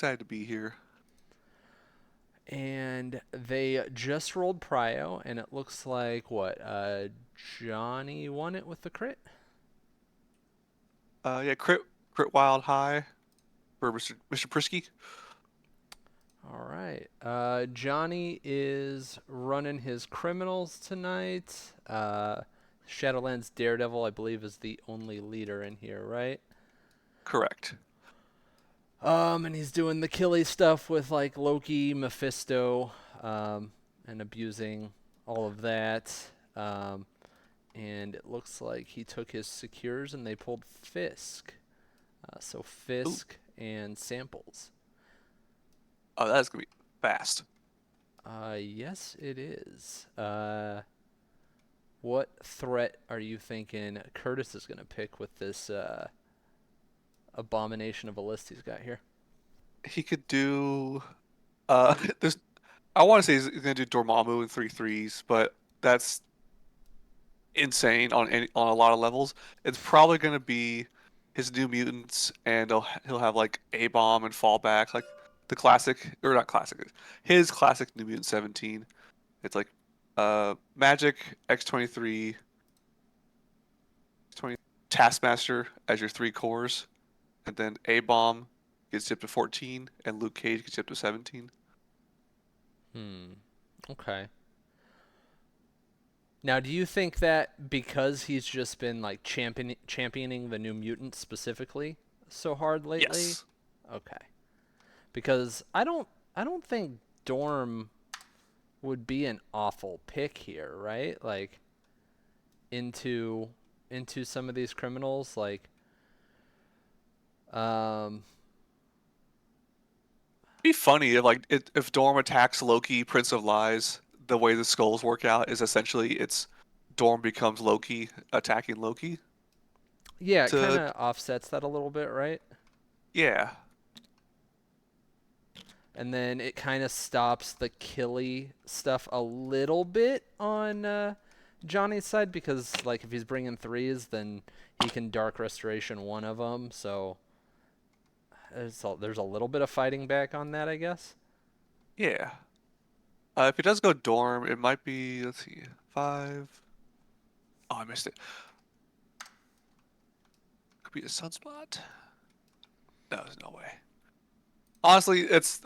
Excited to be here. And they just rolled Prio, and it looks like what? Johnny won it with the crit. Yeah, crit wild high for Mr. Prisky. All right. Johnny is running his criminals tonight. Shadowlands Daredevil, I believe, is the only leader in here, right? Correct. And he's doing the killy stuff with like Loki, Mephisto, and abusing all of that. Um, and it looks like he took his secures and they pulled Fisk. So Ooh, Fisk and samples. oh, that's gonna be fast. Yes, it is. What threat are you thinking Kurtis is going to pick with this abomination of a list he's got here? He could do. There's. I want to say he's gonna do Dormammu and three threes, but that's insane on a lot of levels. It's probably gonna be his New Mutants, and he'll have like A bomb and fallback, like the classic or not classic, his classic New Mutant 17. It's like Magic X-23 20 Taskmaster as your three cores, and then A Bomb gets you up to 14, and Luke Cage gets you up to 17. Hmm. Okay. Now, do you think that because he's just been like championing the New Mutant specifically so hard lately? Yes. Okay. Because I don't think Dorm would be an awful pick here, right? Like into into some of these criminals like um Be funny if if Dorm attacks Loki, Prince of Lies. The way the skulls work out is essentially it's Dorm becomes Loki attacking Loki. yeah, it kind To of offsets that a little bit, right? yeah, And then it kind of stops the killy stuff a little bit on Johnny's side because like if he's bringing threes, then he can dark restoration one of them. So there's a little bit of fighting back on that, I guess. yeah. If it does go Dorm, it might be, let's see, five. Oh, I missed it. Could be a Sunspot. No, there's no way. Honestly, it's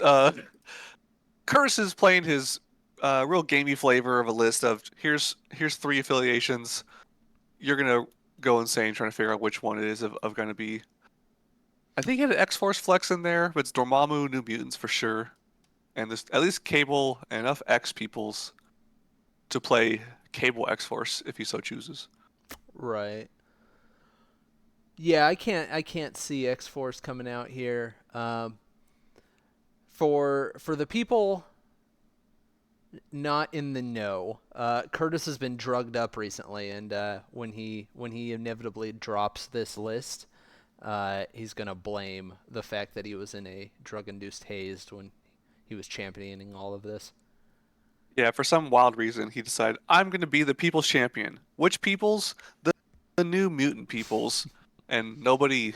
Curse is playing his real gamey flavor of a list of here's three affiliations. You're gonna go insane trying to figure out which one it is of gonna be. I think he had an X-Force flex in there, but it's Dormammu, New Mutants for sure, and there's at least Cable and enough X peoples to play Cable X-Force if he so chooses. Right. Yeah, I can't see X Force coming out here. For the people not in the know, Curtis has been drugged up recently, and when he inevitably drops this list, he's gonna blame the fact that he was in a drug-induced haze when he was championing all of this. Yeah, for some wild reason, he decided I'm gonna be the People's Champion. Which peoples? The New Mutant peoples, and nobody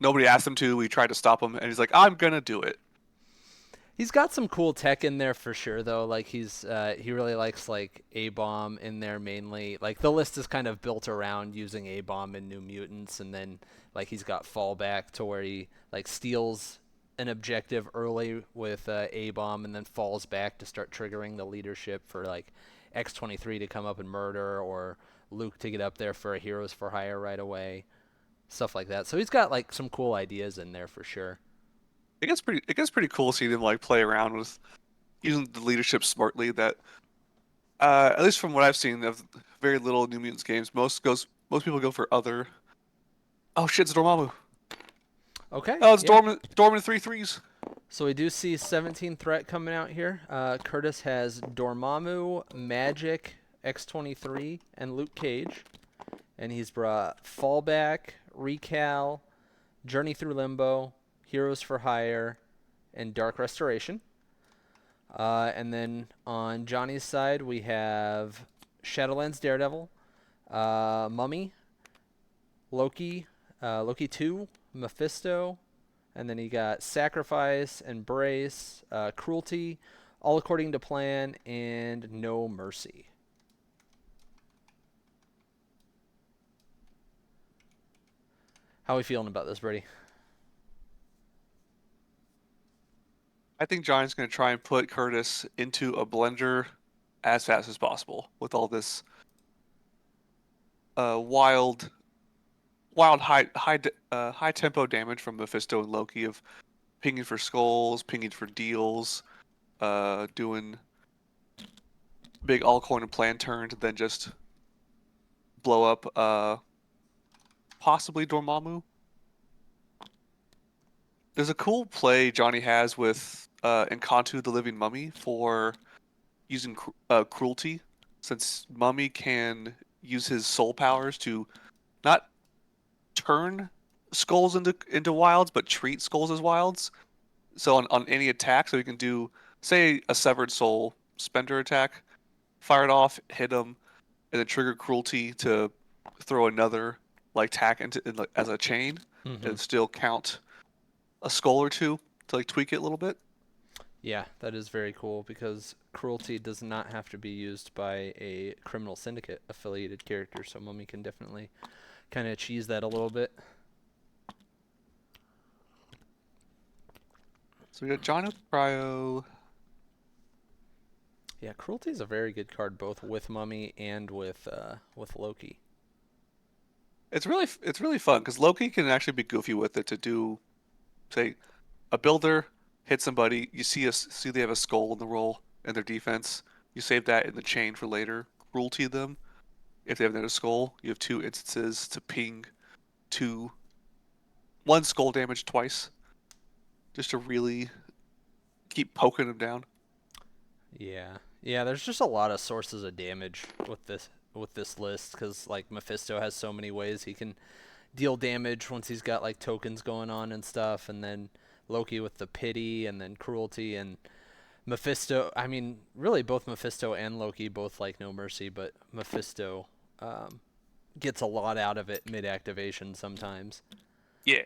asked him to. We tried to stop him, and he's like, I'm gonna do it. He's got some cool tech in there for sure, though. Like he really likes like A bomb in there mainly. Like the list is kind of built around using A bomb and New Mutants, and then like he's got fallback to where he like steals an objective early with A bomb, and then falls back to start triggering the leadership for like X-23 to come up and murder, or Luke to get up there for a Heroes for Hire right away, stuff like that. So he's got like some cool ideas in there for sure. It gets pretty cool seeing him like play around with using the leadership smartly. That at least from what I've seen of very little New Mutants games, most people go for other. Oh shit, it's Dormammu. Okay, Oh, it's yeah. Dorman three threes. So we do see 17 threat coming out here. Kurtis has Dormammu, Magic, X-23, and Luke Cage. And he's brought Fallback, Recal, Journey Through Limbo, Heroes for Hire, and Dark Restoration. And then on Johnny's side, we have Shadowlands Daredevil, Mummy, Loki, Loki 2, Mephisto, And then you got Sacrifice, Embrace, Cruelty, All According to Plan, and No Mercy. How are we feeling about this, Brady? I think Johnny's going to try and put Kurtis into a blender as fast as possible with all this wild, high tempo damage from Mephisto and Loki of pinging for skulls, pinging for deals, doing big all coin and plan turns, and then just blow up possibly Dormammu. There's a cool play Johnny has with Encanto the Living Mummy for using cruelty, since Mummy can use his soul powers to not turn skulls into wilds, but treat skulls as wilds. So on any attack, so he can do, say, a severed soul spender attack, fire it off, hit him, and then trigger cruelty to throw another like tack as a chain, Mm-hmm. and still count a skull or two to like tweak it a little bit. Yeah, that is very cool because Cruelty does not have to be used by a criminal syndicate affiliated character, so Mummy can definitely kind of cheese that a little bit. So we got John of Cryo. Yeah, Cruelty is a very good card both with Mummy and with Loki. It's really fun because Loki can actually be goofy with it to do, say, a builder hit somebody. You see they have a skull in the roll in their defense. You save that in the chain for later. Cruelty them. If they have another skull, you have two instances to ping two one skull damage twice, just to really keep poking them down. Yeah. Yeah, there's just a lot of sources of damage with this list cuz like Mephisto has so many ways he can deal damage once he's got like tokens going on and stuff, and then Loki with the pity, and then cruelty, and Mephisto. I mean, really, both Mephisto and Loki both like No Mercy, but Mephisto um, gets a lot out of it mid activation sometimes. Yeah.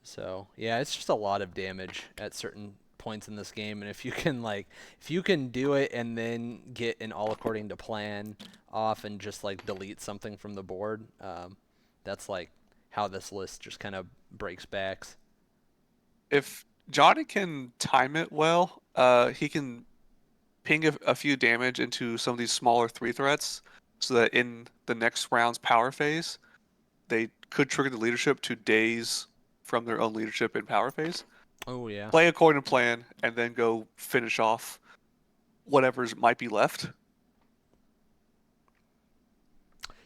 So yeah, it's just a lot of damage at certain points in this game, and if you can do it and then get an all according to plan off and just like delete something from the board, that's like how this list just kind of breaks backs. If Johnny can time it well, he can ping a few damage into some of these smaller three threats, so that in the next round's power phase, they could trigger the leadership to days from their own leadership in power phase. Oh yeah. Play according to plan, and then go finish off whatever's might be left.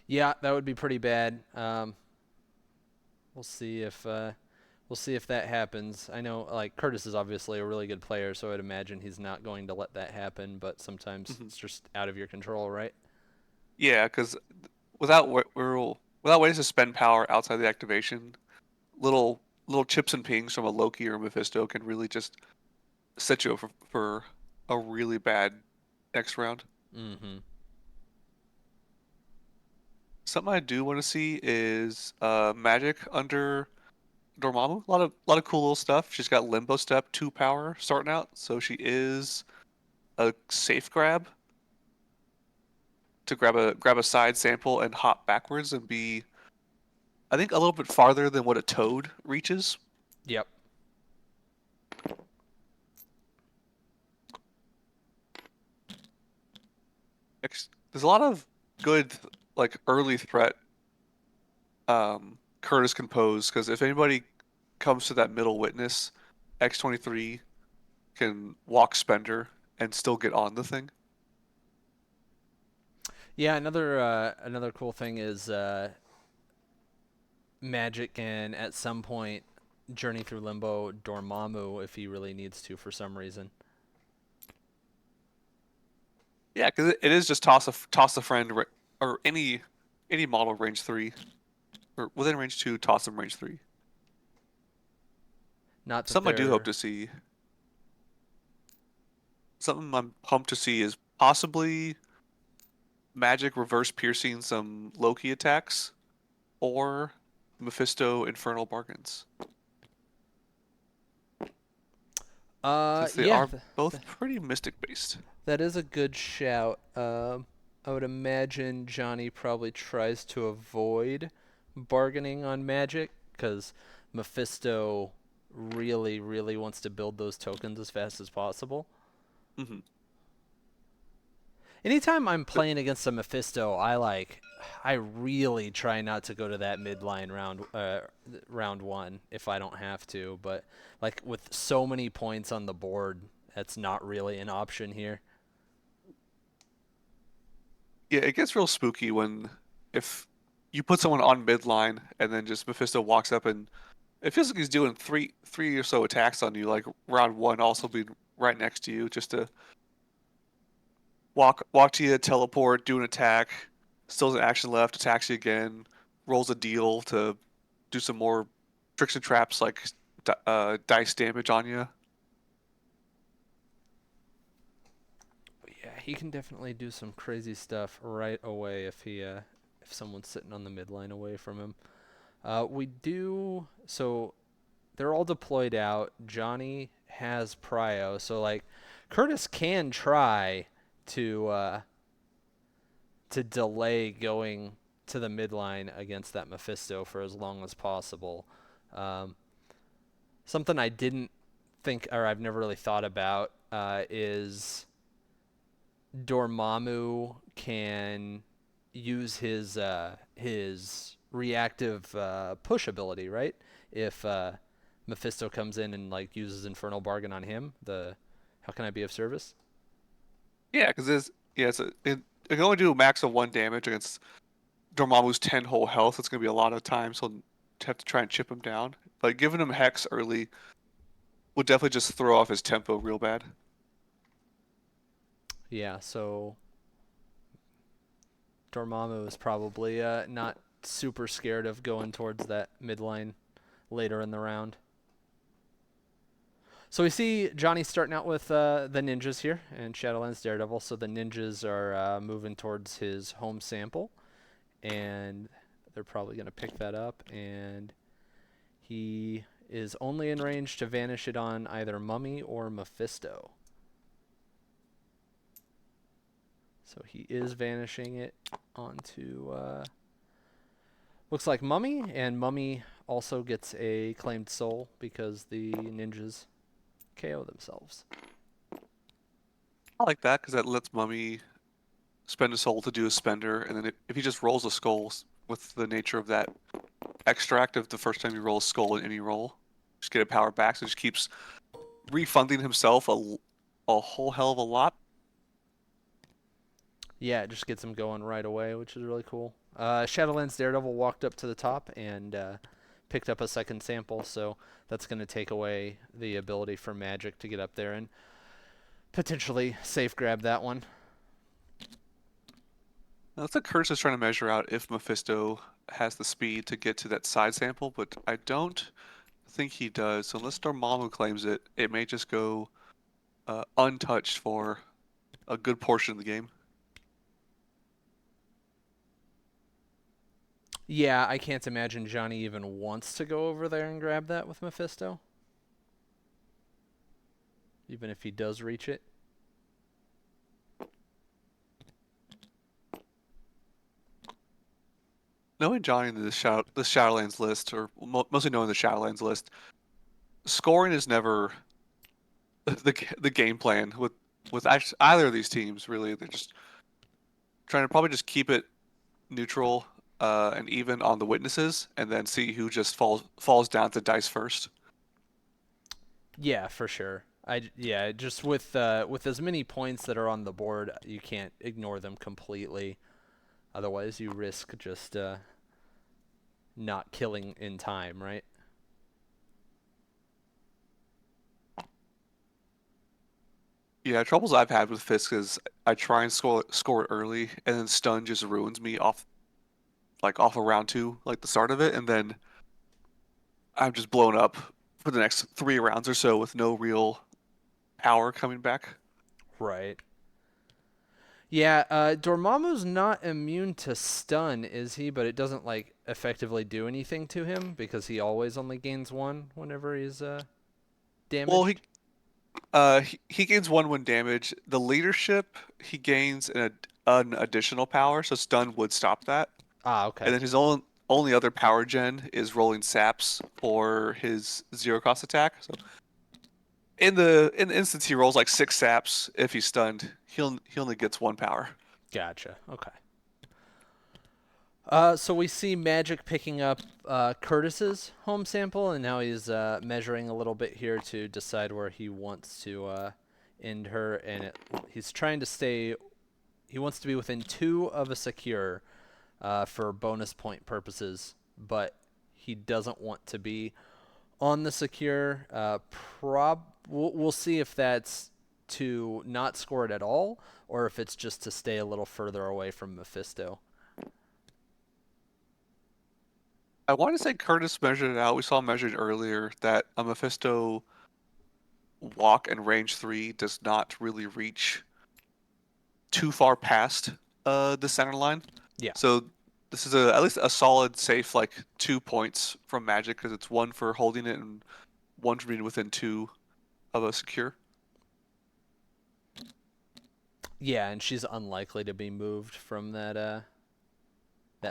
Yeah, that would be pretty bad. We'll see if we'll see if that happens. I know like Kurtis is obviously a really good player, so I'd imagine he's not going to let that happen. But sometimes Mhm. it's just out of your control, right? Yeah, because without without ways to spend power outside the activation, little chips and pings from a Loki or Mephisto can really just set you up for a really bad next round. Mm-hmm. Something I do want to see is magic under Dormammu. A lot of cool little stuff. She's got Limbo Step 2 power starting out, so she is a safe grab to grab a side sample and hop backwards and be, I think, a little bit farther than what a toad reaches. Yep. There's a lot of good like early threat Curtis can pose, because if anybody comes to that middle witness, X23 can walk Spender and still get on the thing. Yeah. Another cool thing is Magic can at some point journey through Limbo Dormammu if he really needs to for some reason. Yeah, because it is just toss a friend or any model range 3 or within range 2, toss them range 3. Not that Something I do hope they're to see. Something I'm pumped to see is possibly Magic reverse piercing some Loki attacks or Mephisto Infernal Bargains. since they Yeah, are both pretty mystic based. that is a good shout. I would imagine Johnny probably tries to avoid bargaining on magic because Mephisto really, really wants to build those tokens as fast as possible. Hmm. Anytime I'm playing against a Mephisto, I really try not to go to that midline round one if I don't have to. But like with so many points on the board, that's not really an option here. Yeah, it gets real spooky when if you put someone on midline and then just Mephisto walks up and it feels like he's doing three or so attacks on you, like round one also being right next to you, just to walk to you, teleport, do an attack, still has an action left, attacks you again, rolls a deal to do some more tricks and traps like dice damage on you. But yeah, he can definitely do some crazy stuff right away if someone's sitting on the midline away from him. We do so they're all deployed out. Johnny has prio, so like Kurtis can try to uh, to delay going to the midline against that Mephisto for as long as possible. Um, Something I didn't think or I've never really thought about is Dormammu can use his reactive push ability, right? If Mephisto comes in and like uses Infernal Bargain on him, the how can I be of service? Yeah, because it can only do a max of one damage against Dormammu's 10 whole health. It's gonna be a lot of times he'll have to try and chip him down. But giving him Hex early would definitely just throw off his tempo real bad. Yeah, so Dormammu is probably not super scared of going towards that midline later in the round. So we see Johnny starting out with the ninjas here and Shadowlands Daredevil. So the ninjas are moving towards his home sample, and they're probably going to pick that up. And he is only in range to vanish it on either Mummy or Mephisto. So he is vanishing it onto looks like Mummy, and Mummy also gets a claimed soul because the ninjas KO themselves. I like that because that lets Mummy spend a soul to do a spender, and then if he just rolls a skull with the nature of that extract of the first time you roll a skull in any roll, just get a power back. So it just keeps refunding himself a whole hell of a lot. Yeah, it just gets him going right away, which is really cool. Shadowlands Daredevil walked up to the top and picked up a second sample, so that's going to take away the ability for Magic to get up there and potentially safe grab that one. Now, that's what Kurtz is trying to measure out if Mephisto has the speed to get to that side sample, but I don't think he does. So unless Dormammu claims it, it may just go untouched for a good portion of the game. Yeah, I can't imagine Johnny even wants to go over there and grab that with Mephisto, even if he does reach it. Knowing Johnny in the Shadowlands list, or mostly knowing the Shadowlands list, scoring is never the game plan with actually either of these teams. Really, they're just trying to probably just keep it neutral and even on the witnesses, and then see who just falls down to dice first. Yeah, for sure. Yeah, just with as many points that are on the board, you can't ignore them completely. Otherwise, you risk just not killing in time, right? Yeah, troubles I've had with Fisk is I try and score it early, and then stun just ruins me off of round two, like the start of it, and then I'm just blown up for the next 3 rounds or so with no real power coming back. Right. Yeah, Dormammu's not immune to stun, is he? But it doesn't like effectively do anything to him because he always only gains one whenever he's Well, he damaged. He gains 1/1 damage. The leadership he gains an additional power, so stun would stop that. Ah, And okay. then his only other power gen is rolling saps for his zero cost attack. So in the instance he rolls like 6 saps if he's stunned, he only gets 1 power. Gotcha. Okay. So we see Magic picking up Kurtis's home sample, and now he's measuring a little bit here to decide where he wants to end her. And he's trying to stay. He wants to be within 2 of a secure for bonus point purposes, but he doesn't want to be on the secure. We'll see if that's to not score it at all, or if it's just to stay a little further away from Mephisto. I want to say Kurtis measured it out. We saw measured earlier that a Mephisto walk and range 3 does not really reach too far past the center line. Yeah. So this is at least a solid safe like 2 points from Magic because it's 1 for holding it and 1 for being within 2 of a secure. Yeah, and she's unlikely to be moved from that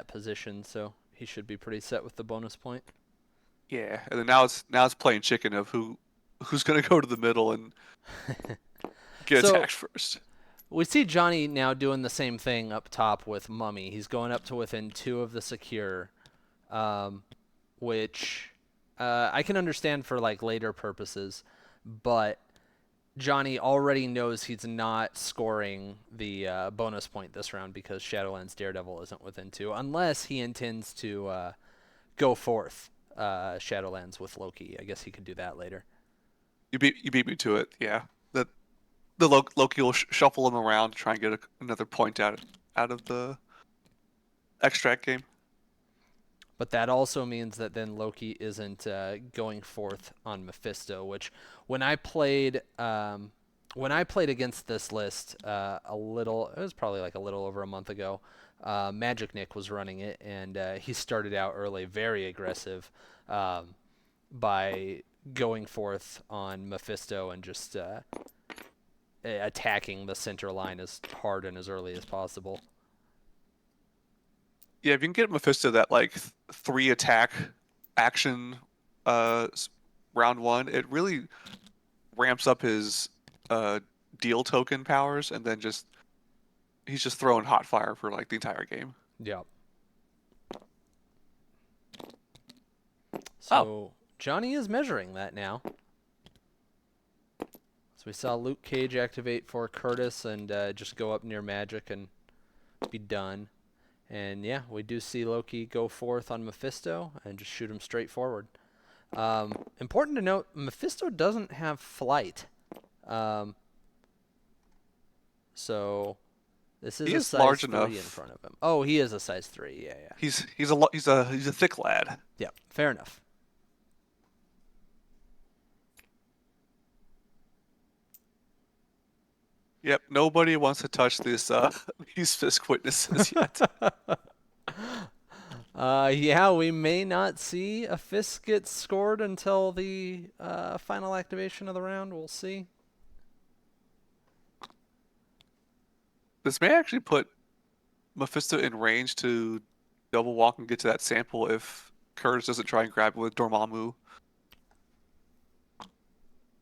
position, so he should be pretty set with the bonus point. Yeah, and then now it's playing chicken of who's gonna go to the middle and get So attacked first. we see Johnny now doing the same thing up top with Mummy. He's going up to within 2 of the secure, um, which I can understand for like later purposes, but Johnny already knows he's not scoring the bonus point this round because Shadowlands Daredevil isn't within 2, unless he intends to go forth Shadowlands with Loki. I guess he could do that later. You beat me to it. Yeah, the Loki will shuffle him around to try and get another point out of the extract game. But that also means that then Loki isn't going forth on Mephisto, which when I played against this list it was probably like a little over a month ago. Magic Nick was running it, and he started out early, very aggressive, by going forth on Mephisto and just attacking the center line as hard and as early as possible. Yeah, if you can get Mephisto that like 3 attack action uh round 1, it really ramps up his uh deal token powers, and then just he's just throwing hot fire for like the entire game. Yep. Oh, So Johnny is measuring that now. So we saw Luke Cage activate for Kurtis and just go up near Magic and be done. And yeah, we do see Loki go forth on Mephisto and just shoot him straight forward. Important to note, Mephisto doesn't have flight. Um, so this is he a is size large 3 in enough. front of him. Oh, he is a size 3. Yeah, yeah. He's a thick lad. Yeah, fair enough. Yep, nobody wants to touch this these Fisk witnesses yet. Yeah, we may not see a Fisk get scored until the final activation of the round. We'll see. This may actually put Mephisto in range to double walk and get to that sample if Kurtis doesn't try and grab it with Dormammu.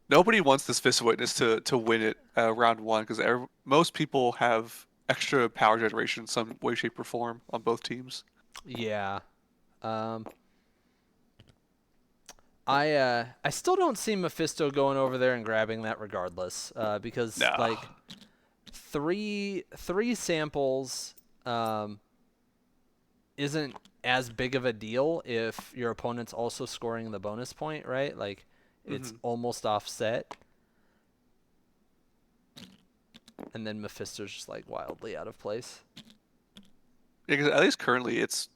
Nobody wants this Fist Witness to win it round 1 because most people have extra power generation in some way, shape, or form on both teams. Yeah. Um, I still don't see Mephisto going over there and grabbing that regardless. Because No. like three samples isn't as big of a deal if your opponent's also scoring the bonus point, right? Like it's Hmm. almost offset. And then Mephisto's just like wildly out of place. Yeah, 'cause at least currently it's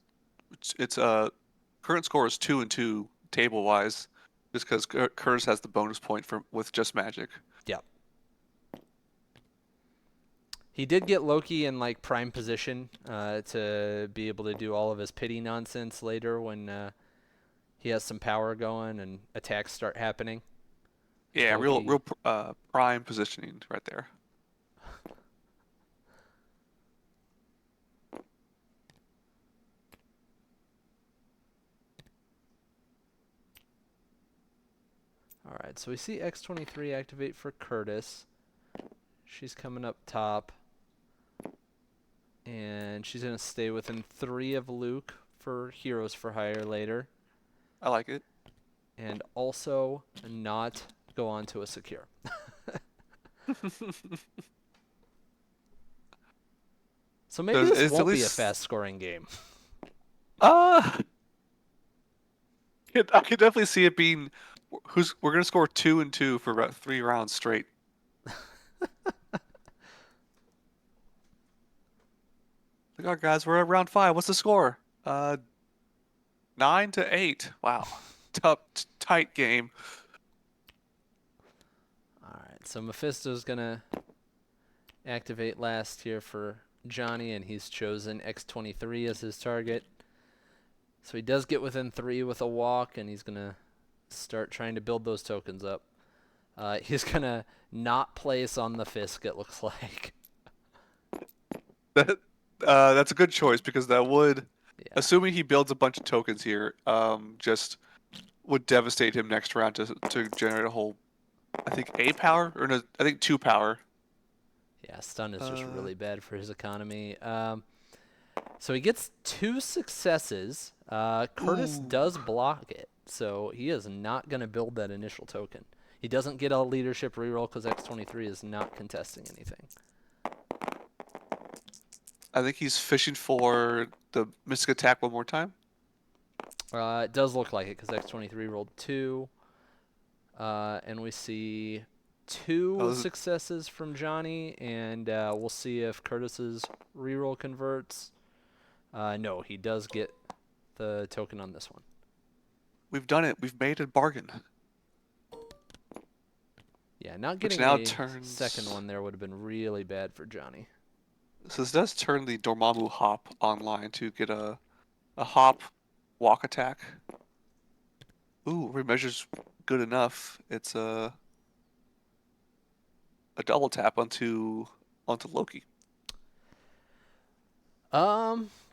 current score is 2-2 table wise, just because Kurtis has the bonus point for with just magic. Yep. He did get Loki in like prime position to be able to do all of his pity nonsense later when he has some power going and attacks start happening. Yeah, Loki. prime positioning right there. All right, so we see X-23 activate for Kurtis. She's coming up top. And she's going to stay within 3 of Luke for Heroes for Hire later. I like it. And also not go on to a secure. So maybe So this it's at won't be a least fast-scoring game. uh I could definitely see it being we're gonna score 2 and 2 for about 3 rounds straight. Like, oh guys, we're at round 5. What's the score? 9-8. Wow, tough, tight game. All right, so Mephisto's going to activate last here for Johnny, and he's chosen X-23 as his target. So he does get within 3 with a walk, and he's going to start trying to build those tokens up. He's going to not place on the Fisk, it looks like. That that's a good choice because that would, Yeah. assuming he builds a bunch of tokens here, just would devastate him next round to generate a whole, I think a power or no, I think 2 power. Yeah, stun is just Uh, really bad for his economy. So he gets 2 successes. Kurtis ooh, does block it, so he is not going to build that initial token. He doesn't get a leadership reroll because X-23 is not contesting anything. I think he's fishing for the Mystic Attack one more time. It does look like it because X-23 rolled 2. And we see 2 Oh, successes from Johnny, and we'll see if Kurtis's reroll converts. No, he does get the token on this one. we've done it. We've made a bargain. Yeah, not Which getting now a second turns. one there would have been really bad for Johnny. So this does turn the Dormammu hop online to get a hop walk attack. Ooh, remeasures good enough. It's a double tap onto Loki.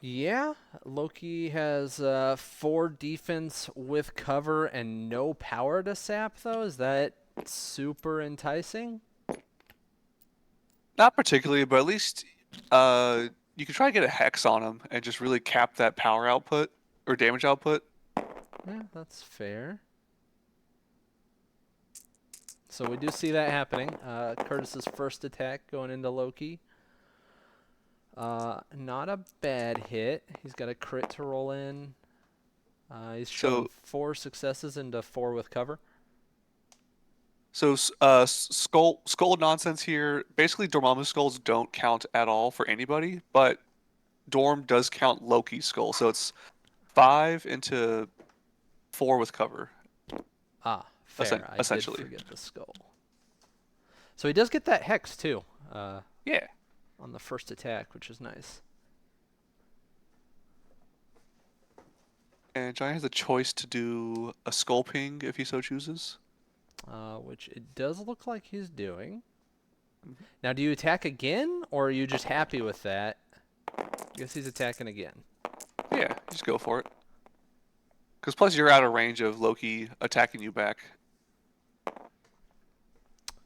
Yeah, Loki has 4 defense with cover and no power to sap, though. Is that super enticing? Not particularly, but at least you can try to get a hex on him and just really cap that power output or damage output. Yeah, that's fair. So we do see that happening. Kurtis's first attack going into Loki. Not a bad hit. He's got a crit to roll in. He's shown So 4 successes into 4 with cover. skull nonsense here. Basically, Dormammu skulls don't count at all for anybody, but Dorm does count Loki's skull, so it's 5 into 4 with cover, Ah, fair. I did essentially. forget the skull. So he does get that hex too Yeah. on the first attack, which is nice. And Johnny has a choice to do a skull ping if he so chooses. Which it does look like he's doing. Mhm. Now, do you attack again, or are you just happy with that? I guess he's attacking again. Yeah, just go for it. Because plus you're out of range of Loki attacking you back.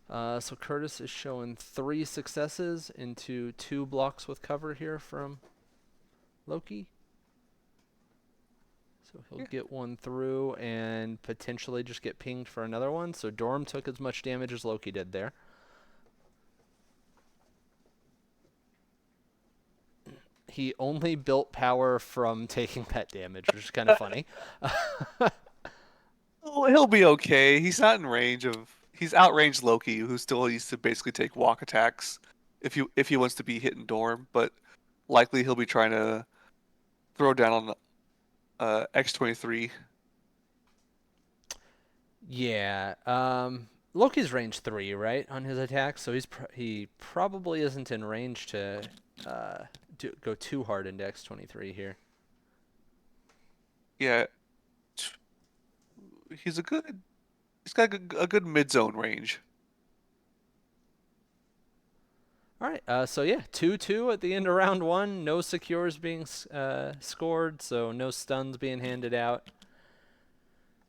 So Kurtis is showing 3 successes into 2 blocks with cover here from Loki. So he'll Yeah. get one through and potentially just get pinged for another one. So Dorm took as much damage as Loki did there. He only built power from taking that damage, which is kind of funny. Oh, he'll be okay. He's not in range of. He's outranged Loki, who still needs to basically take walk attacks if he wants to be hitting Dorm, but likely he'll be trying to throw down on X-23. Yeah. Loki's range 3, right, on his attack, so he probably isn't in range to go too hard into X-23 here. Yeah, he's a good He's got a good mid-zone range. All right. So yeah, 2-2 at the end of round one. No secures being scored, so no stuns being handed out.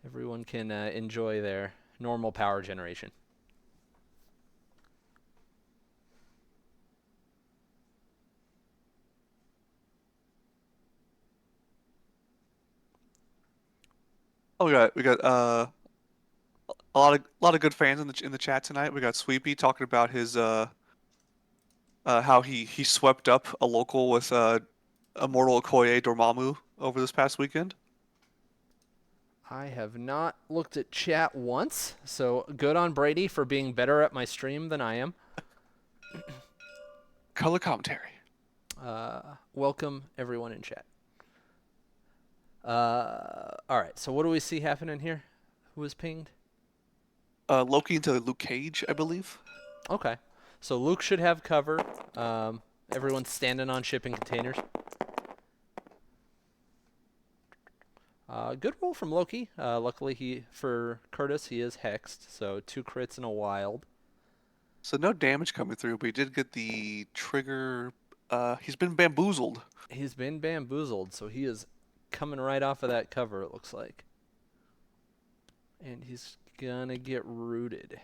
Everyone can enjoy their normal power generation. Oh, we got a lot of good fans in the chat tonight. We got Sweepy talking about his how he swept up a local with Immortal Okoye Dormammu over this past weekend. I have not looked at chat once, so good on Brady for being better at my stream than I am. Color commentary. Welcome everyone in chat. All right. So what do we see happening here? Who was pinged? Loki into Luke Cage, I believe. Okay. So Luke should have cover. Everyone's standing on shipping containers. Good roll from Loki. Luckily, for Kurtis, he is hexed, so 2 crits and a wild. So no damage coming through, but he did get the trigger. He's been bamboozled. He's been bamboozled, so he is coming right off of that cover, it looks like. And he's gonna get rooted.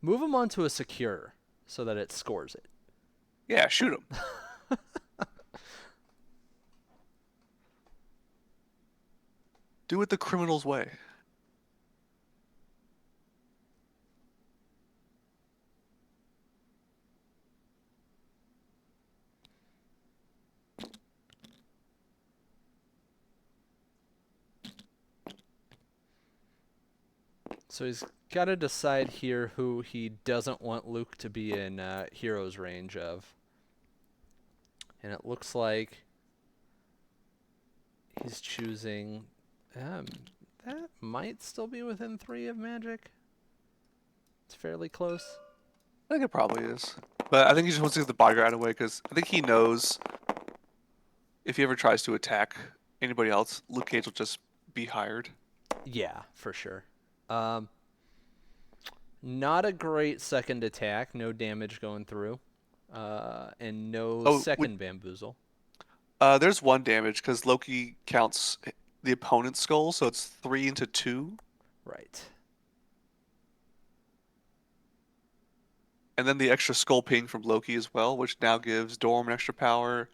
Move him onto a secure so that it scores it. Yeah, shoot him. Do it the criminal's way. So he's got to decide here who he doesn't want Luke to be in Hero's range of. And it looks like he's choosing... that might still be within 3 of magic. It's fairly close. I think it probably is. But I think he just wants to get the bodyguard out of the way because I think he knows if he ever tries to attack anybody else, Luke Cage will just be hired. Yeah, for sure. Not a great second attack. No damage going through. And no second bamboozle. There's 1 damage because Loki counts the opponent's skull, so it's 3 into 2. Right. And then the extra skull ping from Loki as well, which now gives Dorm an extra power.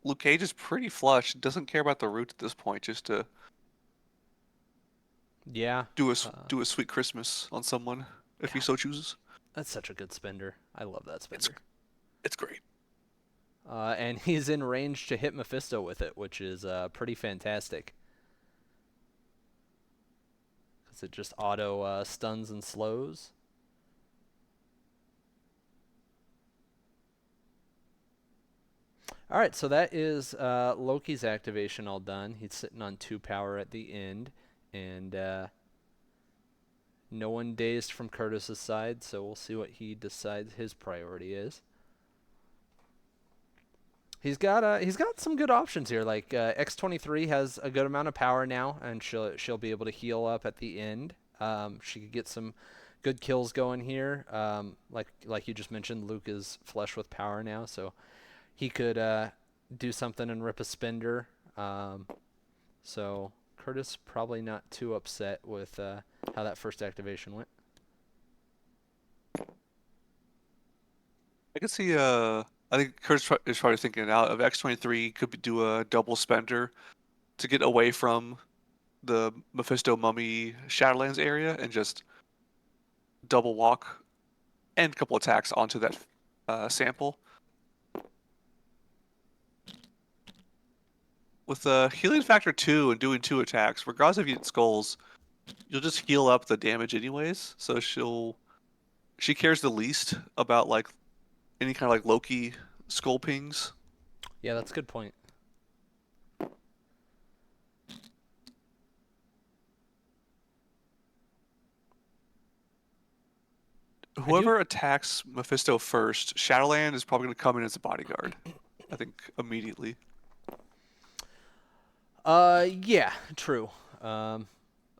Luke Cage is pretty flush. Doesn't care about the root at this point, just to Yeah. do a sweet Christmas on someone if he so chooses. That's such a good spender. I love that spender. It's great. And he's in range to hit Mephisto with it, which is pretty fantastic. Because it just auto stuns and slows. All right, so that is Loki's activation all done. He's sitting on 2 power at the end, and no one dazed from Kurtis' side, so we'll see what he decides his priority is. He's got some good options here. Like X23 has a good amount of power now, and she'll be able to heal up at the end. She could get some good kills going here. Like you just mentioned, Luke is flush with power now, so he could do something and rip a spender. So Kurtis probably not too upset with how that first activation went. I could see. I think Kurt's is probably thinking out of X23 could do a double spender to get away from the Mephisto Mummy Shadowlands area and just double walk and a couple attacks onto that sample. With healing factor 2 and doing 2 attacks, regardless if you hit skulls, you'll just heal up the damage anyways. So she cares the least about like any kind of like Loki skull pings. Yeah, that's a good point. Whoever attacks Mephisto first, Shadowland is probably going to come in as a bodyguard. I think immediately. Yeah, true. Um,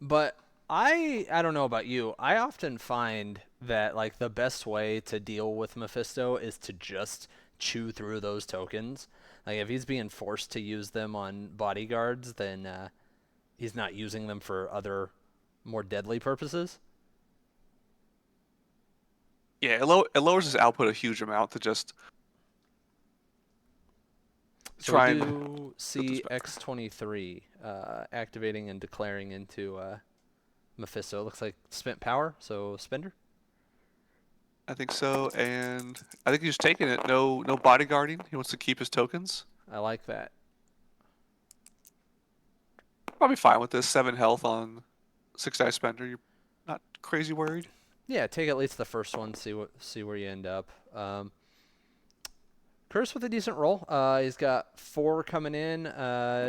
but I don't know about you. I often find that like the best way to deal with Mephisto is to just chew through those tokens. Like if he's being forced to use them on bodyguards, then he's not using them for other more deadly purposes. Yeah, it lowers his output a huge amount to just So we try and do get this see back. X-23 activating and declaring into Mephisto. Looks like spent power, so spender. I think so, and I think he's just taking it. No bodyguarding. He wants to keep his tokens. I like that. Probably fine with this. 7 health on 6 die spender. You're not crazy worried. Yeah, take at least the first one. See where you end up. Curse with a decent roll. He's got 4 coming in.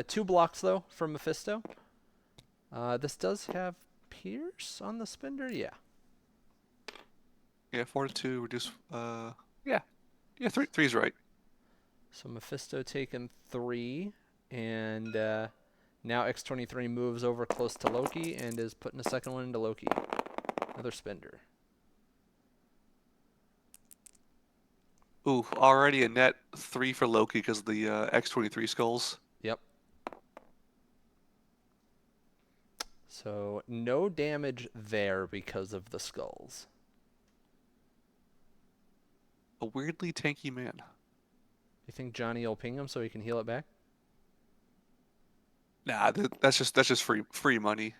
2 blocks though from Mephisto. This does have Pierce on the spender. Yeah. Yeah, 4 to 2 reduce. Yeah, yeah. Three's right. So Mephisto taking 3, and now X-23 moves over close to Loki and is putting a second one into Loki. Another spender. Ooh, already a net 3 for Loki because of the X-23 skulls. Yep. So no damage there because of the skulls. A weirdly tanky man. You think Johnny will ping him so he can heal it back? Nah, that's just free money.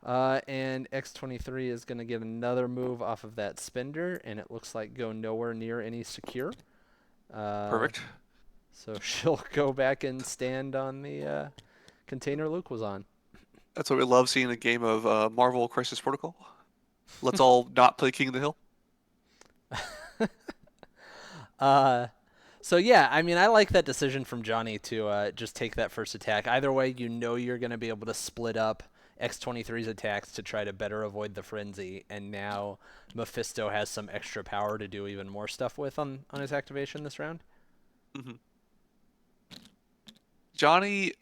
And X-23 is going to get another move off of that spender, and it looks like go nowhere near any secure. Uh, Perfect. so she'll go back and stand on the container Luke was on. That's what we love seeing in a game of Marvel Crisis Protocol. Let's all not play King of the Hill. Uh, so yeah, I mean, I like that decision from Johnny to just take that first attack. Either way, you know you're going to be able to split up X-23's attacks to try to better avoid the frenzy, and now Mephisto has some extra power to do even more stuff with on his activation this round. Hmm. Johnny,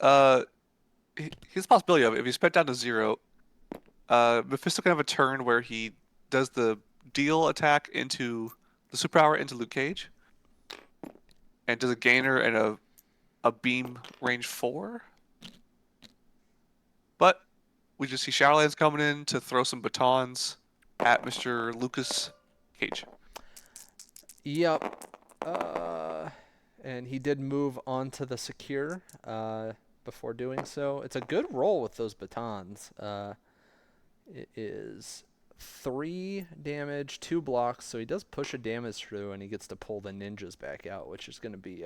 his possibility of it, if he's spent down to 0, Mephisto can have a turn where he does the deal attack into the superpower into Luke Cage, and does a gainer and a beam range 4. But we just see Shadowlands coming in to throw some batons at Mr. Lucas Cage. Yep. And he did move on to the secure before doing so. It's a good roll with those batons. It is 3 damage, 2 blocks, so he does push a damage through, and he gets to pull the ninjas back out, which is going to be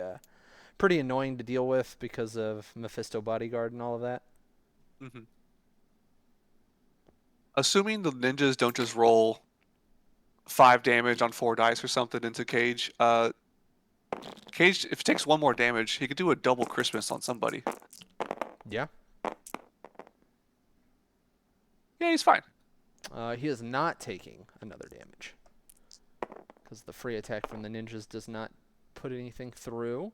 pretty annoying to deal with because of Mephisto Bodyguard and all of that. Hmm. Assuming the ninjas don't just roll 5 damage on 4 dice or something into Cage, Cage, if he takes 1 more damage, he could do a double Christmas on somebody. Yeah. Yeah, he's fine. He is not taking another damage because the free attack from the ninjas does not put anything through.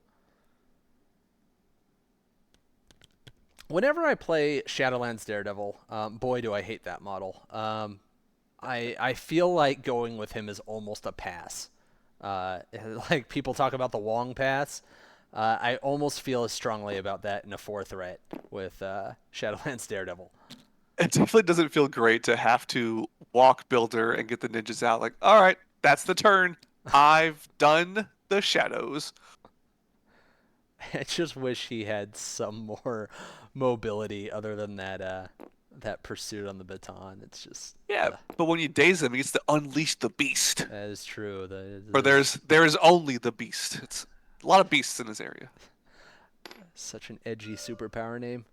Whenever I play Shadowlands Daredevil, boy, do I hate that model. I feel like going with him is almost a pass. Like people talk about the Wong pass. I almost feel as strongly about that in a 4 threat with Shadowlands Daredevil. It definitely doesn't feel great to have to walk Builder and get the ninjas out. Like, all right, that's the turn. I've done the shadows. I just wish he had some more mobility other than that pursuit on the baton. It's just Yeah, but when you daze him, he gets to unleash the beast. that is true. Or there is only the beast. It's a lot of beasts in this area. Such an edgy superpower name.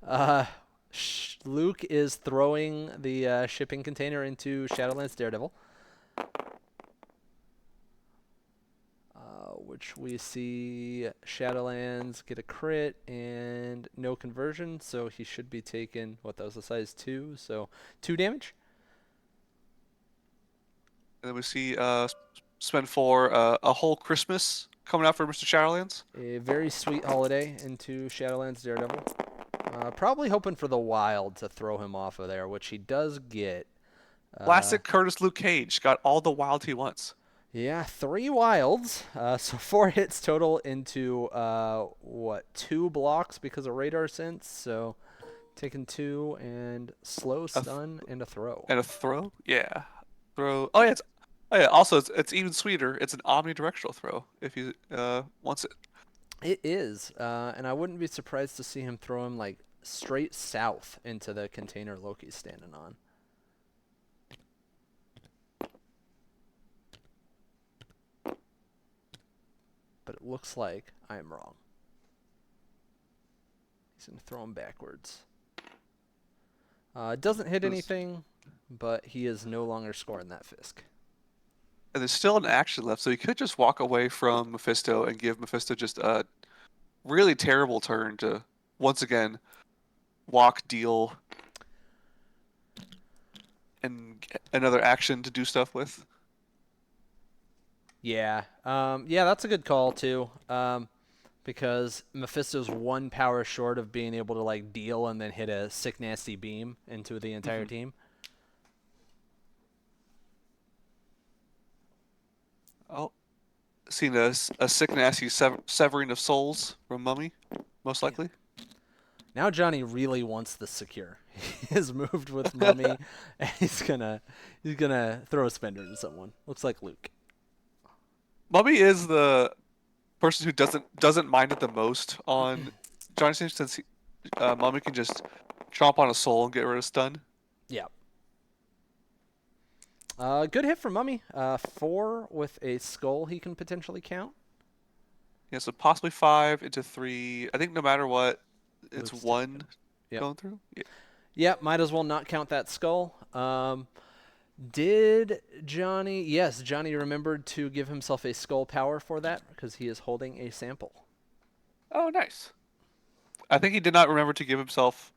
Uh, Luke is throwing the shipping container into Shadowlands Daredevil, which we see Shadowlands get a crit and no conversion, so he should be taking what that was a size 2, so 2 damage. And then we see spend for a whole Christmas coming out for Mr. Shadowlands? A very sweet holiday into Shadowlands Daredevil. Probably hoping for the Wild to throw him off of there, which he does get. Classic Curtis Luke Cage. Got all the wild he wants. Yeah, 3 wilds. So 4 hits total into, 2 blocks because of radar sense. So taking 2 and slow stun and a throw. And a throw? Yeah. Throw. Oh, yeah. Also, it's even sweeter. It's an omnidirectional throw if he wants it. It is. And I wouldn't be surprised to see him throw him like straight south into the container Loki's standing on. But it looks like I am wrong. He's going to throw him backwards. Doesn't hit anything, but he is no longer scoring that Fisk. And there's still an action left, so he could just walk away from Mephisto and give Mephisto just a really terrible turn to, once again, walk, deal, and get another action to do stuff with. Yeah. Yeah, that's a good call, too. Because Mephisto's 1 power short of being able to like deal and then hit a sick nasty beam into the entire team. Oh, seen a sick nasty severing of souls from Mummy, most likely. Now Johnny really wants the secure. He has moved with Mummy, and he's gonna throw a spender into someone. Looks like Luke. Mummy is the person who doesn't mind it the most on Johnny Sins, since Mummy can just chomp on a soul and get rid of stun. Yeah. Good hit from Mummy. 4 with a skull he can potentially count. Yeah, so possibly 5 into 3. I think no matter what, it's Luke's 1 Yep. going through. Yeah. Yep, might as well not count that skull. Did Johnny... Yes, Johnny remembered to give himself a skull power for that because he is holding a sample. Oh, nice. I think he did not remember to give himself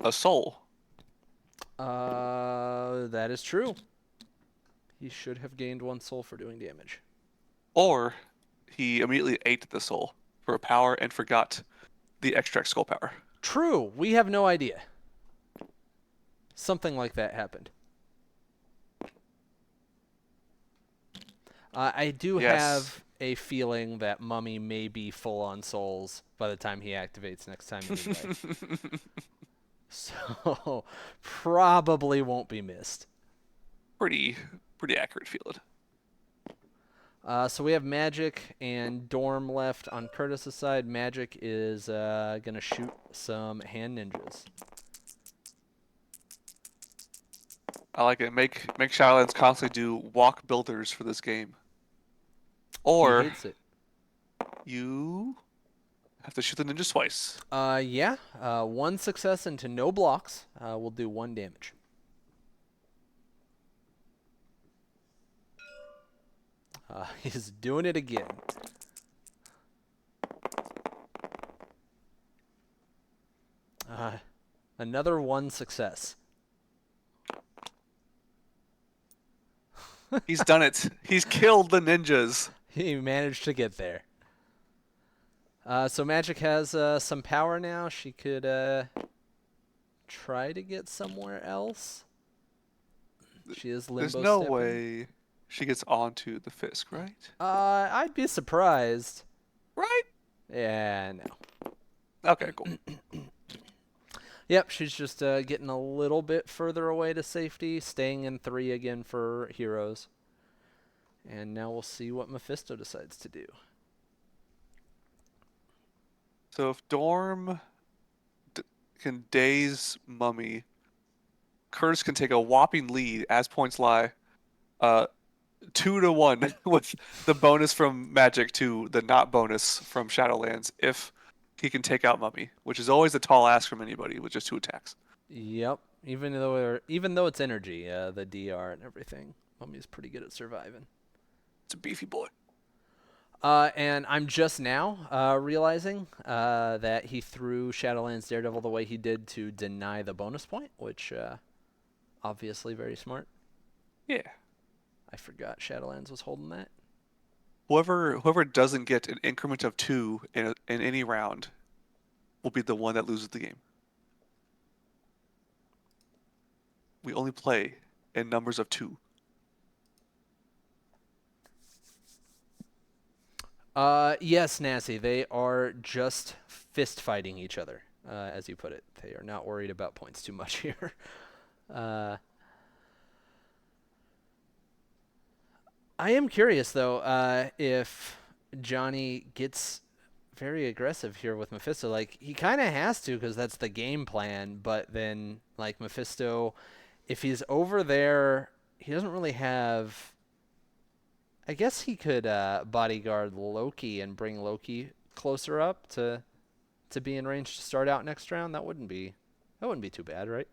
a soul. That is true. He should have gained 1 soul for doing damage. Or he immediately ate the soul for a power and forgot the extract skull power. True. We have no idea. Something like that happened. I do have a feeling that Mummy may be full on souls by the time he activates next time anyway. So, probably won't be missed. Pretty accurate feeling. So we have Magic and Dorm left on Kurtis' side. Magic is going to shoot some hand ninjas. I like it. Make Shadowlands constantly do walk builders for this game. Or He hates it. you have to shoot the ninjas twice. Yeah. 1 success into no blocks will do 1 damage. He's doing it again. Another 1 success. He's done it. He's killed the ninjas. He managed to get there. So Magic has some power now. She could try to get somewhere else. She is limbo There's no stepping. way she gets onto the Fisk, right? I'd be surprised. Right? Yeah, no. Okay, cool. Yep, she's just getting a little bit further away to safety, staying in 3 again for heroes. And now we'll see what Mephisto decides to do. So if Dorm can daze Mummy, Kurtis can take a whopping lead as points lie. 2-1 with the bonus from Magic to the not bonus from Shadowlands if he can take out Mummy, which is always a tall ask from anybody with just 2 attacks. Yep, even though it's energy, the DR and everything, Mummy's pretty good at surviving. It's a beefy boy. And I'm just now realizing that he threw Shadowlands Daredevil the way he did to deny the bonus point, which obviously very smart. Yeah. I forgot Shadowlands was holding that. whoever doesn't get an increment of 2 in any round will be the one that loses the game. We only play in numbers of 2. Yes, Nancy, they are just fist fighting each other, as you put it. They are not worried about points too much here. Uh, I am curious though, if Johnny gets very aggressive here with Mephisto. Like he kind of has to because that's the game plan. But then, like Mephisto, if he's over there, he doesn't really have. I guess he could bodyguard Loki and bring Loki closer up to be in range to start out next round. That wouldn't be too bad, right?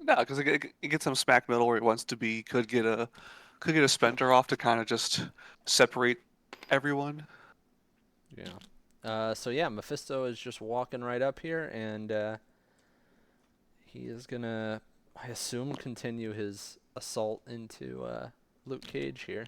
No, because it gets him smack middle where he wants to be. Could get a Spender off to kind of just separate everyone. Yeah. So yeah, Mephisto is just walking right up here, and he is gonna, I assume, continue his assault into Luke Cage here.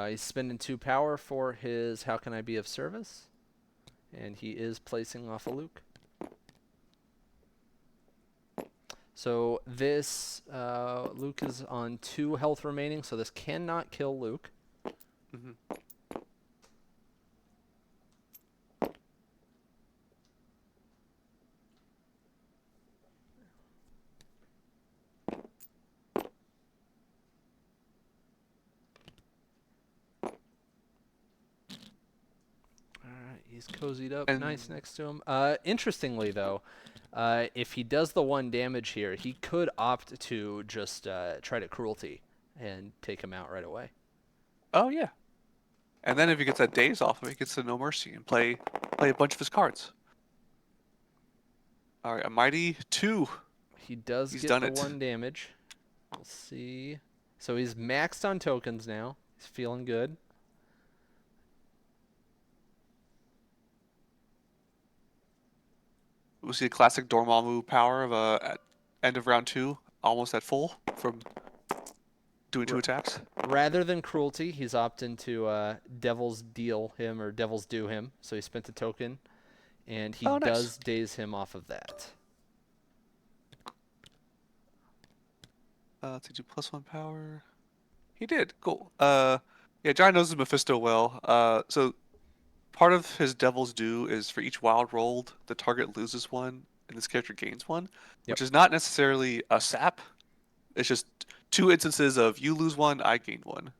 He's spending 2 power for his "How can I be of service?" and he is placing off a Luke. So this Luke is on 2 health remaining, so this cannot kill Luke. Hmm. Alright, he's cozied up nice And next to him. Interestingly, though, if he does the 1 damage here, he could opt to just try to cruelty and take him out right away. oh yeah, and then if he gets that daze off him, he gets the No Mercy and play a bunch of his cards. All right, a mighty 2. He does He's get done the it. 1 damage. We'll see. So he's maxed on tokens now. He's feeling good. We see a classic Dormammu power of at end of round 2, almost at full from doing 2 R- attacks. Rather than cruelty, he's opting to Devil's Deal him or Devil's Do him. So he spent a token, and he Oh, nice. does daze him off of that. Let's see, do +1 power. He did. Cool. Yeah, John knows the Mephisto well. So part of his Devil's Due is for each wild rolled, the target loses 1, and this character gains 1, Yep. which is not necessarily a sap. It's just 2 instances of you lose 1, I gain 1.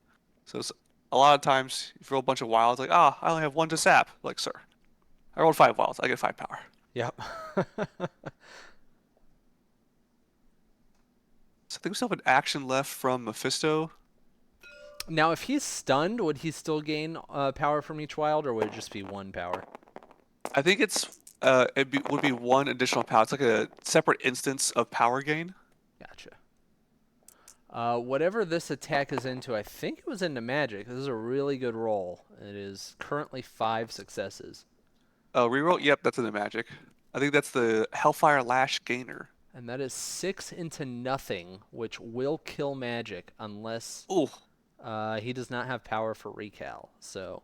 So it's, a lot of times, if you roll a bunch of wilds, like, I only have 1 to sap. Like, sir, I rolled 5 wilds, I get 5 power. Yep. So I think we still have an action left from Mephisto. Now, if he's stunned, would he still gain power from each wild, or would it just be 1 power? I think would be 1 additional power. It's like a separate instance of power gain. Gotcha. Whatever this attack is into, I think it was into magic. This is a really good roll. It is currently 5 successes. Oh, reroll? Yep, that's in the magic. I think that's the Hellfire Lash Gainer. And that is 6 into nothing, which will kill magic unless Ooh, he does not have power for recal. So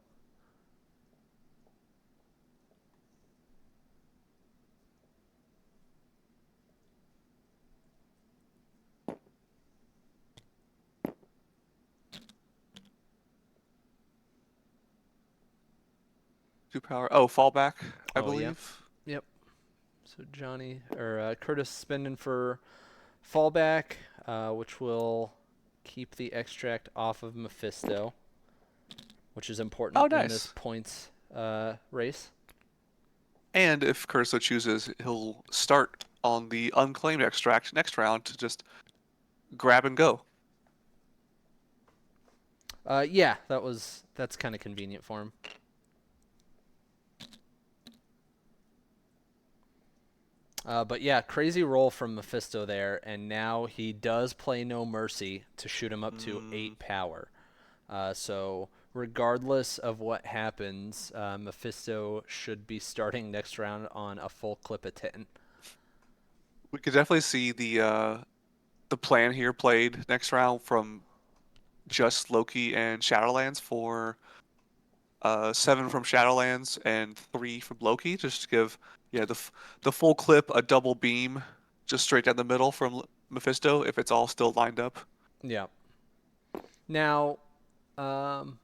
2 power. Oh, fallback, I oh yeah, believe. yep. So Johnny or Kurtis spending for fallback, which will keep the extract off of Mephisto, which is Oh, important in this nice. points race. And if Curse so chooses, he'll start on the unclaimed extract next round to just grab and go. Yeah, that's kind of convenient for him. But yeah, crazy roll from Mephisto there, and now he does play No Mercy to shoot him up to Mm, 8 power. So regardless of what happens, Mephisto should be starting next round on a full clip of 10. We could definitely see the plan here played next round from just Loki and Shadowlands for 7 from Shadowlands and 3 from Loki, just to give the full clip a double beam just straight down the middle from Mephisto if it's all still lined up. Yeah. Now, um,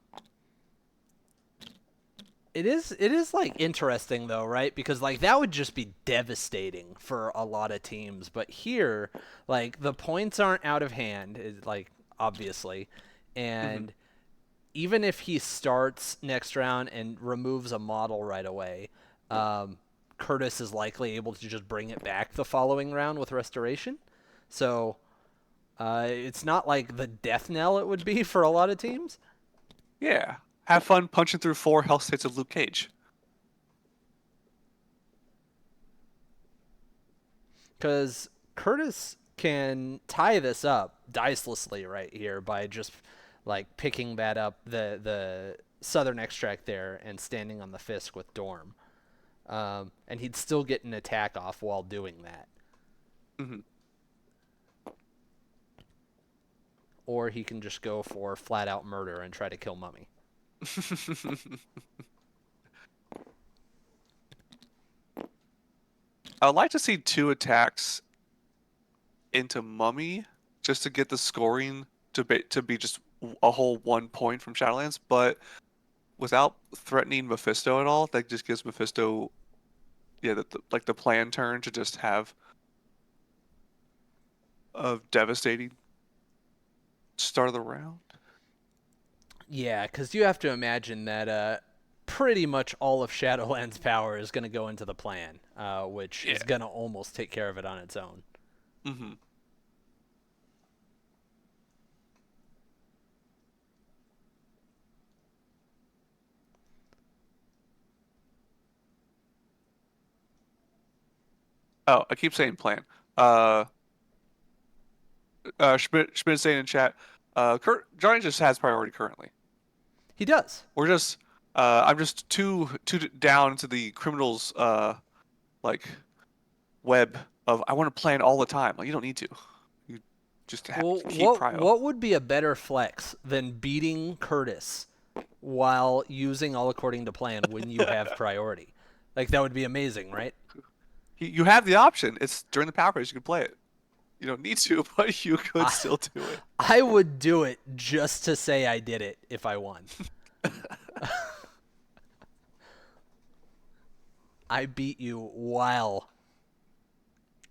it is like interesting though, right? Because like that would just be devastating for a lot of teams. But here, like the points aren't out of hand, like obviously, Hmm. and even if he starts next round and removes a model right away, um, Kurtis is likely able to just bring it back the following round with restoration. So it's not like the death knell it would be for a lot of teams. Yeah, have fun punching through 4 health states of Luke Cage. Because Kurtis can tie this up dicelessly right here by just like picking that up the Southern Extract there and standing on the Fisk with Dorm, and he'd still get an attack off while doing that. Hmm. Or he can just go for flat out murder and try to kill Mummy. I would like to see 2 attacks into Mummy just to get the scoring to be just a whole 1 point from Shadowlands, but without threatening Mephisto at all, that just gives Mephisto like the plan turn to just have a devastating start of the round. Yeah, because you have to imagine that pretty much all of Shadowlands' power is going to go into the plan, which Yeah. is going to almost take care of it on its own. Hmm. Oh, I keep saying plan. Uh, Schmidt saying in chat, Johnny just has priority currently. He does. We're just, I'm just too down into the criminals like web of I want to plan all the time. Like you don't need to. You just have Well, keep what prio. what would be a better flex than beating Kurtis while using all according to plan when you have priority? Like that would be amazing, right? You have the option. It's during the power phase. You can play it. You don't need to, but you could I still do it. I would do it just to say I did it if I won. I beat you while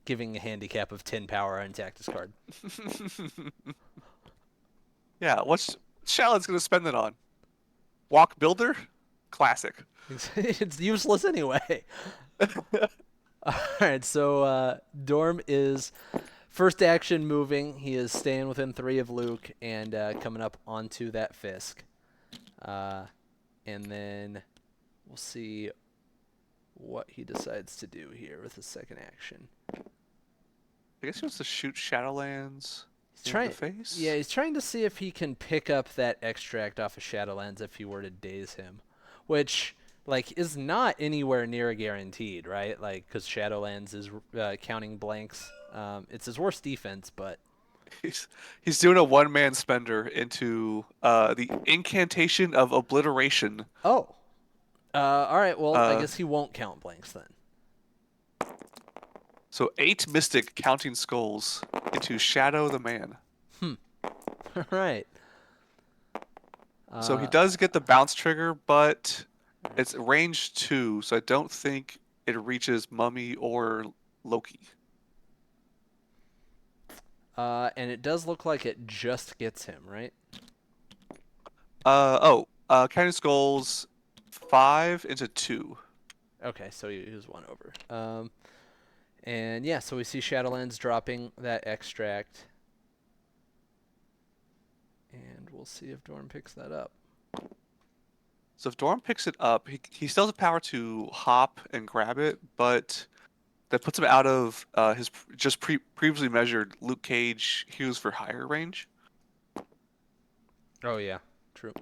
giving a handicap of 10 power on Tactus card. Yeah, what's Shallot's gonna spend it on? Walk Builder? Classic. It's useless anyway. All right, so Dorm is first action moving. He is staying within 3 of Luke and coming up onto that Fisk. Uh, and then we'll see what he decides to do here with his second action. I guess he wants to shoot Shadowlands He's in the trying, face. yeah, he's trying to see if he can pick up that extract off of Shadowlands if he were to daze him, which like is not anywhere near guaranteed, right? Like because Shadowlands is counting blanks. It's his worst defense, but He's he's doing a one-man spender into the incantation of obliteration. oh, all right. Well, I Uh, guess he won't count blanks then. so 8 Mystic counting skulls into Shadow the Man. All right. So he Uh, does get the bounce trigger, but it's range 2, so I don't think it reaches Mummy or Loki. and it does look like it just gets him, right? Counting skulls 5 into 2. Okay, so he was one over. And yeah, so we see Shadowlands dropping that extract, and we'll see if Dorm picks that up. So if Dorm picks it up, he still has the power to hop and grab it, but that puts him out of his previously measured Luke Cage Hughes for higher range. Oh yeah. True.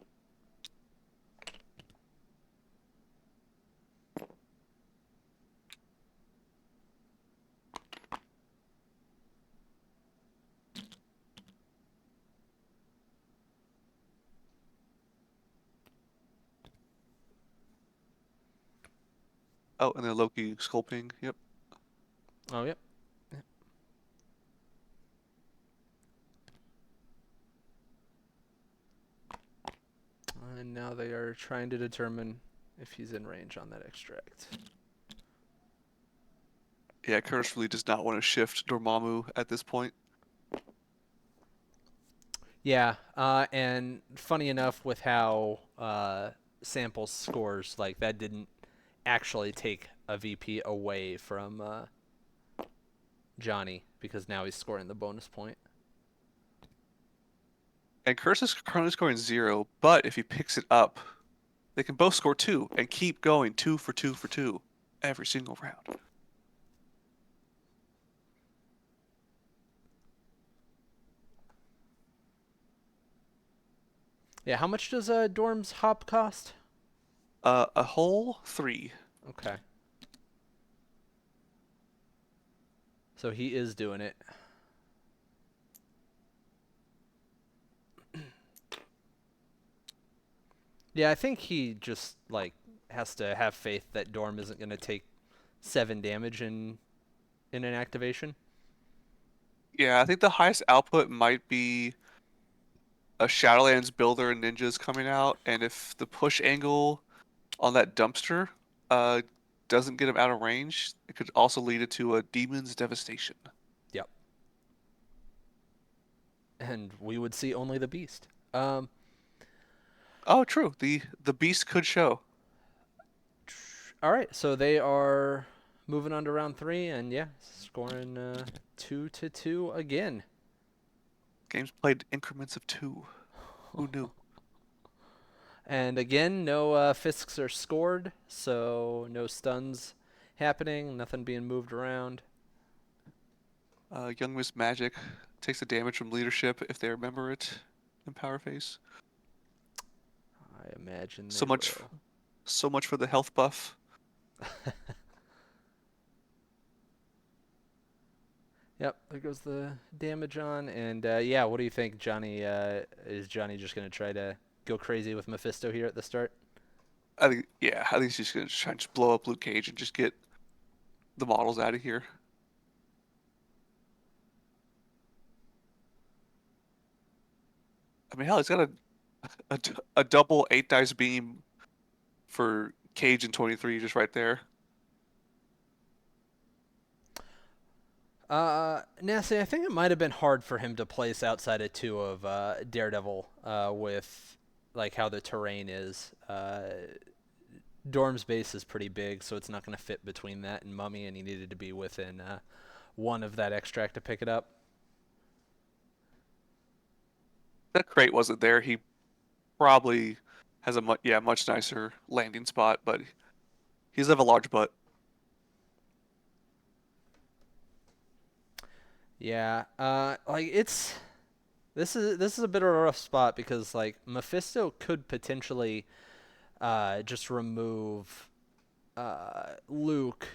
Oh, and then Loki sculpting. Yep. Oh, yep. Yep. And now they are trying to determine if he's in range on that extract. Yeah, Kurtis really does not want to shift Dormammu at this point. Yeah, and funny enough, with how Samples scores, like that didn't actually take a VP away from Johnny because now he's scoring the bonus point. And Kurtis is currently scoring 0, but if he picks it up, they can both score 2 and keep going 2 for 2 for 2 every single round. Yeah, how much does Dorm's hop cost? A whole 3. Okay. So he is doing it. Yeah, I think he just like has to have faith that Dorm isn't going to take 7 damage in an activation. Yeah, I think the highest output might be a Shadowlands builder and ninjas coming out, and if the push angle on that dumpster uh doesn't get him out of range, it could also lead it to a demon's devastation. Yep. And we would see only the beast. Oh, true. The beast could show. All right, so they are moving on to round 3, and yeah, scoring 2-2 again. Games played increments of 2. Who knew? And again, no fisks are scored, so no stuns happening, nothing being moved around. Young Miss Magic takes the damage from leadership if they remember it in Power Phase. I imagine they So much, will. so much for the health buff. Yep, there goes the damage on, and yeah, what do you think, Johnny? Is Johnny just gonna try to go crazy with Mephisto here at the start? I think he's just gonna try and just blow up Luke Cage and just get the models out of here. I mean, hell, he's got a double 8 dice beam for Cage and 23 just right there. Nasty, I think it might have been hard for him to place outside of 2 of Daredevil with like how the terrain is. Dorm's base is pretty big, so it's not going to fit between that and Mummy, and he needed to be within 1 of that extract to pick it up. That crate wasn't there. He probably has a much nicer landing spot, but he does have a large butt. Yeah, like this is a bit of a rough spot because like Mephisto could potentially just remove Luke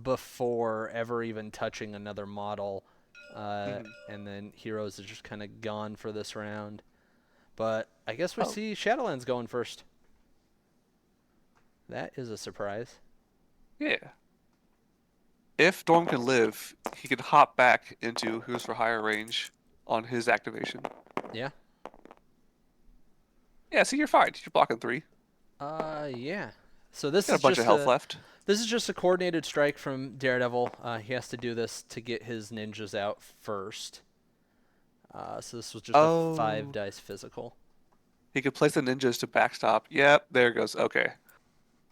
before ever even touching another model, Mhm. and then Heroes is just kind of gone for this round. But I guess we Oh, see Shadowlands going first. That is a surprise. yeah. If Dorm can live, he can hop back into Who's for Higher range on his activation. Yeah. Yeah, so you're fine. You're blocking 3. Yeah. So this Got a is bunch of just health a left. this is just a coordinated strike from Daredevil. He has to do this to get his ninjas out first. So this was just a 5 Oh, dice physical. he could place the ninjas to backstop. Yep, there it goes. Okay.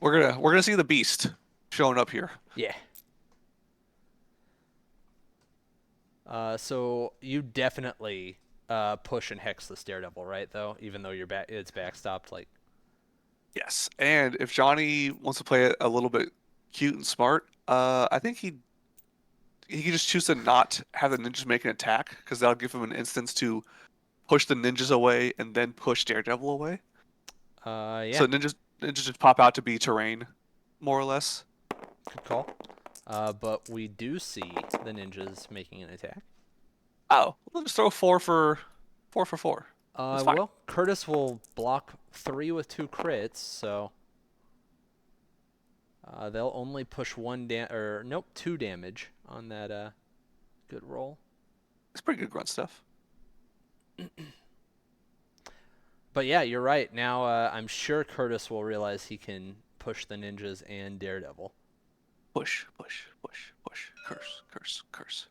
We're gonna see the beast showing up here. Yeah. So you definitely push and hex the Daredevil, right? Though, even though it's backstopped. Like, Yes. And if Johnny wants to play it a little bit cute and smart, I think he can just choose to not have the ninjas make an attack because that'll give him an instance to push the ninjas away and then push Daredevil away. Yeah, So ninjas just pop out to be terrain, more or less. good call. But we do see the ninjas making an attack. Oh, we'll just throw 4 for 4. That's fine. Well, Kurtis will block 3 with 2 crits, so they'll only push 2 damage on that good roll. It's pretty good grunt stuff. But yeah, you're right. Now I'm sure Kurtis will realize he can push the ninjas and Daredevil. Push, push, push, push. Curse, curse, curse.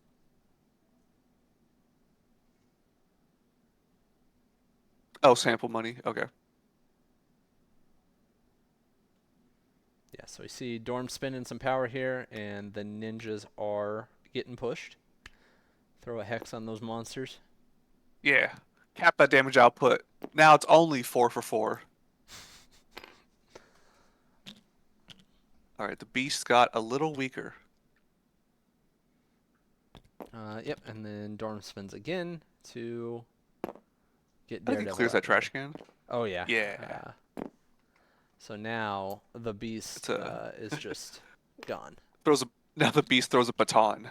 Oh, sample money. Okay. Yeah, so we see Dorm spending some power here, and the ninjas are getting pushed. Throw a hex on those monsters. Yeah. Cap that damage output. Now it's only 4 for 4. All right, the beast got a little weaker. Yep, and then Dorm spins again to get I think he Daredevil clears out that of there. trash can. Oh yeah. Yeah. So now the It's beast a is just gone. throws a now the beast throws a baton.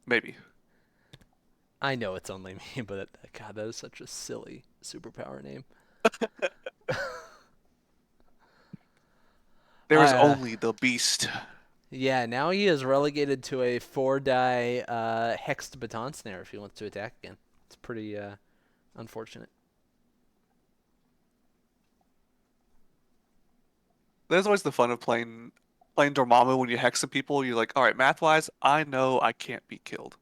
Maybe. I know it's only me, but God, that is such a silly superpower name. There is only the beast. Yeah, now he is relegated to a 4-die hexed baton snare if he wants to attack again. It's pretty unfortunate. There's always the fun of playing Dormammu when you hex some people. You're like, all right, math-wise, I know I can't be killed.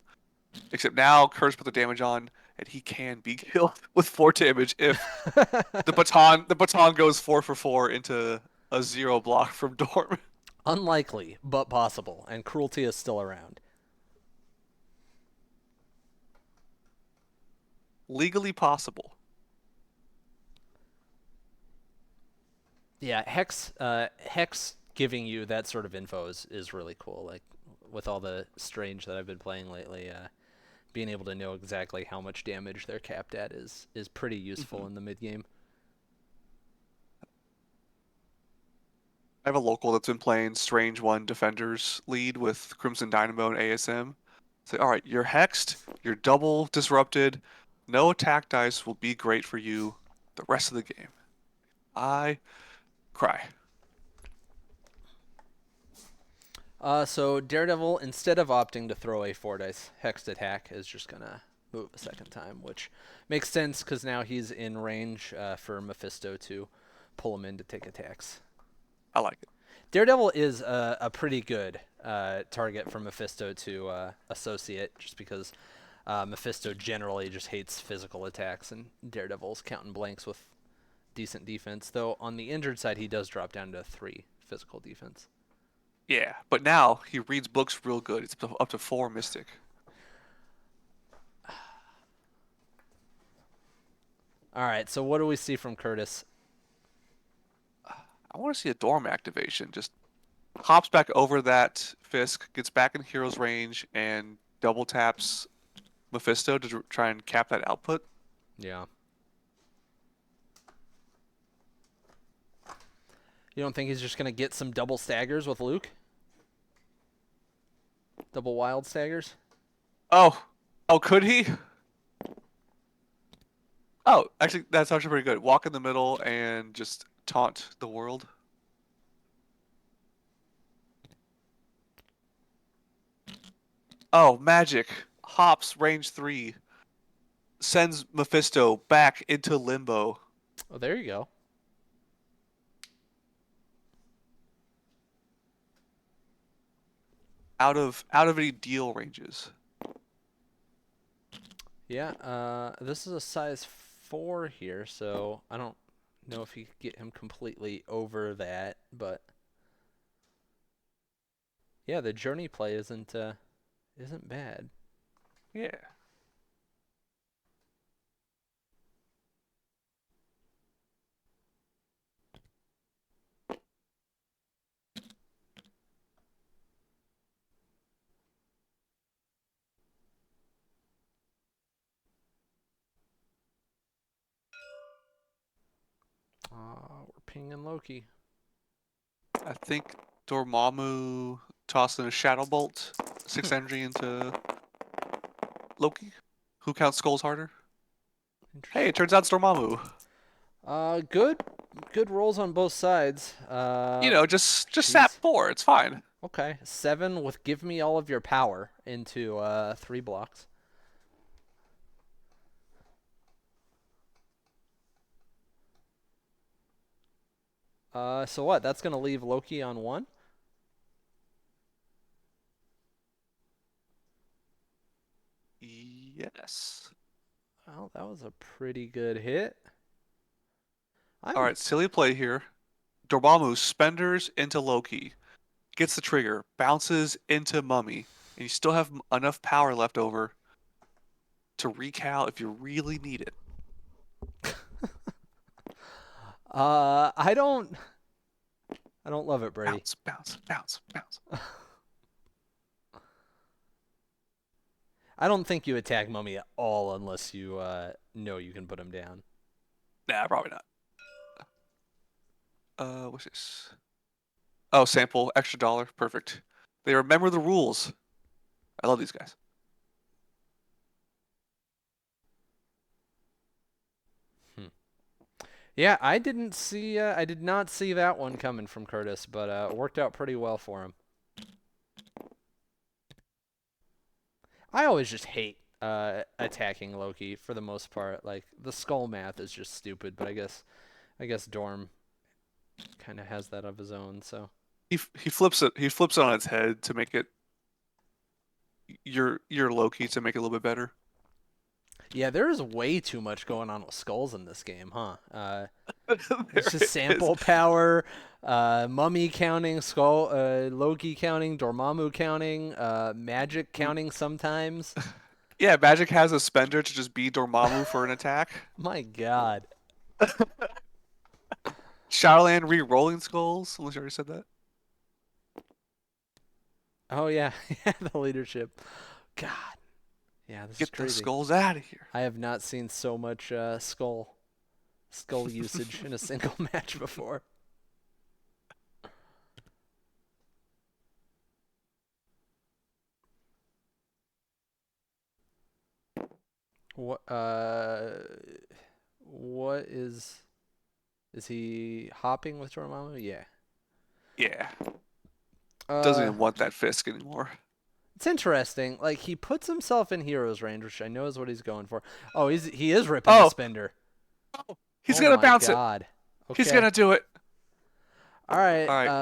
Except now, Kurt's put the damage on, and he can be killed with 4 damage if the baton goes 4 for 4 into a 0 block from Dorm. Unlikely, but possible, and cruelty is still around. Legally possible. Yeah, hex giving you that sort of info is really cool. Like with all the strange that I've been playing lately, being able to know exactly how much damage they're capped at is pretty useful in the mid game. I have a local that's been playing Strange One Defenders lead with Crimson Dynamo and ASM. Say, all right, you're hexed, you're double disrupted, no attack dice will be great for you the rest of the game. I cry. So Daredevil, instead of opting to throw a 4 dice hexed attack, is just gonna move a second time, which makes sense because now he's in range for Mephisto to pull him in to take attacks. I like it. Daredevil is a pretty good target for Mephisto to associate, just because Mephisto generally just hates physical attacks, and Daredevil's counting blanks with decent defense. Though on the injured side, he does drop down to 3 physical defense. Yeah, but now he reads books real good. It's up to 4 Mystic. All right, so what do we see from Kurtis? I want to see a Dorm activation. Just hops back over that Fisk, gets back in hero's range, and double taps Mephisto to try and cap that output. Yeah. You don't think he's just gonna get some double staggers with Luke? Double wild staggers? Oh, could he? Oh, actually, that's actually pretty good. Walk in the middle and just taunt the world. Oh, magic. Hops range 3. Sends Mephisto back into limbo. Oh, there you go. Out of any deal ranges. Yeah, this is a size 4 here, so I don't know if you could get him completely over that, but yeah, the journey play isn't bad. Yeah. We're pinging Loki. I think Dormammu tossing a Shadow Bolt, 6 energy into Loki. Who counts skulls harder? Hey, it Interesting. turns out it's Dormammu. Good rolls on both sides. Just sap Jeez. 4. It's fine. Okay, 7 with give me all of your power into 3 blocks. So what? That's gonna leave Loki on 1. Yes. Well, that was a pretty good hit. All I'm right, silly play here. Dormammu spenders into Loki, gets the trigger, bounces into Mummy, and you still have enough power left over to recal if you really need it. I don't love it, Brady. Bounce, bounce, bounce, bounce. I don't think you attack Mummy at all unless you know you can put him down. Nah, probably not. What's this? Oh, sample, extra dollar, perfect. They remember the rules. I love these guys. Hmm. Yeah, I did not see that one coming from Kurtis, but it worked out pretty well for him. I always just hate attacking Loki for the most part. Like the skull math is just stupid, but I guess Dorm kind of has that of his own. So He flips it. He flips it on its head to make it your Loki to make it a little bit better. yeah, there is way too much going on with skulls in this game, huh? It's There just it is. sample power, Mummy counting, skull, Loki counting, Dormammu counting, magic counting sometimes. Yeah, Magic has a spender to just be Dormammu for an attack. My God. Shadowland re-rolling skulls. Unless you already said that. Oh yeah, yeah, the leadership. God, yeah, this is Get the crazy. skulls out of here. I have not seen so much skull usage in a single match before. What what is he hopping with Dormammu? Yeah. Yeah, doesn't Uh even want that Fisk anymore. it's interesting. Like he puts himself in heroes range, which I know is what he's going for. Oh, he is ripping the Oh, spender. he's Oh gonna my bounce it. God. He's Okay. gonna do it. All right. All right.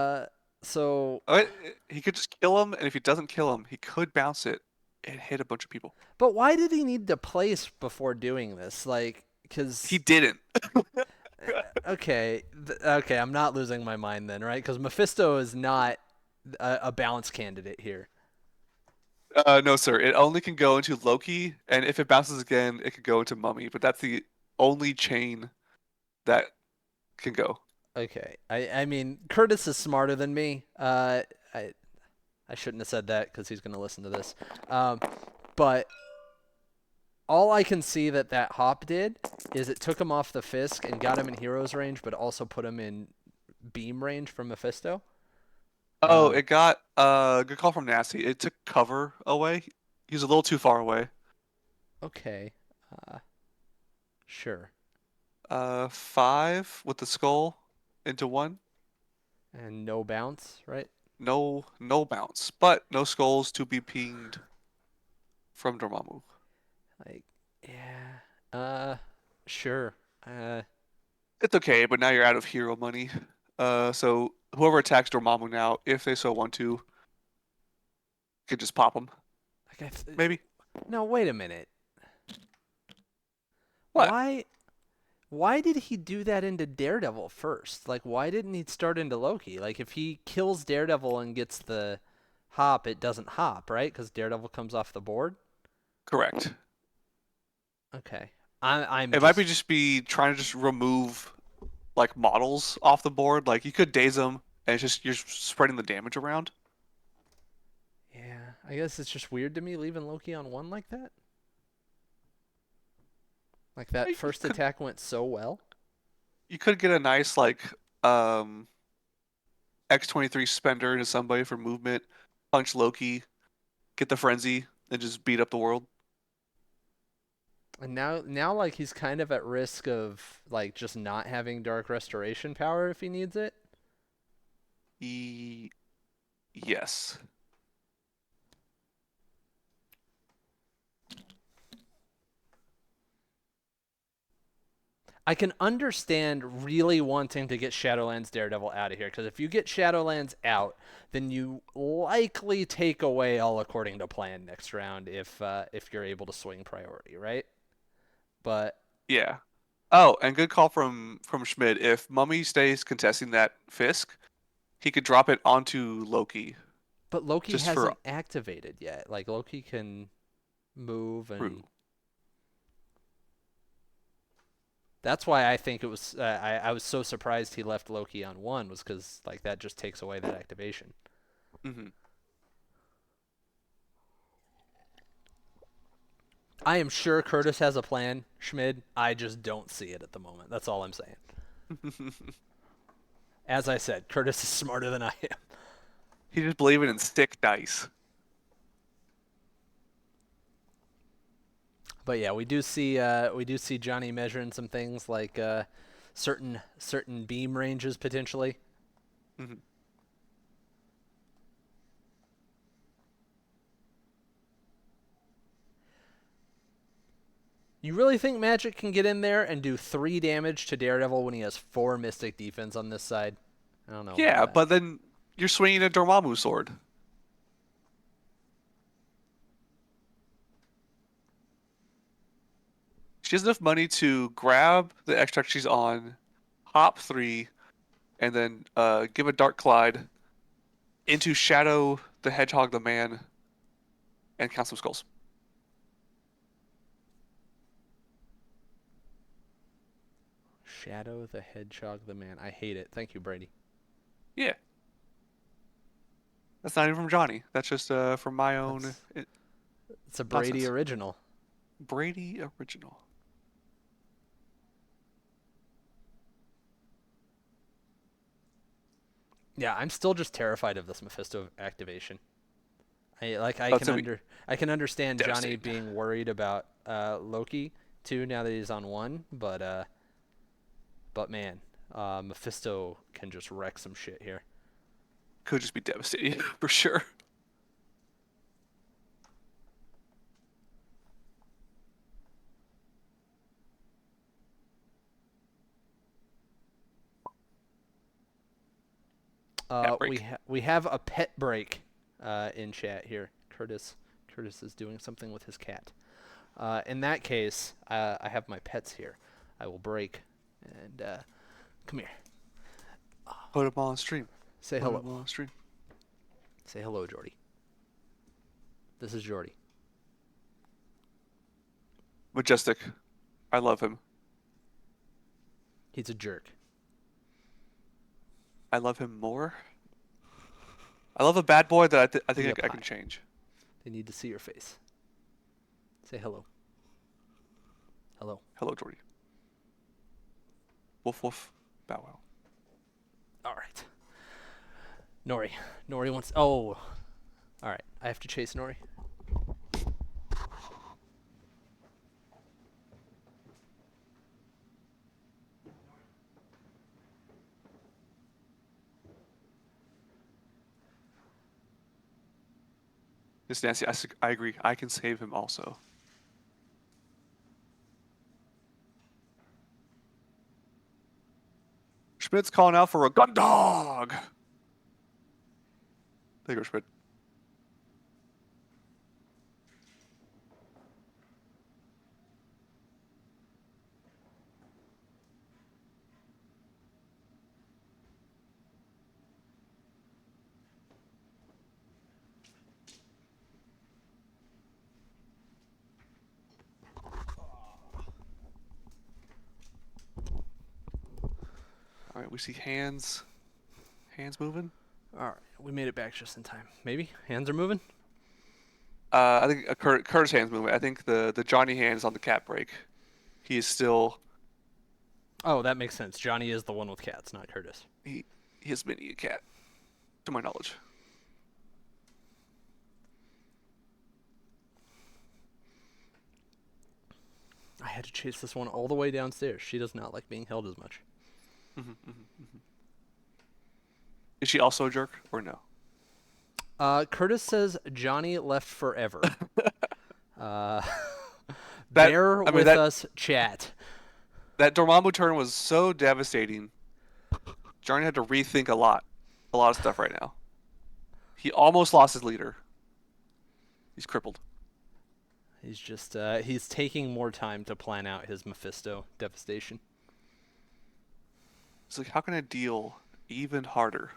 So Uh, He could just kill him, and if he doesn't kill him, he could bounce it and hit a bunch of people. but why did he need to place before doing this? Like He cuz didn't. okay, okay, I'm not losing my mind then, right? Cuz Mephisto is not a balance candidate here. No, sir. It only can go into Loki, and if it bounces again, it could go into Mummy. But that's the only chain that can go. Okay. I mean, Curtis is smarter than me. I shouldn't have said that because he's going to listen to this. But all I can see that hop did is it took him off the Fisk and got him in heroes range, but also put him in beam range from Mephisto. Oh, Um, it got good call from Nasty. It took cover away. He was a little too far away. okay. Uh, sure. 5 with the skull into 1. And no bounce, right? No bounce, but no skulls to be pinged from Dormammu. Like, yeah. Sure. Uh, It's okay, but now you're out of hero money. So whoever attacks Dormammu now, if they so want to, could just pop him. like Maybe. no, wait a minute. What? Why? Why did he do that into Daredevil first? Like, why didn't he start into Loki? Like, if he kills Daredevil and gets the hop, it doesn't hop, right? Because Daredevil comes off the board. Correct. Okay, I'm It might be just just be trying to just remove like models off the board. Like you could daze them, and it's just you're spreading the damage around. yeah. I guess it's just weird to me leaving Loki on 1 like that. Like that You first could attack went so well. you could get a nice like um X-23 spender into somebody for movement, punch Loki, get the frenzy, and just beat up the world. And now like he's kind of at risk of like just not having dark restoration power if he needs it. E yes. I can understand really wanting to get Shadowlands Daredevil out of here because if you get Shadowlands out, then you likely take away all according to plan next round if you're able to swing priority, right? But Yeah. Oh, and good call from Schmidt. If Mummy stays contesting that Fisk, he could drop it onto Loki but Loki just for hasn't activated yet. Like Loki can move and Rue. that's why I think it was I was so surprised he left Loki on one was because like that just takes away that activation. Hmm. I am sure Kurtis has a plan, Schmid. I just don't see it at the moment. That's all I'm saying. As I said, Kurtis is smarter than I am. He just believing in stick dice. But yeah, we do see Johnny measuring some things like certain beam ranges potentially. Hmm. You really think Magic can get in there and do 3 damage to Daredevil when he has 4 Mystic defense on this side? I don't know about Yeah, that. but then you're swinging a Dormammu sword. She has enough money to grab the extract she's on, hop 3, and then give a Dark Clyde into Shadow the Hedgehog the Man and count some skulls. Shadow the Hedgehog the Man. I hate it. Thank you, Brady. Yeah, that's not even from Johnny. That's just from my own That's it's a Brady nonsense. original. Brady original. Yeah, I'm still just terrified of this Mephisto activation. Oh, it's gonna be I can understand Johnny devastating. being worried about Loki too now that he's on one, but man, Mephisto can just wreck some shit here. Could just be devastating for sure. Cat break. We have a pet break in chat here. Curtis is doing something with his cat. In that case, I have my pets here. I will break and come here. Put him on stream. Say Put hello. him on stream. Say hello, Jordy. This is Jordy. Majestic. I love him. He's a jerk. I love him more. I love a bad boy that I Be a think I can pie. change. They need to see your face. Say hello. Hello. Hello, Jordy. Woof woof. Bow wow. All right. Nori. Nori wants. Oh. All right. I have to chase Nori. Yes, Nancy, I agree. I can save him also. Schmidt's calling out for a gun dog. There you go, Schmidt. All right, we see hands. Hands moving. All right. We made it back just in time. Maybe hands are moving. I think Curtis hands moving. I think the Johnny hand is on the cat break. He is still Oh, that makes sense. Johnny is the one with cats, not Kurtis. He has many a cat, to my knowledge. I had to chase this one all the way downstairs. She does not like being held as much. Is she also a jerk or no? Kurtis says Johnny left forever. Uh, That bear I mean with us, chat. that Dormammu turn was so devastating. Jarn had to rethink a lot of stuff right now. He almost lost his leader. He's crippled. He's taking more time to plan out his Mephisto devastation. It's like, how can I deal even harder?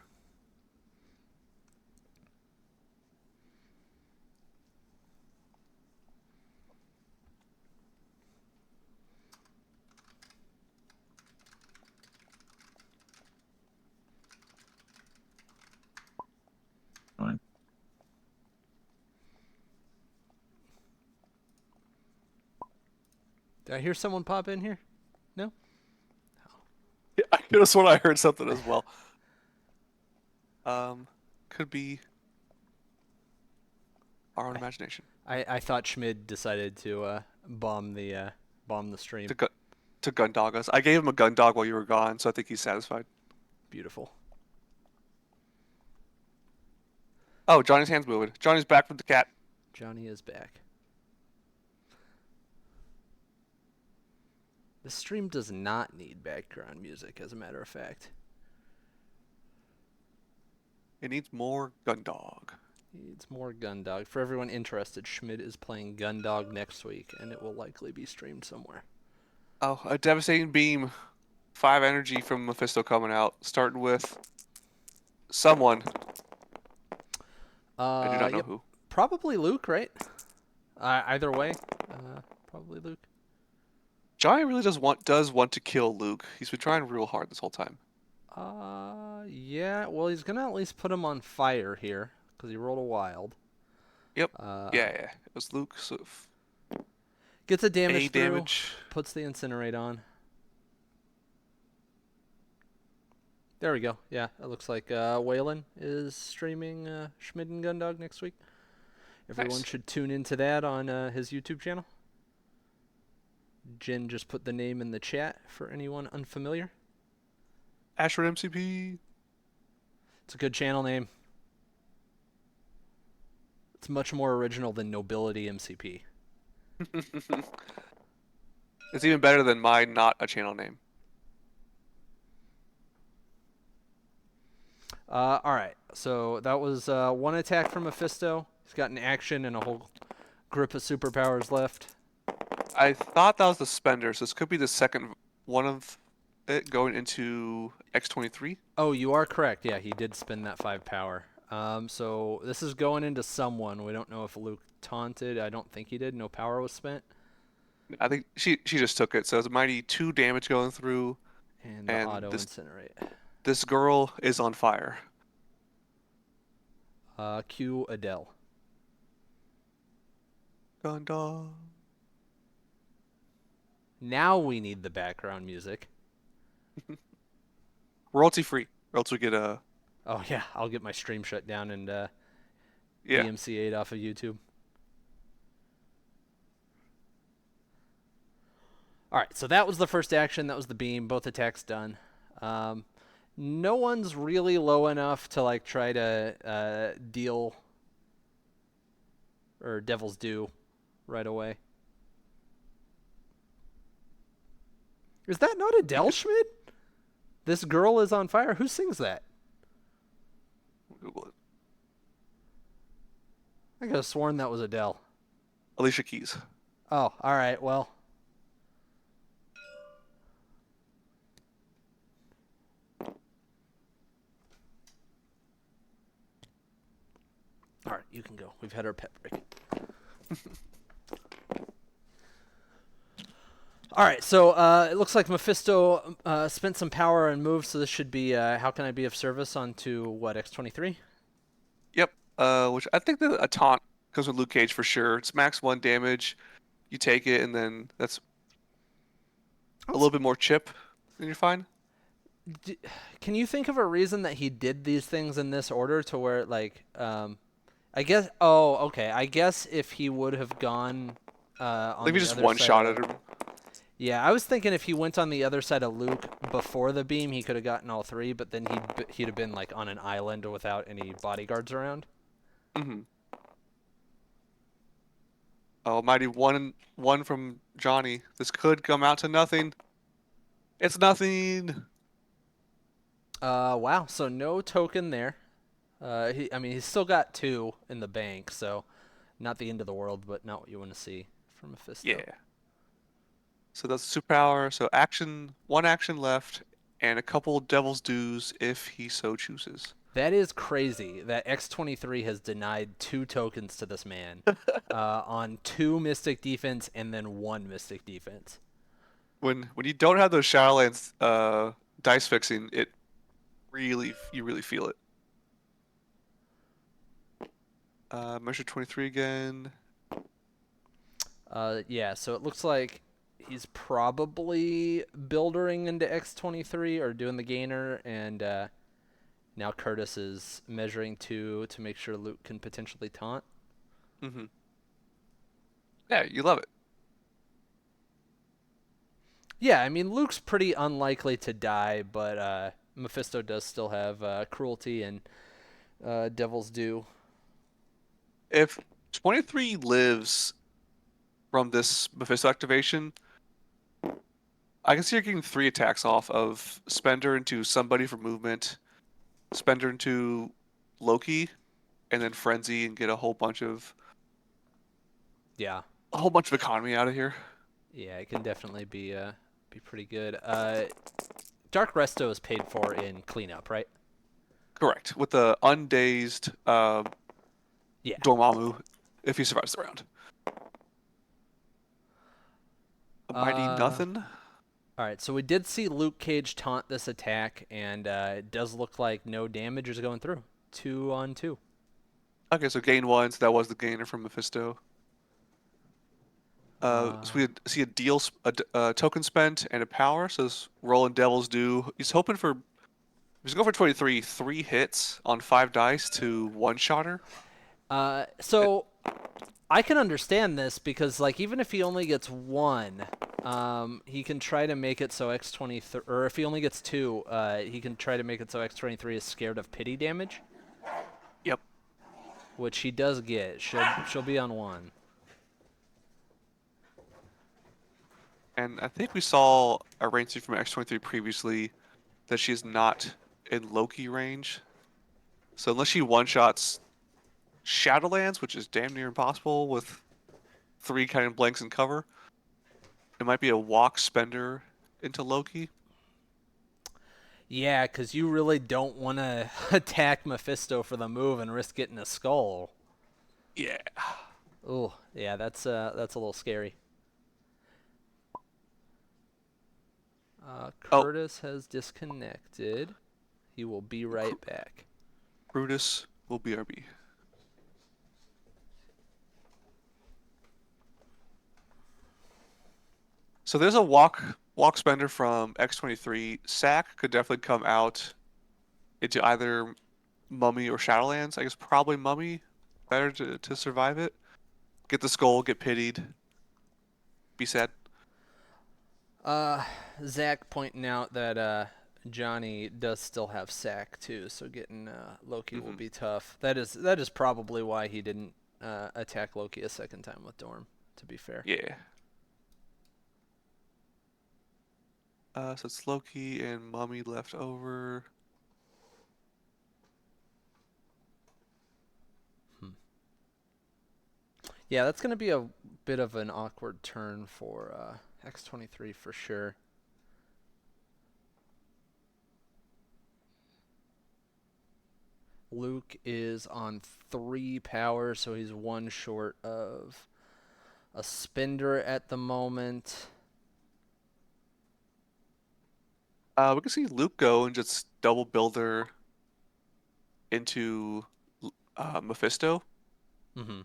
Fine. Did I hear someone pop in here? No? Yeah, I could have sworn I heard something as well. Um, could be our own imagination. I thought Schmid decided to bomb the stream. To gun to gun dog us. I gave him a gun dog while you were gone, so I think he's satisfied. Beautiful. Oh, Johnny's hand's moving. Johnny's back with the cat. Johnny is back. This stream does not need background music, as a matter of fact. It needs more gun dog. Needs more Gundog. For everyone interested, Schmid is playing Gundog next week, and it will likely be streamed somewhere. Oh, a devastating beam. 5 energy from Mephisto coming out, starting with someone. I do not know Yep. who. Probably Luke, right? Either way, probably Luke. Johnny really does want to kill Luke. He's been trying real hard this whole time. Yeah. Well, he's gonna at least put him on fire here because he rolled a wild. Yep. Uh, Yeah. It was Luke. So Gets a damage A through. damage. Puts the incinerate on. There we go. Yeah, it looks like Waylon is streaming Schmid and Gundog next week. Everyone Nice. should tune into that on his YouTube channel. Jen just put the name in the chat for anyone unfamiliar. Ashford MCP. It's a good channel name. It's much more original than Nobility MCP. It's even better than my not a channel name. All right, so that was one attack from Mephisto. He's got an action and a whole grip of superpowers left. I thought that was the spender, so this could be the second one of it going into X-23. Oh, you are correct. Yeah, he did spend that 5 power. So this is going into someone. We don't know if Luke taunted. I don't think he did. No power was spent. I think she just took it, so it's a mighty 2 damage going through, And the and auto this incinerate. this girl is on fire. Q Adele. Gun dog. Now we need the background music. Royalty free, or else we get a Oh yeah, I'll get my stream shut down and yeah. DMC8 off of YouTube. All right, so that was the first action. That was the beam. Both attacks done. No one's really low enough to like try to deal or Devil's Due right away. Is that not Adele Schmid? This girl is on fire. Who sings that? Google it. I could have sworn that was Adele. Alicia Keys. Oh, all right. Well. All right, you can go. We've had our pet break. All right, so it looks like Mephisto spent some power and moved, so this should be how can I be of service onto what, X-23? Yep. Which I think that a taunt comes with Luke Cage for sure. It's max 1 damage. You take it, and then that's a little bit more chip. then you're fine. D- can you think of a reason that he did these things in this order to where like I guess oh okay I guess if he would have gone on Like if you the just other one side shot at of him. yeah I was thinking if he went on the other side of Luke before the beam he could have gotten all three but then he'd have been like on an island without any bodyguards around. Mm-hmm. Almighty one from Johnny. This could come out to nothing. It's nothing. Wow, so no token there. I mean he's still got two in the bank, so not the end of the world, but not what you want to see from Mephisto. Yeah. So that's superpower. So one action left, and a couple Devil's Dues if he so chooses. That is crazy that X23 has denied two tokens to this man on two Mystic defense and then one Mystic defense. When you don't have those Shadowlands dice fixing, you really feel it. Measure 23 again. Yeah, so it looks like he's probably buildering into X23 or doing the gainer, and now Kurtis is measuring two to make sure Luke can potentially taunt. Mm-hmm. Yeah, you love it. Yeah, I mean Luke's pretty unlikely to die, but Mephisto does still have cruelty and Devil's Due. If 23 lives from this Mephisto activation, I can see you're getting three attacks off of Spender into somebody for movement, Spender into Loki, and then Frenzy and get Yeah, a whole bunch of economy out of here. yeah, it can definitely be pretty good. Dark Resto is paid for in cleanup, right? Correct. With the undazed Yeah. Dormammu if he survives the round. A mighty Uh, nothing. all right. So we did see Luke Cage taunt this attack, and it does look like no damage is going through. 2 on 2. Okay, so gain one, so that was the gainer from Mephisto. So Uh, we see a a token spent and a power. So this rolling Devil's Due. He's going for 23, three hits on 5 dice to one shotter. so I can understand this because like even if he only gets one, he can try to make it so X23, or if he only gets two, he can try to make it so X23 is scared of pity damage, Yep. which he does get. She'll be on one. And I think we saw a range from X23 previously that she's not in Loki range. So unless she one-shots Shadowlands, which is damn near impossible with three kind of blanks and cover, it might be a walk Spender into Loki. Yeah, because you really don't want to attack Mephisto for the move and risk getting a skull. Yeah. Oh, yeah, that's a little scary. Oh, Kurtis has disconnected. He will be Cr- right back. Brutus will BRB. So there's a walk spender from X23. Sack could definitely come out into either Mummy or Shadowlands. I guess probably Mummy, better to survive it. Get the skull, get pitied, be sad. Uh, Zach pointing out that Johnny does still have sack too, so getting Loki will Hmm. be tough. That is probably why he didn't attack Loki a second time with Dorm. To be fair. Yeah. So it's Loki and Mummy left over. Hmm. Yeah, that's gonna be a bit of an awkward turn for X23 for sure. Luke is on 3 power, so he's one short of a spender at the moment. We can see Luke go and just double builder into Mephisto. Mm-hmm.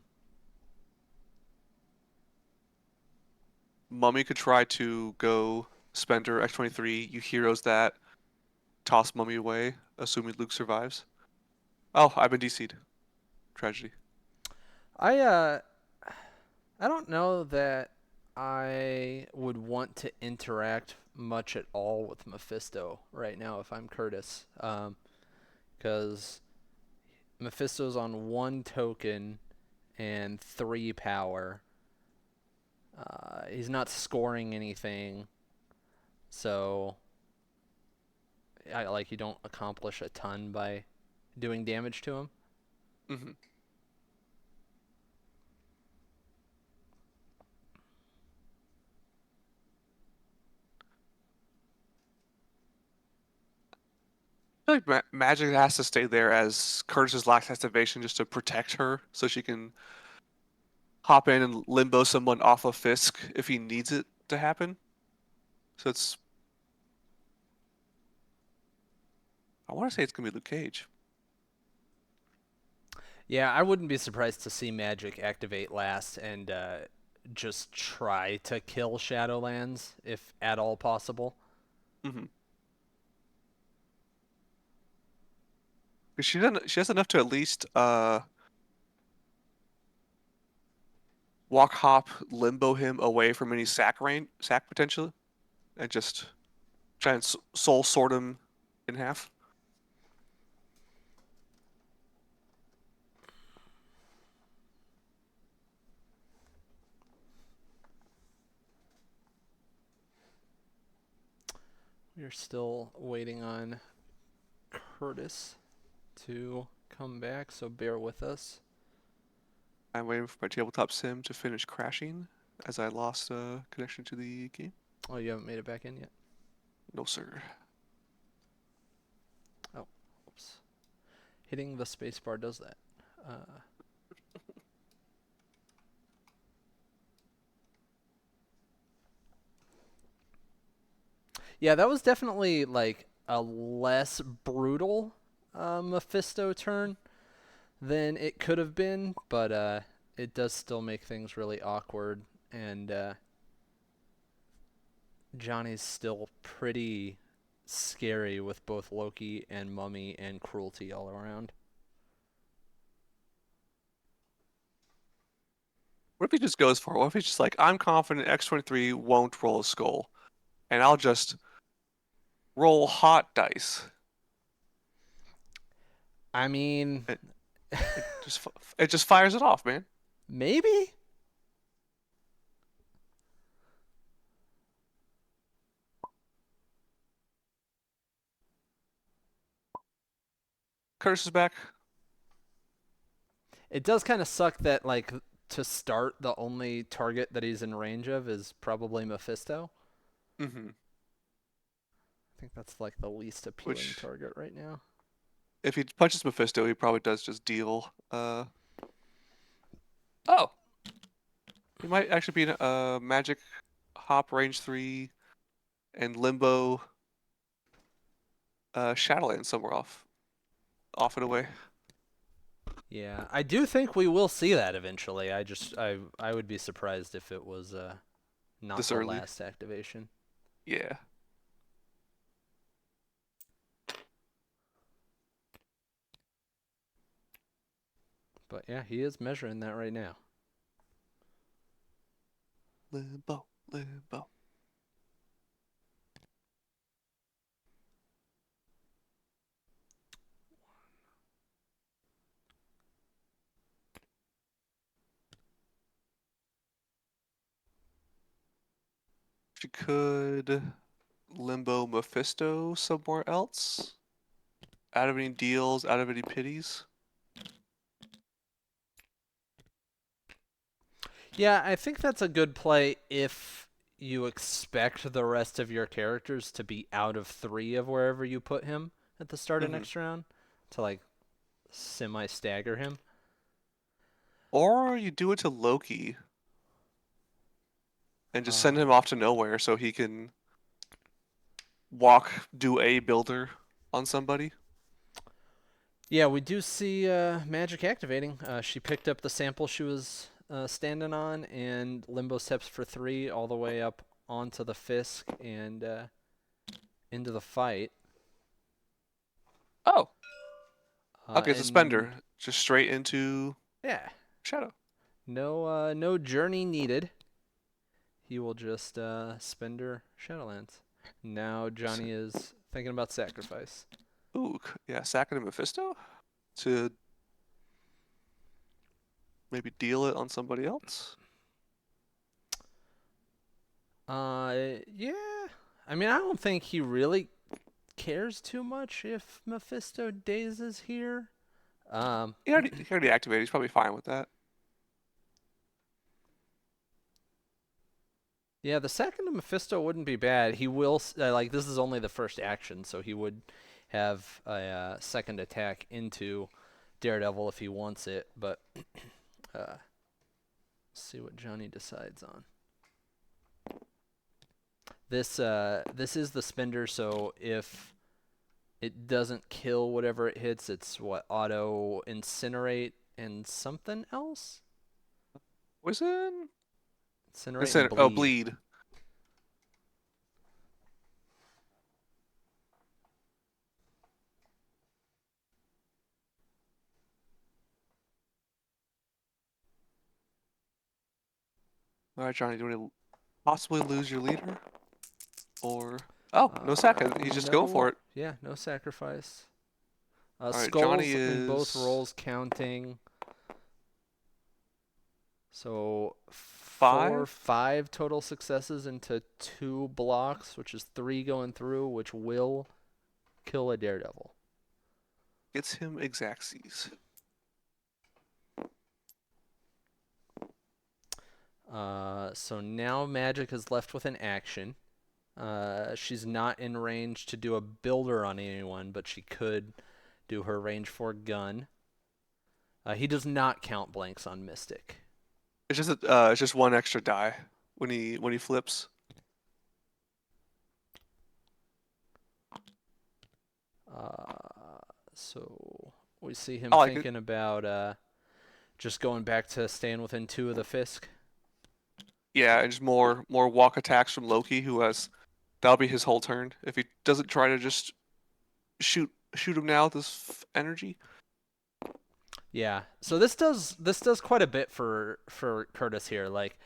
Mummy could try to go Spender, X-23, you heroes that, toss Mummy away, assuming Luke survives. Oh, I've been DC'd. Tragedy. I I don't know that I would want to interact much at all with Mephisto right now if I'm Kurtis, because Mephisto's on 1 token and 3 power. He's not scoring anything, so you don't accomplish a ton by doing damage to him. Mm-hmm. I feel like Magic has to stay there as Curtis's last activation just to protect her, so she can hop in and limbo someone off of Fisk if he needs it to happen. So it's, I want to say it's gonna be Luke Cage. Yeah, I wouldn't be surprised to see Magic activate last and just try to kill Shadowlands if at all possible. Mm-hmm. Because she has enough to at least walk, hop, limbo him away from any sack potential, and just try and soul sort him in half. We're still waiting on Kurtis to come back, so bear with us. I'm waiting for my tabletop sim to finish crashing as I lost connection to the game. Oh, you haven't made it back in yet? No, sir. Oh, oops. Hitting the spacebar does that. Uh, yeah, that was definitely like a less brutal Mephisto turn than it could have been, but it does still make things really awkward, and Johnny's still pretty scary with both Loki and Mummy and Cruelty all around. What if he just goes for it? What if he's just like, I'm confident X-23 won't roll a skull, and I'll just roll hot dice. I mean, It, it just fires it off, man. maybe? Curtis is back. It does kind of suck that, like, to start, the only target that he's in range of is probably Mephisto. Mm-hmm. I think that's, like, the least appealing Which, target right now. if he punches Mephisto, he probably does just deal. Oh, he might actually be in magic hop range 3 and limbo Shadowland somewhere off and away. Yeah, I do think we will see that eventually. I would be surprised if it was not This the early. last activation. Yeah. But yeah, he is measuring that right now. Limbo, limbo. If you could limbo Mephisto somewhere else, out of any deals, out of any pities. Yeah, I think that's a good play if you expect the rest of your characters to be out of 3 of wherever you put him at the start of Mm-hmm. next round to like semi stagger him. Or you do it to Loki and just send him Um, off to nowhere so he can do a builder on somebody. yeah, we do see Magic activating. She picked up the sample she was standing on and limbo steps for 3 all the way up onto the Fisk and into the fight. Oh, okay, And suspender. Just straight into yeah, shadow. no journey needed. He will just spender Shadowlands. Now S- Johnny is thinking about sacrifice. Ooh, yeah, sacking a Mephisto to maybe deal it on somebody else. Yeah. I mean, I don't think he really cares too much if Mephisto Days is here. Um, He already activated. He's probably fine with that. yeah, the second of Mephisto wouldn't be bad. He will like this is only the first action, so he would have a second attack into Daredevil if he wants it. But uh, see what Johnny decides on. This is the spender, so if it doesn't kill whatever it hits, it's what auto incinerate and something else. Poison? Incinerate and Instead, oh, bleed. bleed. All right, Johnny, do you want to possibly lose your leader? Or, oh, no second. He's just going for No, it. yeah, no sacrifice. All right, Johnny Skulls in both is rolls counting. So five. 5 total successes into 2 blocks, which is 3 going through, which will kill a Daredevil. Gets him Exactsies. So now Magic is left with an action. She's not in range to do a builder on anyone, but she could do her range 4 gun. He does not count blanks on Mystic. It's just one extra die when he flips. Uh, so we see him I like it. thinking about just going back to staying within 2 of the Fisk. Yeah, and just more walk attacks from Loki, who has that'll be his whole turn. If he doesn't try to just shoot him now with this energy. Yeah. So this does quite a bit for Kurtis here, like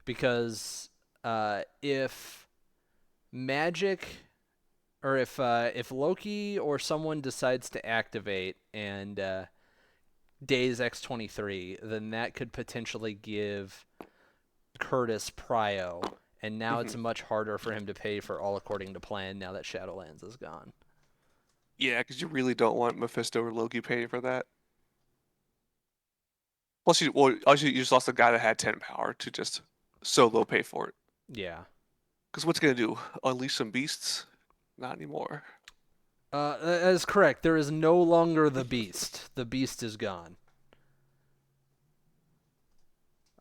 because if Magic or if Loki or someone decides to activate and Days X-23, then that could potentially give Kurtis prio, and now it's Hmm. much harder for him to pay for All According to Plan now that Shadowlands is gone. Yeah, because you really don't want Mephisto or Loki paying for that. Plus, also you just lost a guy that had 10 power to just solo pay for it. Yeah. Because what's gonna do? Unleash some beasts? Not anymore. That is correct. There is no longer the Beast. The Beast is gone.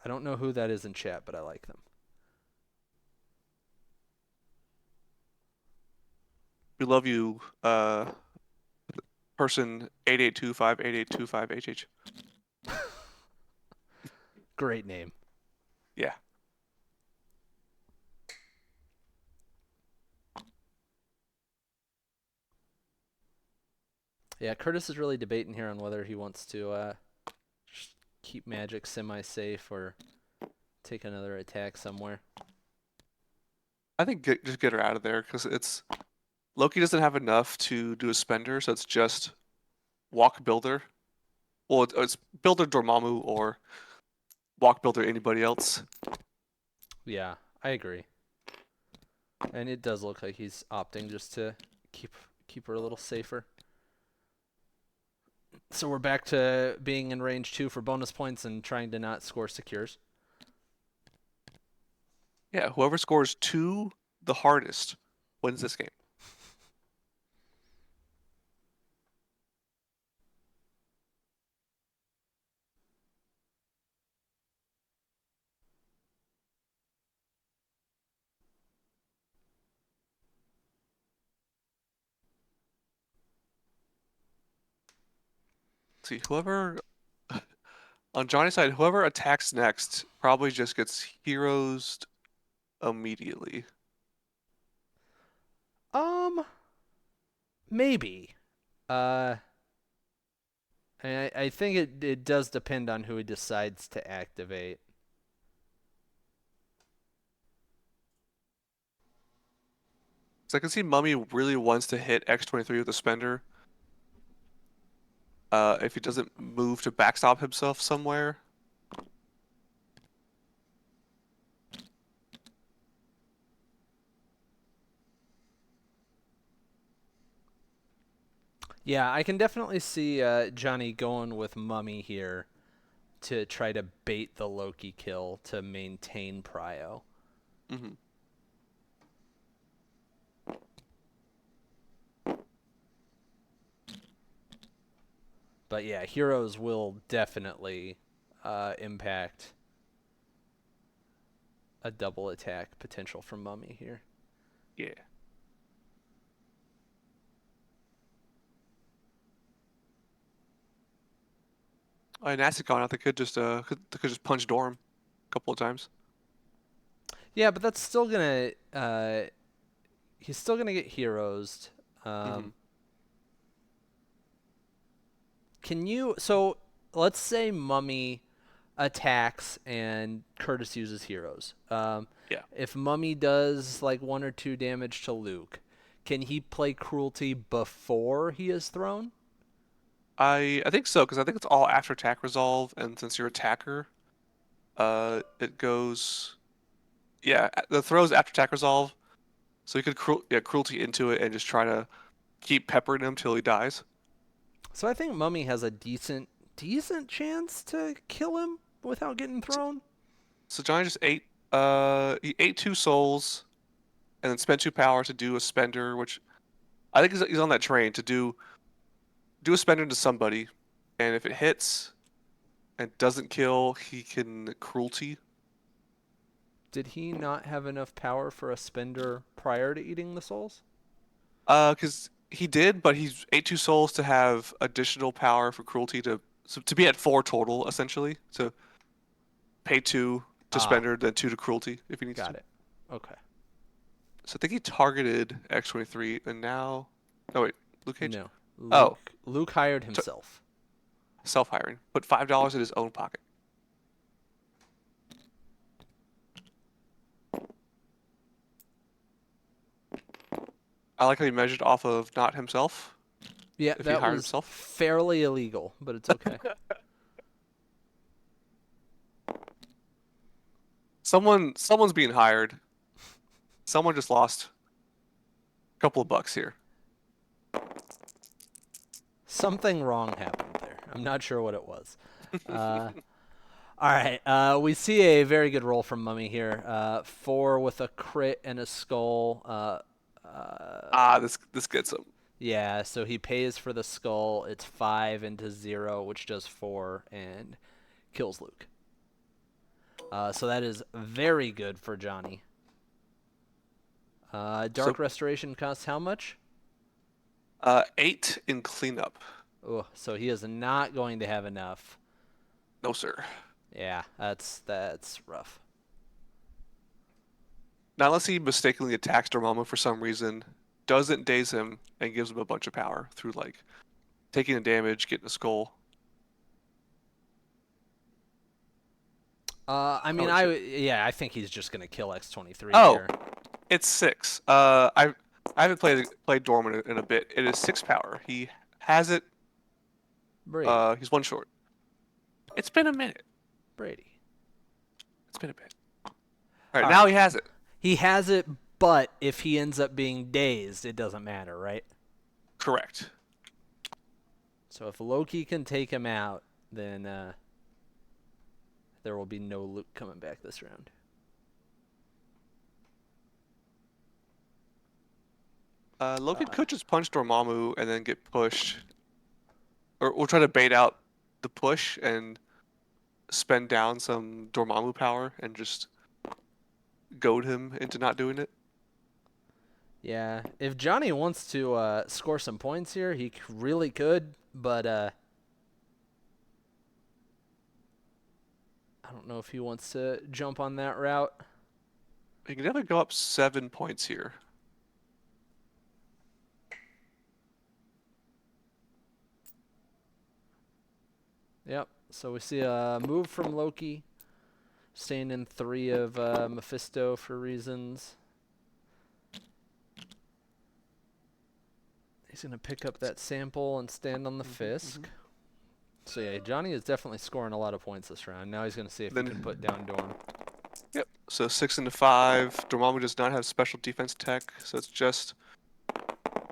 I don't know who that is in chat, but I like them. We love you, person 8825 Great name. Yeah. Yeah, Kurtis is really debating here on whether he wants to just keep Magic semi-safe or take another attack somewhere. I think just get her out of there because it's Loki doesn't have enough to do a spender, so it's just walk builder. Well, it's builder Dormammu or walk builder anybody else. Yeah, I agree. And it does look like he's opting just to keep her a little safer. So we're back to being in range 2 for bonus points and trying to not score secures. Yeah, whoever scores two the hardest wins this game. See, whoever on Johnny's side, whoever attacks next probably just gets heroes immediately. Um, maybe. Uh, I think it does depend on who he decides to activate. So I can see Mummy really wants to hit X-23 with a spender. If he doesn't move to backstop himself somewhere. Yeah, I can definitely see Johnny going with Mummy here to try to bait the Loki kill to maintain Prio. Hmm. But yeah, heroes will definitely impact a double attack potential from Mummy here. Yeah. Oh, nasty gone out. They could just punch Dorm a couple of times. Yeah, but that's still gonna he's still gonna get heroes. Hmm. Um, can you so let's say Mummy attacks and Kurtis uses heroes. Yeah. If Mummy does like 1 or 2 damage to Luke, can he play cruelty before he is thrown? I think so because I think it's all after attack resolve, and since you're attacker, it goes yeah the throws after attack resolve, so you could cruelty into it and just try to keep peppering him till he dies. So I think Mummy has a decent chance to kill him without getting So, thrown. so Johnny just ate he ate 2 souls and then spent 2 power to do a spender, which I think he's on that train to do a spender to somebody, and if it hits and doesn't kill, he can cruelty. Did he not have enough power for a spender prior to eating the souls? Because he did, but he's ate 2 souls to have additional power for cruelty to be at 4 total essentially. To pay 2 to Ah, spender, then 2 to cruelty if he needs got to. it. Okay. So I think he targeted X-23, and now, oh wait, Luke Cage. No. Oh, Luke hired t himself. self-hiring. Put $5 in his own pocket. I like how he measured off of not himself. Yeah, If he that hired was himself. fairly illegal, but it's okay. Someone's being hired. Someone just lost a couple of bucks here. Something wrong happened there. I'm not sure what it was. Uh, all right. We see a very good roll from Mummy here. 4 with a crit and a skull. This gets him. Yeah, so he pays for the skull. It's 5 into 0, which does 4 and kills Luke. So that is very good for Johnny. So Dark Restoration costs how much? 8 in cleanup. Oh, so he is not going to have enough. No sir. Yeah, that's rough. Not unless he mistakenly attacks Dormammu for some reason, doesn't daze him, and gives him a bunch of power through like taking the damage, getting a skull. I Oh mean, wait, shit. yeah, I think he's just gonna kill X-23 Oh, here. it's 6. I haven't played Dormammu in a bit. It is 6 power. He has it. Brady, He's one short. It's been a minute. Brady. It's been a bit. All right, All now right, he has it. he has it, but if he ends up being dazed, it doesn't matter, right? Correct. So if Loki can take him out, then there will be no Luke coming back this round. Logan could just punch Dormammu and then get pushed, or we'll try to bait out the push and spend down some Dormammu power and just goad him into not doing it. Yeah, if Johnny wants to score some points here, he really could, but I don't know if he wants to jump on that route. You can definitely go up 7 points here. Yep. So we see a move from Loki, staying in 3 of Mephisto for reasons. He's going to pick up that sample and stand on the Fisk. So yeah, Johnny is definitely scoring a lot of points this round. Now he's going to see if he can put down Dorm. Yep. So 6 into 5. Dormammu does not have special defense tech, so it's just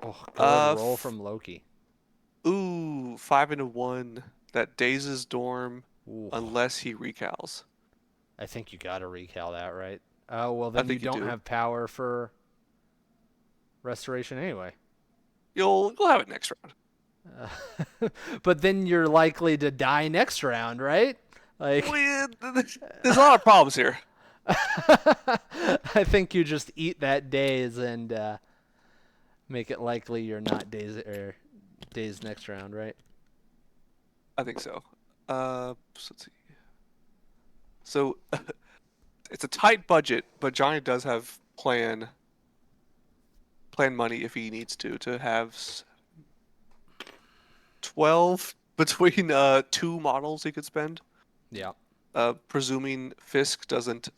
Oh, good roll from Loki. 5 into 1. That dazes Dorm Ooh, unless he recals. I think you got to recal that, right? Oh, well I then you think you don't do. have power for restoration anyway. You'll have it next round. But then you're likely to die next round, right? Like, There's a lot of problems here. I think you just eat that daze and make it likely you're not dazed next round, right? I think so. So let's see. So it's a tight budget, but Johnny does have plan money if he needs to have 12 between 2 models he could spend. Yeah. Presuming Fisk doesn't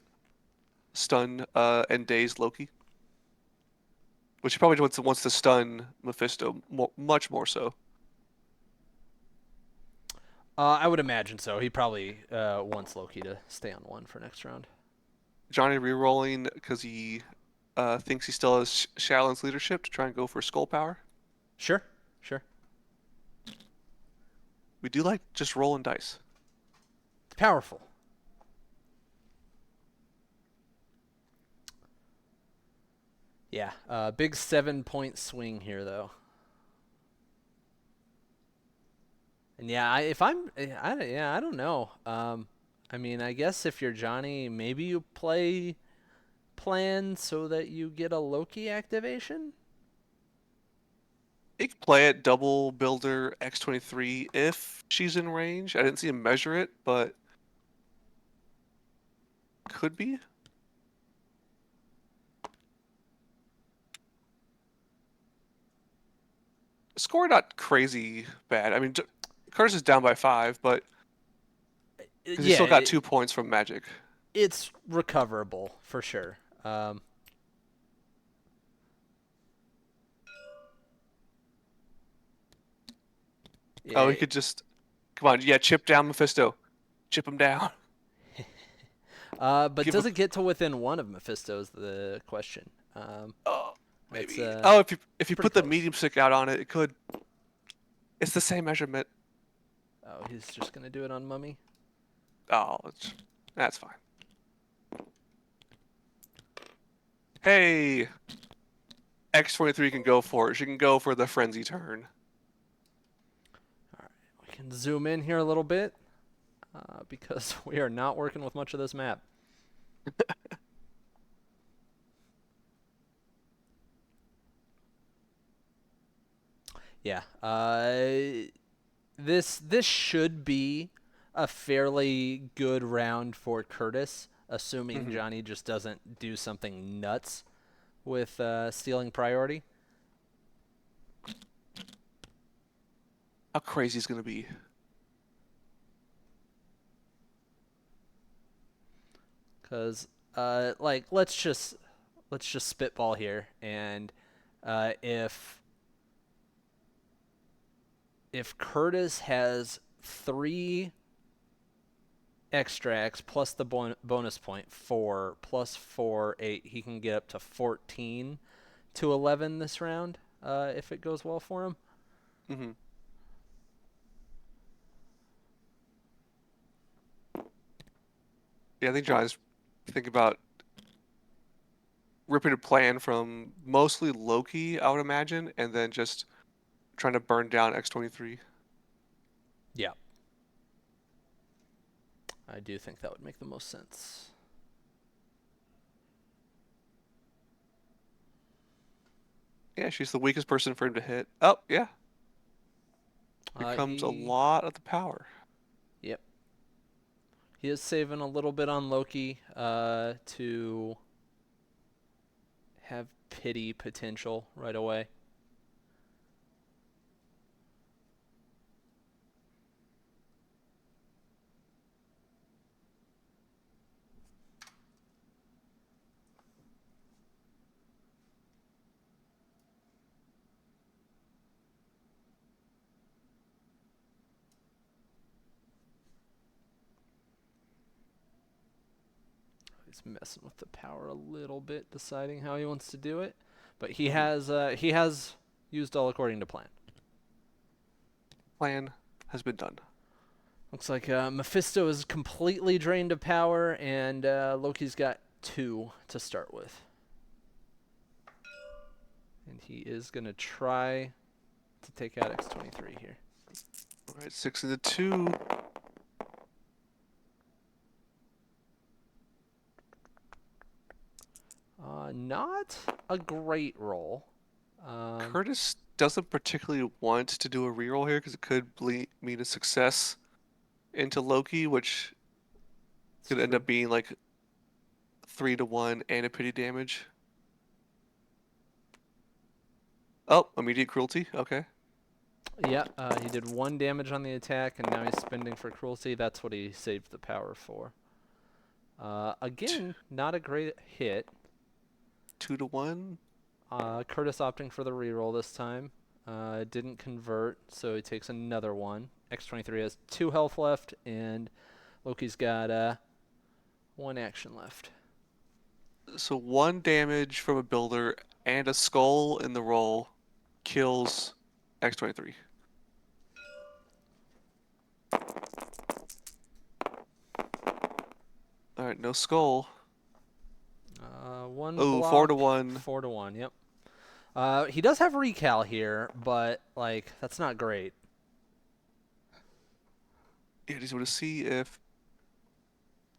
stun and daze Loki, which he probably wants to stun Mephisto much more so. I would imagine so. He probably wants Loki to stay on 1 for next round. Johnny rerolling because he thinks he still has Shallon's leadership to try and go for skull power. Sure, sure. We do like just rolling dice. It's powerful. Yeah, big 7-point swing here, though. And yeah, I don't know. I mean, I guess if you're Johnny, maybe you play plan so that you get a Loki activation. He could play it double builder X23 if she's in range. I didn't see him measure it, but could be. Score not crazy bad. I mean, Kurtis is down by 5, but because he Yeah, still got 2 points from magic. it's recoverable for sure. Oh, Yeah, he could just come on, yeah, chip down Mephisto, chip him down. but Give him. does it get to within 1 of Mephisto's the question? Oh, That's maybe. Oh, if it's you pretty put the close. medium stick out on it, it could. It's the same measurement. Oh, he's just gonna do it on Mummy. Oh, that's fine. Hey, X23 can go for it. She can go for the frenzy turn. All right, we can zoom in here a little bit because we are not working with much of this map. Yeah. This should be a fairly good round for Kurtis, assuming Johnny just doesn't do something nuts with stealing priority. How crazy is gonna be? Cause like let's just spitball here, and if Kurtis has 3 extracts plus the bonus point 4 plus 4 8, he can get up to 14 to 11 this round if it goes well for him. Mm-hmm. Yeah, I think John's thinking about ripping a plan from mostly Loki, I would imagine, and then just trying to burn down X23. Yeah, I do think that would make the most sense. Yeah, she's the weakest person for him to hit. Oh, yeah. Here comes a He lot of the power. Yep. He is saving a little bit on Loki to have pity potential right away. He's messing with the power a little bit, deciding how he wants to do it, but Hmm. he has used all according to plan. Plan has been done. Looks like Mephisto is completely drained of power, and Loki's got 2 to start with. And he is going to try to take out X-23 here. All right, 6 into 2. Not a great roll. Kurtis doesn't particularly want to do a reroll here because it could mean a success into Loki, which It's could end true. up being like 3 to 1 and a pity damage. Oh, immediate cruelty. Okay. Yeah, he did 1 damage on the attack, and now he's spending for cruelty. That's what he saved the power for. T- Again, not a great hit. 2 to 1. Kurtis opting for the reroll this time. It didn't convert, so he takes another one. X-23 has 2 health left, and Loki's got 1 action left. So 1 damage from a builder and a skull in the roll kills X-23. All right, no skull. One Oh, 4 to block, 1. 4 to 1. Yep. He does have recal here, but like that's not great. Yeah, just want to see if.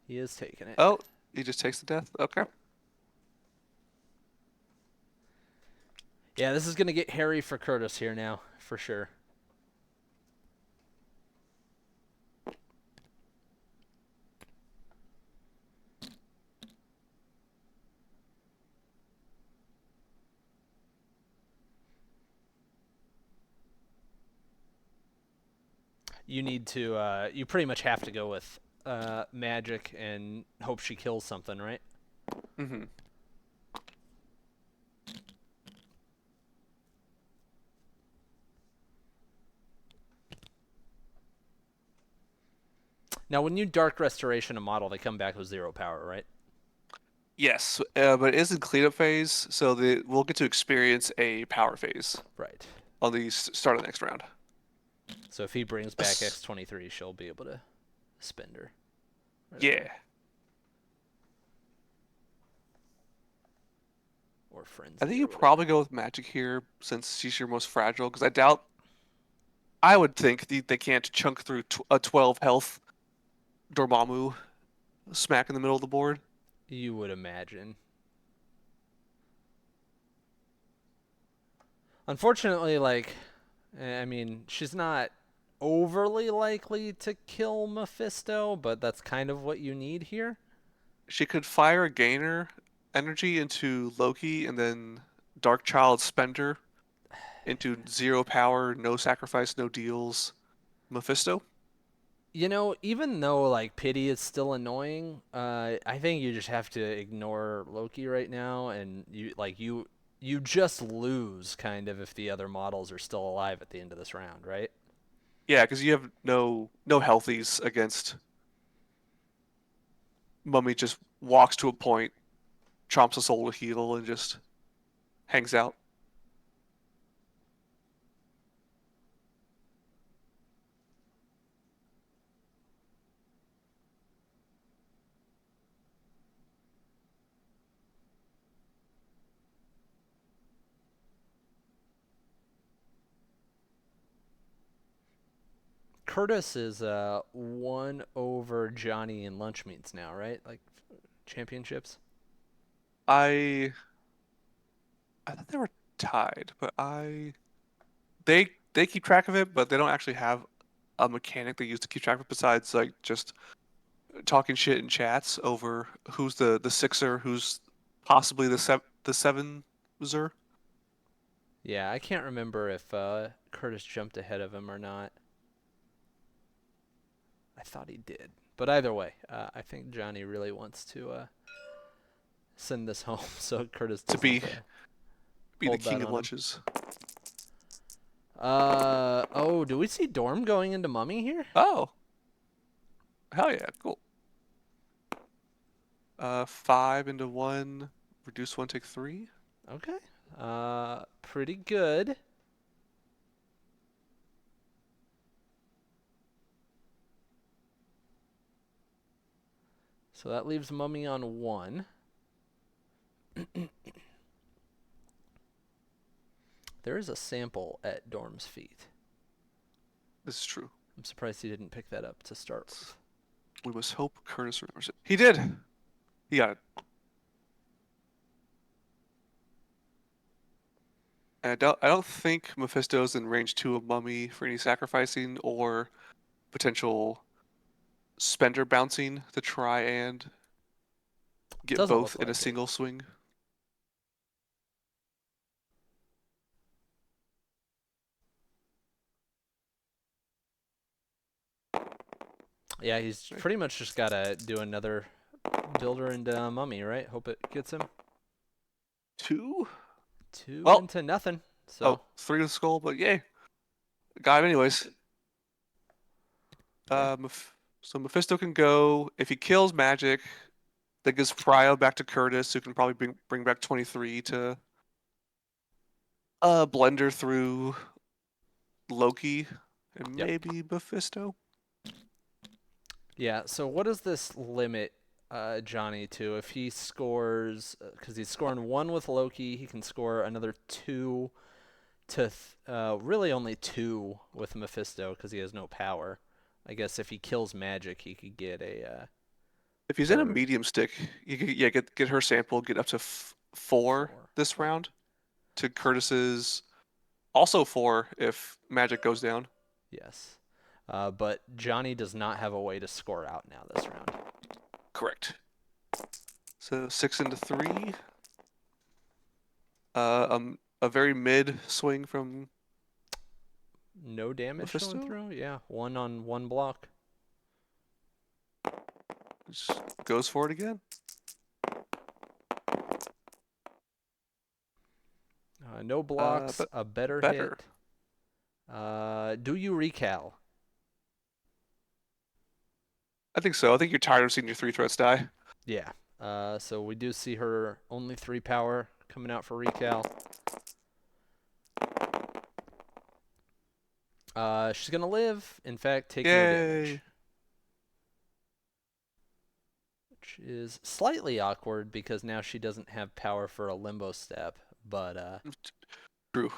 He is taking it. Oh, he just takes the death. Okay. Yeah, this is gonna get hairy for Kurtis here now, for sure. You need to. You pretty much have to go with magic and hope she kills something, right? Mm-hmm. Now, when you dark restoration a model, they come back with 0 power, right? Yes, but it is in cleanup phase, so we'll get to experience a power phase Right. on the start of the next round. So if he brings back X-23, she'll be able to spend her right Yeah, away. Or I think frenzy you or whatever. probably go with magic here since she's your most fragile, because I doubt. I would think they can't chunk through a 12 health Dormammu smack in the middle of the board. You would imagine. Unfortunately, like, I mean, she's not overly likely to kill Mephisto, but that's kind of what you need here. She could fire a gainer energy into Loki and then Dark Child Spender into 0 power, no sacrifice, no deals Mephisto. You know, even though like pity is still annoying, I think you just have to ignore Loki right now, and you just lose kind of if the other models are still alive at the end of this round, right? Yeah, because you have no healthies against Mummy. Just walks to a point, chomps a soul to heal, and just hangs out. Kurtis is 1 over Johnny in lunch meets now, right? Like championships. I I thought they were tied, but they keep track of it, but they don't actually have a mechanic they use to keep track of it besides like just talking shit in chats over who's the sixer, who's possibly the 7-zer. Yeah, I can't remember if Kurtis jumped ahead of him or not. I thought he did. But either way, I think Johnny really wants to send this home so Kurtis To doesn't be the hold that king of on him. lunches. Oh, do we see Dorm going into Mummy here? Oh, hell yeah, cool. 5 into 1, reduce 1, take 3. Okay. Pretty good. So that leaves Mummy on 1. There is a sample at Dorm's feet. This is true. I'm surprised he didn't pick that up to start with. We must hope Kurtis remembers it. He did. He got it. And I don't think Mephisto's in range 2 of Mummy for any sacrificing or potential spender bouncing to try and get Doesn't both look in a like it. single swing. Yeah, he's pretty much just got to do another builder into Mummy, right? Hope it gets him. 2? 2 Well, into nothing. oh, So 3 with skull, but yay. Got him anyways. yeah. So Mephisto can go. If he kills Magic, that gives Prio back to Kurtis, who can probably bring back 23 to blender through Loki and Yep. maybe Mephisto. Yeah, so what does this limit Johnny to? If he scores, because he's scoring 1 with Loki, he can score another 2 to, really only 2 with Mephisto because he has no power. I guess if he kills Magic, he could get a If he's in a 3rd. medium stick, you could get her sample, get up to 4 4. this Okay. round. To Kurtis's also 4 if Magic goes down. Yes. But Johnny does not have a way to score out now this round. Correct. So 6 into 3. A very mid swing from No damage going Mephisto. through? Yeah, 1 on 1 block. Just goes for it again. No blocks, But a better better. hit. Do you recal? I think so. I think you're tired of seeing your 3 threats die. Yeah. So we do see her only 3 power coming out for recal. She's gonna live. In fact, take no damage. Yay. Which is slightly awkward because now she doesn't have power for a limbo step, but True.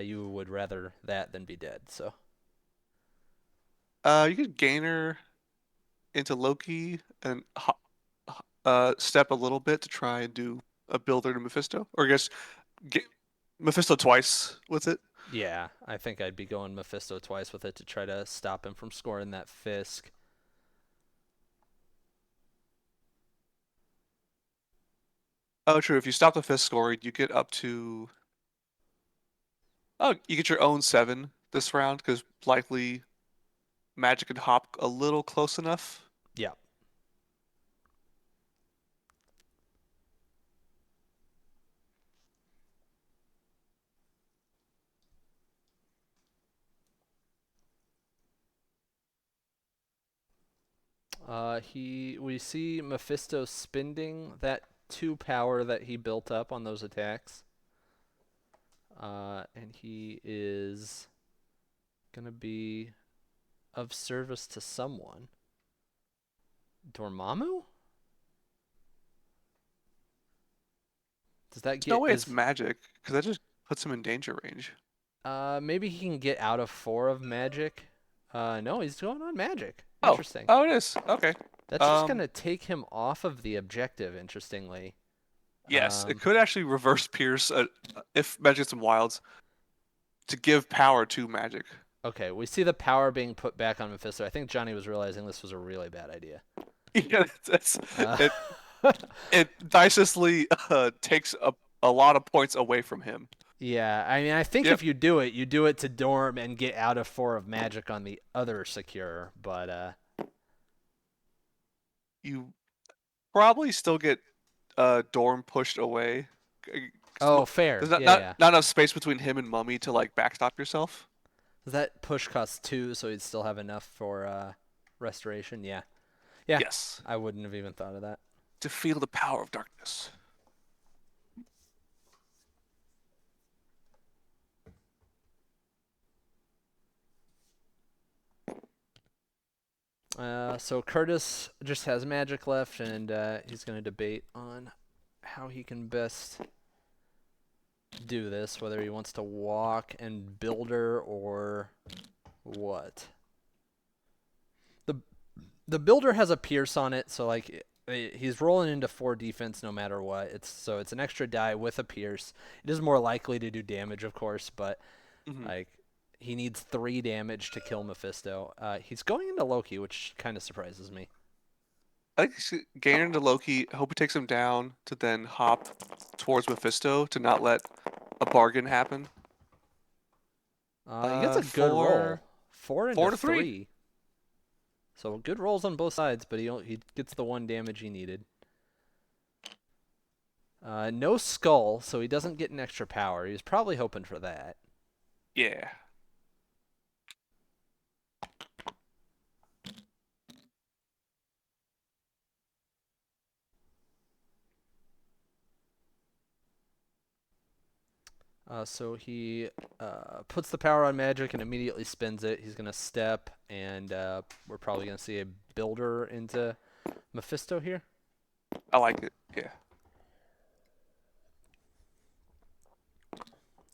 you would rather that than be dead, so. You could gain her into Loki and step a little bit to try and do a builder to Mephisto, or I guess get Mephisto twice with it. Yeah, I think I'd be going Mephisto twice with it to try to stop him from scoring that Fisk. Oh, true. If you stop the fist scoring, you get up to you get your own 7 this round because likely Magic and Hop a little close enough. Yeah. We see Mephisto spending that 2 power that he built up on those attacks. And he is gonna be of service to someone. Dormammu? Does that There's no get way it's is Magic because that just puts him in danger range. maybe he can get out of 4 of magic? No, he's going on magic. Oh, Interesting. oh, it is. Okay. That's just gonna take him off of the objective, interestingly. Yes, it could actually reverse Pierce if Magic gets some wilds to give power to Magic. Okay, we see the power being put back on Mephisto. I think Johnny was realizing this was a really bad idea. Yeah, that's Uh, it. it nicely takes a lot of points away from him. Yeah, I mean, I think Yep, if you do it to Dorm and get out of 4 of magic on the other secure, but you probably still get Dorm pushed away. 'Cause oh, there's fair. not, Yeah, not yeah. not enough space between him and Mummy to like backstop yourself. Does that push cost 2, so he'd still have enough for restoration? Yeah. Yeah. Yes, I wouldn't have even thought of that. to feel the power of darkness. So Kurtis just has magic left, and he's going to debate on how he can best do this, whether he wants to walk and builder or what. The the builder has a pierce on it, so like he's rolling into 4 defense no matter what. It's an extra die with a pierce. It is more likely to do damage, of course, but Hmm. like he needs 3 damage to kill Mephisto. He's going into Loki, which kind of surprises me. I think Gainer into Loki. Hope he takes him down to then hop towards Mephisto to not let a bargain happen. He gets a good roll, Four, 4 into 4 to 3. 3. So good rolls on both sides, but he gets the 1 damage he needed. No skull, so he doesn't get an extra power. He was probably hoping for that. Yeah. So he puts the power on magic and immediately spins it. He's gonna step, and we're probably gonna see a builder into Mephisto here. I like it. Yeah.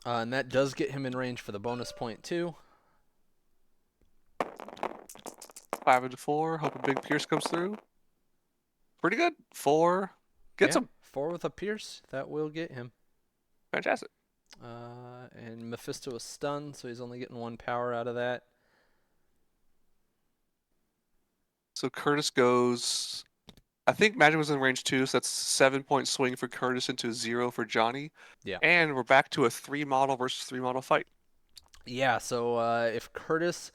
And that does get him in range for the bonus point too. 5 into 4. Hope a big Pierce comes through. Pretty good. 4. Gets Yeah, him. 4 with a pierce that will get him. Fantastic. And Mephisto is stunned, so he's only getting 1 power out of that. So Kurtis goes. I think Magic was in range 2, so that's 7 point swing for Kurtis into 0 for Johnny. Yeah. And we're back to a 3 model versus 3 model fight. Yeah, so if Kurtis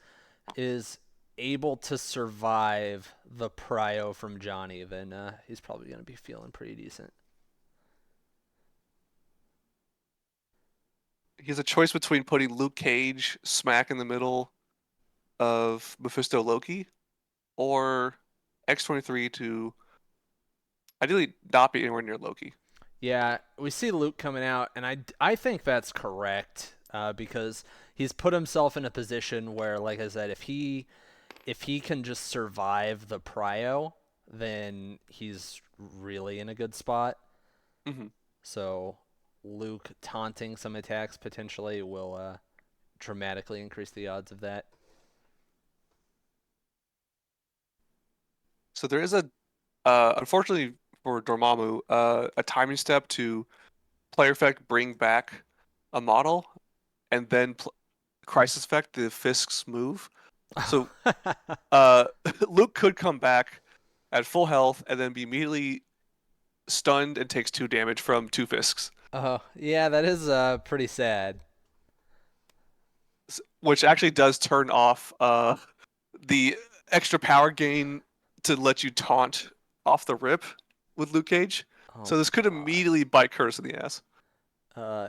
is able to survive the prio from Johnny, then he's probably going to be feeling pretty decent. He has a choice between putting Luke Cage smack in the middle of Mephisto Loki or X-23 to ideally not be anywhere near Loki. Yeah, we see Luke coming out, and I think that's correct because he's put himself in a position where, like I said, if he can just survive the prio, then he's really in a good spot. Hmm. So Luke taunting some attacks potentially will dramatically increase the odds of that. So there is unfortunately for Dormammu, a timing step to player effect bring back a model and then crisis effect the Fisk's move. So uh, Luke could come back at full health and then be immediately stunned and takes 2 damage from 2 Fisks, Oh, yeah, that is pretty sad. which actually does turn off the extra power gain to let you taunt off the rip with Luke Cage. Oh So this could god. immediately bite Curtis in the ass.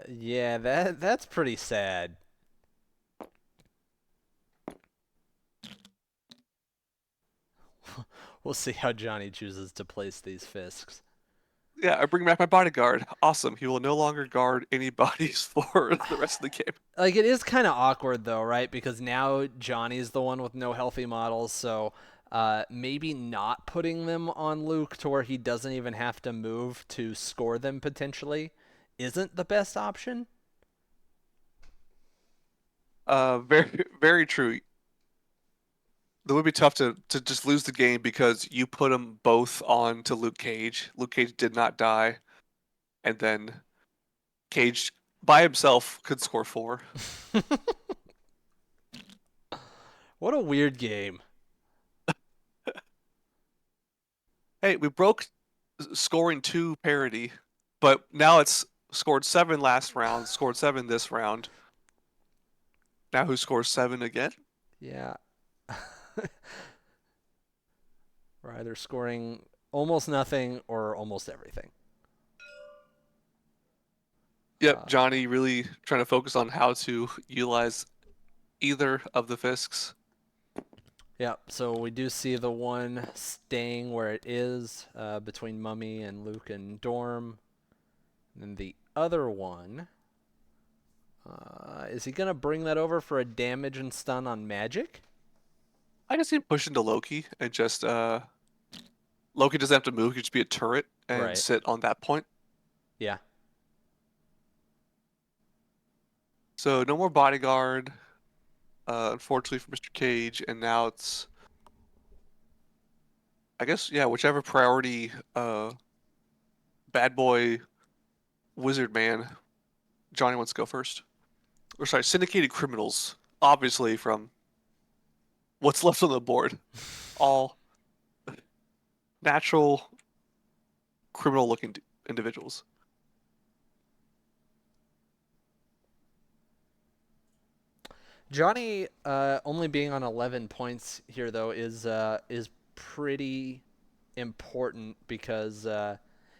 Yeah, that's pretty sad. We'll see how Johnny chooses to place these Fisks. Yeah, I bring back my bodyguard. Awesome. He will no longer guard any bodies for the rest of the game. Like it is kind of awkward though, right? Because now Johnny's the one with no healthy models, so maybe not putting them on Luke to where he doesn't even have to move to score them potentially isn't the best option. Very, very true. It would be tough to just lose the game because you put them both on to Luke Cage. Luke Cage did not die, and then Cage by himself could score 4. What a weird game. Hey, we broke scoring 2 parity, but now it's scored 7 last round, scored 7 this round. Now who scores 7 again? Yeah. We're either scoring almost nothing or almost everything. Yep, Uh, Johnny really trying to focus on how to utilize either of the Fisks. yeah, so we do see the one staying where it is between Mummy and Luke and Dorm. And then the other one, is he going to bring that over for a damage and stun on Magic? I can see him push into Loki and just Loki doesn't have to move, he could just be a turret and Right. sit on that point. Yeah. So no more bodyguard, unfortunately for Mr. Cage, and now it's I guess yeah, whichever priority bad boy wizard man Johnny wants to go first. Or sorry, syndicated criminals, obviously from what's left on the board. All natural criminal looking individuals. Johnny only being on 11 points here though is pretty important because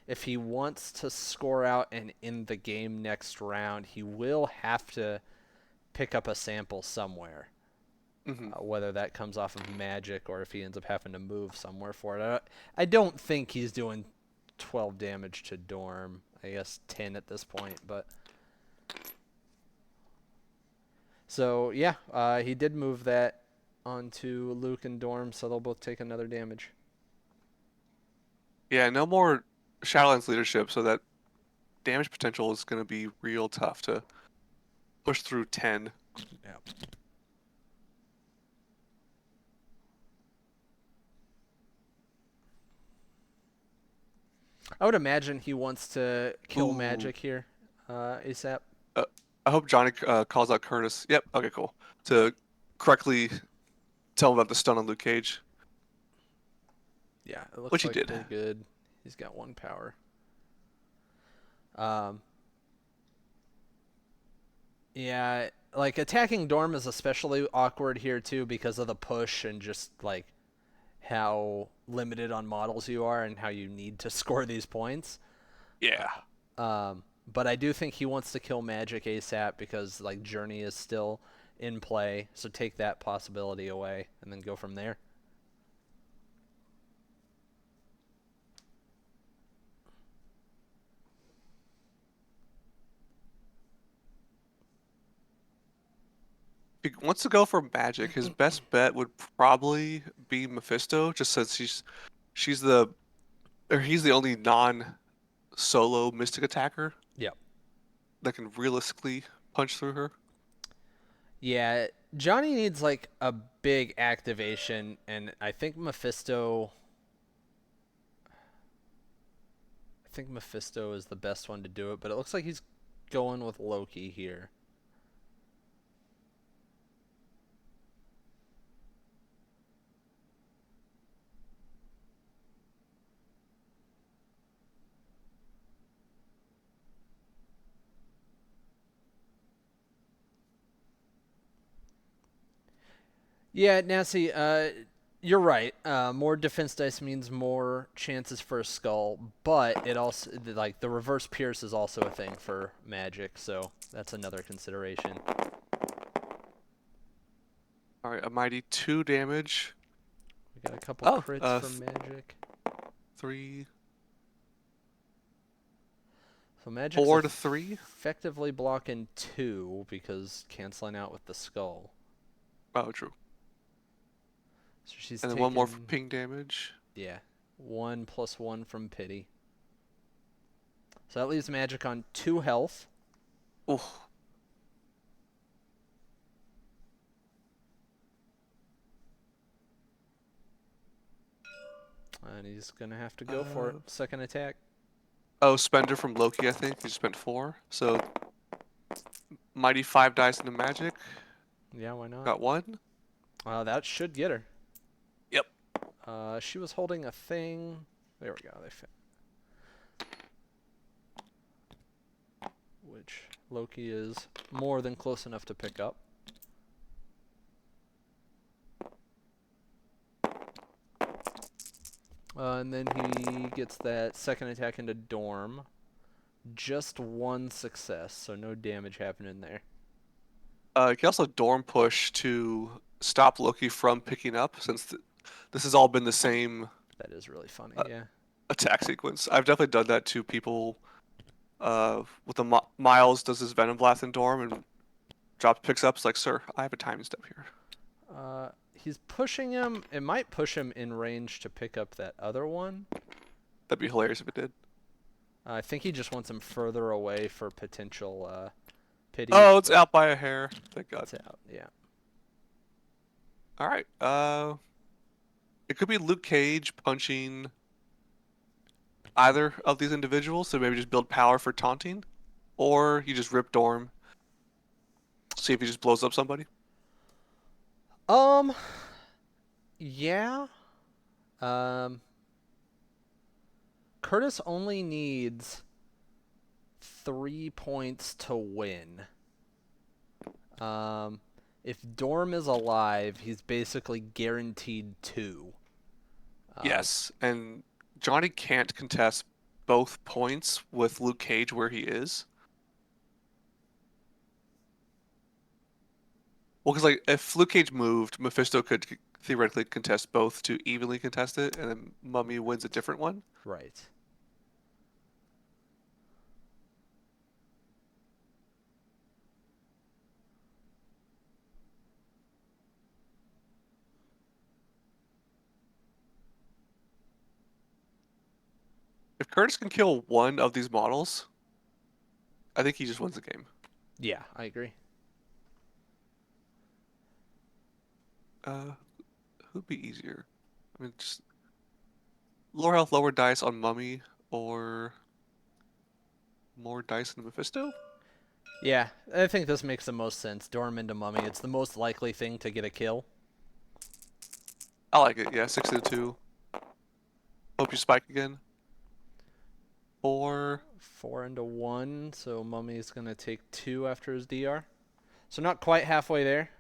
if he wants to score out and in the game next round, he will have to pick up a sample somewhere. Hmm. Whether that comes off of Magic or if he ends up having to move somewhere for it. I don't think he's doing 12 damage to Dorm. I guess 10 at this point, but so yeah, he did move that onto Luke and Dorm, so they'll both take another damage. Yeah, no more Shadowlands leadership, so that damage potential is going to be real tough to push through 10. Yeah. I would imagine he wants to kill Ooh. Magic here, ASAP. Uh, I hope Johnny calls out Kurtis. Yep, okay, cool. To correctly tell him about the stun on Luke Cage, Yeah, it looks which he like did. we're good. He's got 1 power. Um, yeah, like attacking Dorm is especially awkward here too because of the push and just like how limited on models you are and how you need to score these points. Yeah. But I do think he wants to kill Magic ASAP because like Journey is still in play, so take that possibility away and then go from there. If he wants to go for magic, his best bet would probably be Mephisto, just since she's the or he's the only non-solo mystic attacker Yep. that can realistically punch through her. Yeah, Johnny needs like a big activation, and I think Mephisto. I think Mephisto is the best one to do it, but it looks like he's going with Loki here. Yeah, Nancy, you're right. More defense dice means more chances for a skull, but it also like the reverse pierce is also a thing for Magic, so that's another consideration. All right, a mighty 2 damage. We got a couple Oh, crits from Magic. 3, So Magic's 4 to 3. effectively blocking 2 because canceling out with the skull. Oh, true. So she's And then one more for taking, ping damage. yeah, 1+1 from Pity. So that leaves Magic on 2 health. Oh, And he's going to have to go for it. Second attack. oh, spender from Loki, I think. He just spent 4. So mighty 5 dice into magic. Yeah, why not? Got 1. That should get her. Yep. She was holding a thing. There we go. They fit. which Loki is more than close enough to pick up. And then he gets that second attack into Dorm. Just one success, so no damage happening there. You can also dorm push to stop Loki from picking up, since this has all been the same That is really funny, uh, yeah. attack sequence. I've definitely done that to people. With the Miles does his Venom Blast in dorm and picks up. It's like, sir, I have a timing step here. He's pushing him. It might push him in range to pick up that other one. That'd be hilarious if it did. I think he just wants him further away for potential pity. Oh, it's out by a hair. Thank God. It's out, yeah. All right. It could be Luke Cage punching either of these individuals, so maybe just build power for taunting, or you just rip Dorm, see if he just blows up somebody. Um, yeah. Um, Kurtis only needs 3 points to win. If Dorm is alive, he's basically guaranteed 2. Yes, and Johnny can't contest both points with Luke Cage where he is. Well, because like if Luke Cage moved, Mephisto could theoretically contest both to evenly contest it, and then Mummy wins a different one. Right. If Curtis can kill one of these models, I think he just wins the game. Yeah, I agree. Uh, who'd be easier? I mean, just lower health, lower dice on Mummy, or more dice in Mephisto? Yeah, I think this makes the most sense. Dorm into Mummy. It's the most likely thing to get a kill. I like it. Yeah, 6-2. Hope you spike again. 4. 4 into 1, so Mummy's going to take 2 after his DR. So not quite halfway there.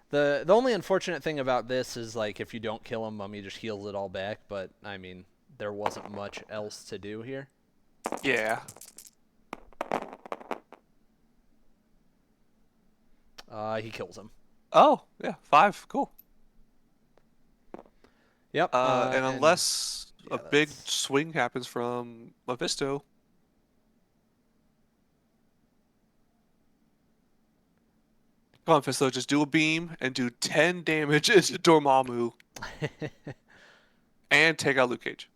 The only unfortunate thing about this is, like, if you don't kill him, Mummy just heals it all back, but, I mean, there wasn't much else to do here. Yeah. He kills him. Oh, yeah, 5. Cool. Yep. And unless yeah, a big swing happens from Mephisto. Come on, Mephisto, just do a beam and do 10 damage into Dormammu and take out Luke Cage.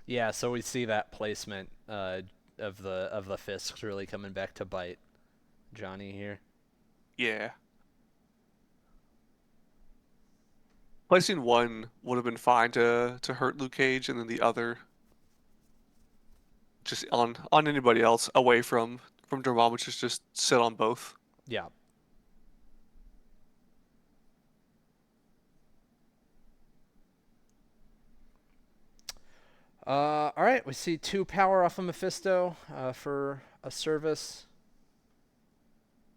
Yeah, so we see that placement of the fists really coming back to bite Johnny here. Yeah. Placing one would have been fine to hurt Luke Cage, and then the other just on anybody else away from Dormammu, which is just sit on both. Yeah. All right, we see 2 power off of Mephisto for a service.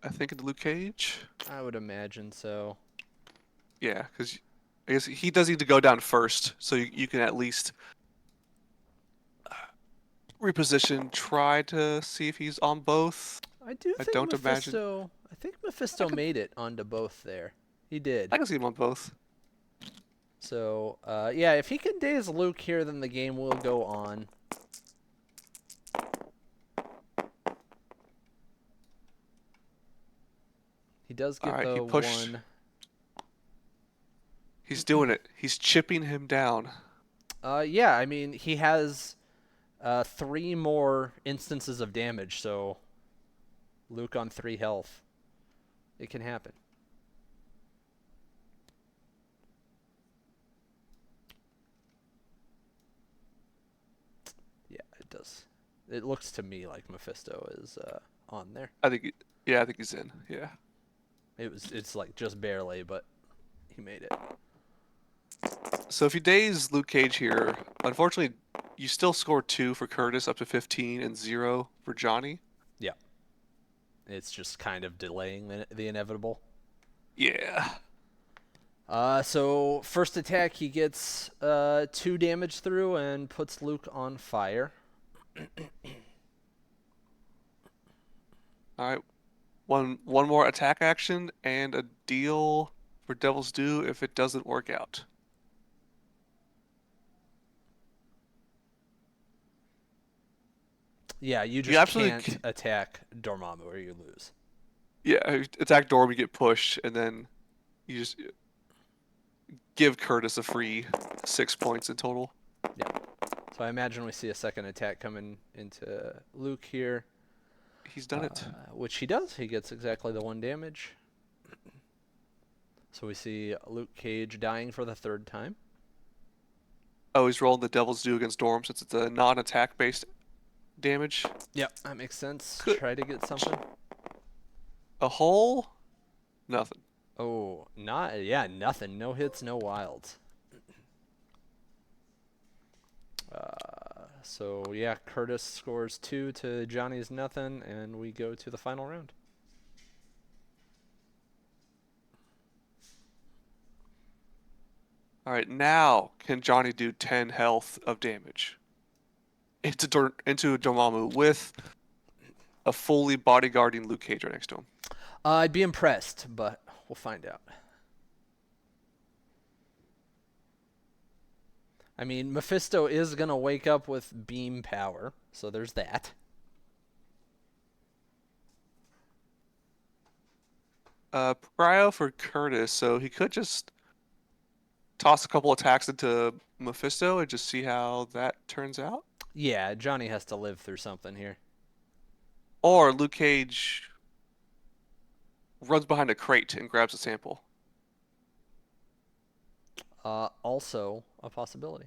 I think into Luke Cage. I would imagine so. Yeah, because I guess he does need to go down first, so you can at least reposition, try to see if he's on both. I do think don't Mephisto. imagine. I think Mephisto made it onto both there. He did. I can see him on both. So, yeah, if he can daze Luke here, then the game will go on. He does get Alright, the he pushed. one. He's doing it. He's chipping him down. Yeah, I mean, he has 3 more instances of damage, so Luke on 3 health. It can happen. Yeah, it does. It looks to me like Mephisto is on there. I think, yeah, I think he's in. Yeah. It's like just barely, but he made it. So if you daze Luke Cage here, unfortunately, you still score 2 for Kurtis, up to 15, and 0 for Johnny. Yeah, it's just kind of delaying the inevitable. Yeah. So first attack, he gets 2 damage through and puts Luke on fire. All right. One more attack action and a deal for Devil's Due if it doesn't work out. Yeah, you You just absolutely, can't attack Dormammu or you lose. yeah, attack Dorm, you get pushed, and then you just give Kurtis a free 6 points in total. Yeah. So I imagine we see a second attack coming into Luke here, He's done it. which he does. He gets exactly the 1 damage. So we see Luke Cage dying for the 3rd time. Oh, he's rolling the Devil's Due against Dorm since it's a non-attack based damage. Yep, that makes sense. Could Try to get something. a hole? Nothing. Oh, nothing. No hits, no wilds. So yeah, Kurtis scores 2 to Johnny's nothing, and we go to the final round. All right, now can Johnny do 10 health of damage into Dormammu with a fully bodyguarding Luke Cage right next to him? I'd be impressed, but we'll find out. I mean, Mephisto is gonna wake up with beam power, so there's that. Prio for Kurtis, so he could just toss a couple attacks into Mephisto and just see how that turns out. Yeah, Johnny has to live through something here. Or Luke Cage runs behind a crate and grabs a sample. Also a possibility.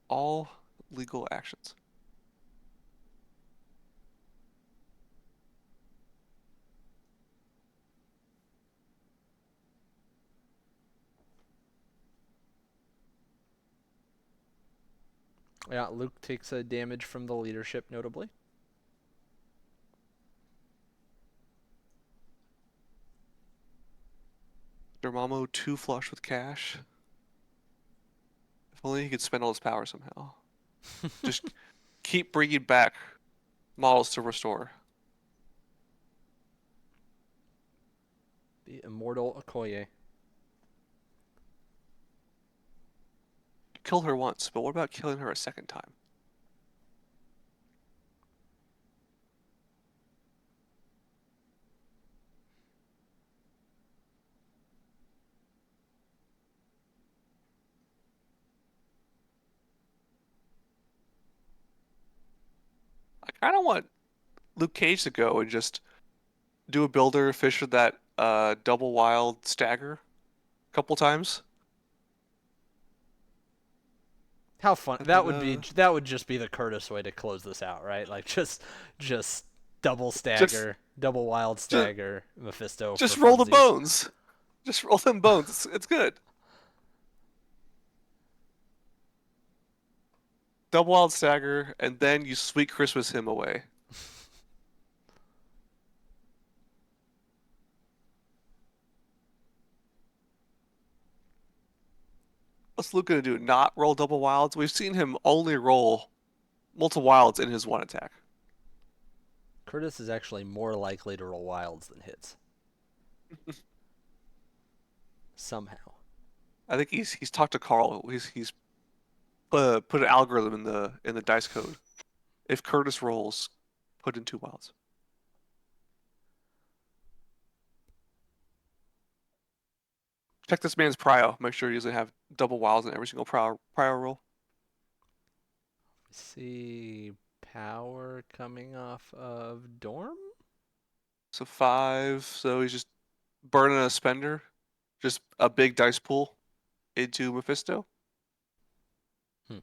All legal actions. Yeah, Luke takes a damage from the leadership, notably. Dormammu 2 flush with cash. If only he could spend all his power somehow. Just keep bringing back models to restore. The immortal Okoye. Killed her once, but what about killing her a second time? I kind of want Luke Cage to go and just do a builder, fish for that double wild stagger a couple times. How fun And that then would be! That would just be the Kurtis way to close this out, right? Like just double just stagger, double wild just stagger, Mephisto for just roll the funsies. bones. Just roll them bones. It's good. Double wild stagger, and then you sweet Christmas him away. What's Luke gonna do? Not roll double wilds? We've seen him only roll multiple wilds in his one attack. Kurtis is actually more likely to roll wilds than hits. Somehow. I think he's talked to Carl. He's put an algorithm in the dice code. If Kurtis rolls, put in 2 wilds. Check this man's prio. Make sure he doesn't have double wilds in every single prio roll. See power coming off of Dorm? So 5. So he's just burning a spender, just a big dice pool into Mephisto. Hmm.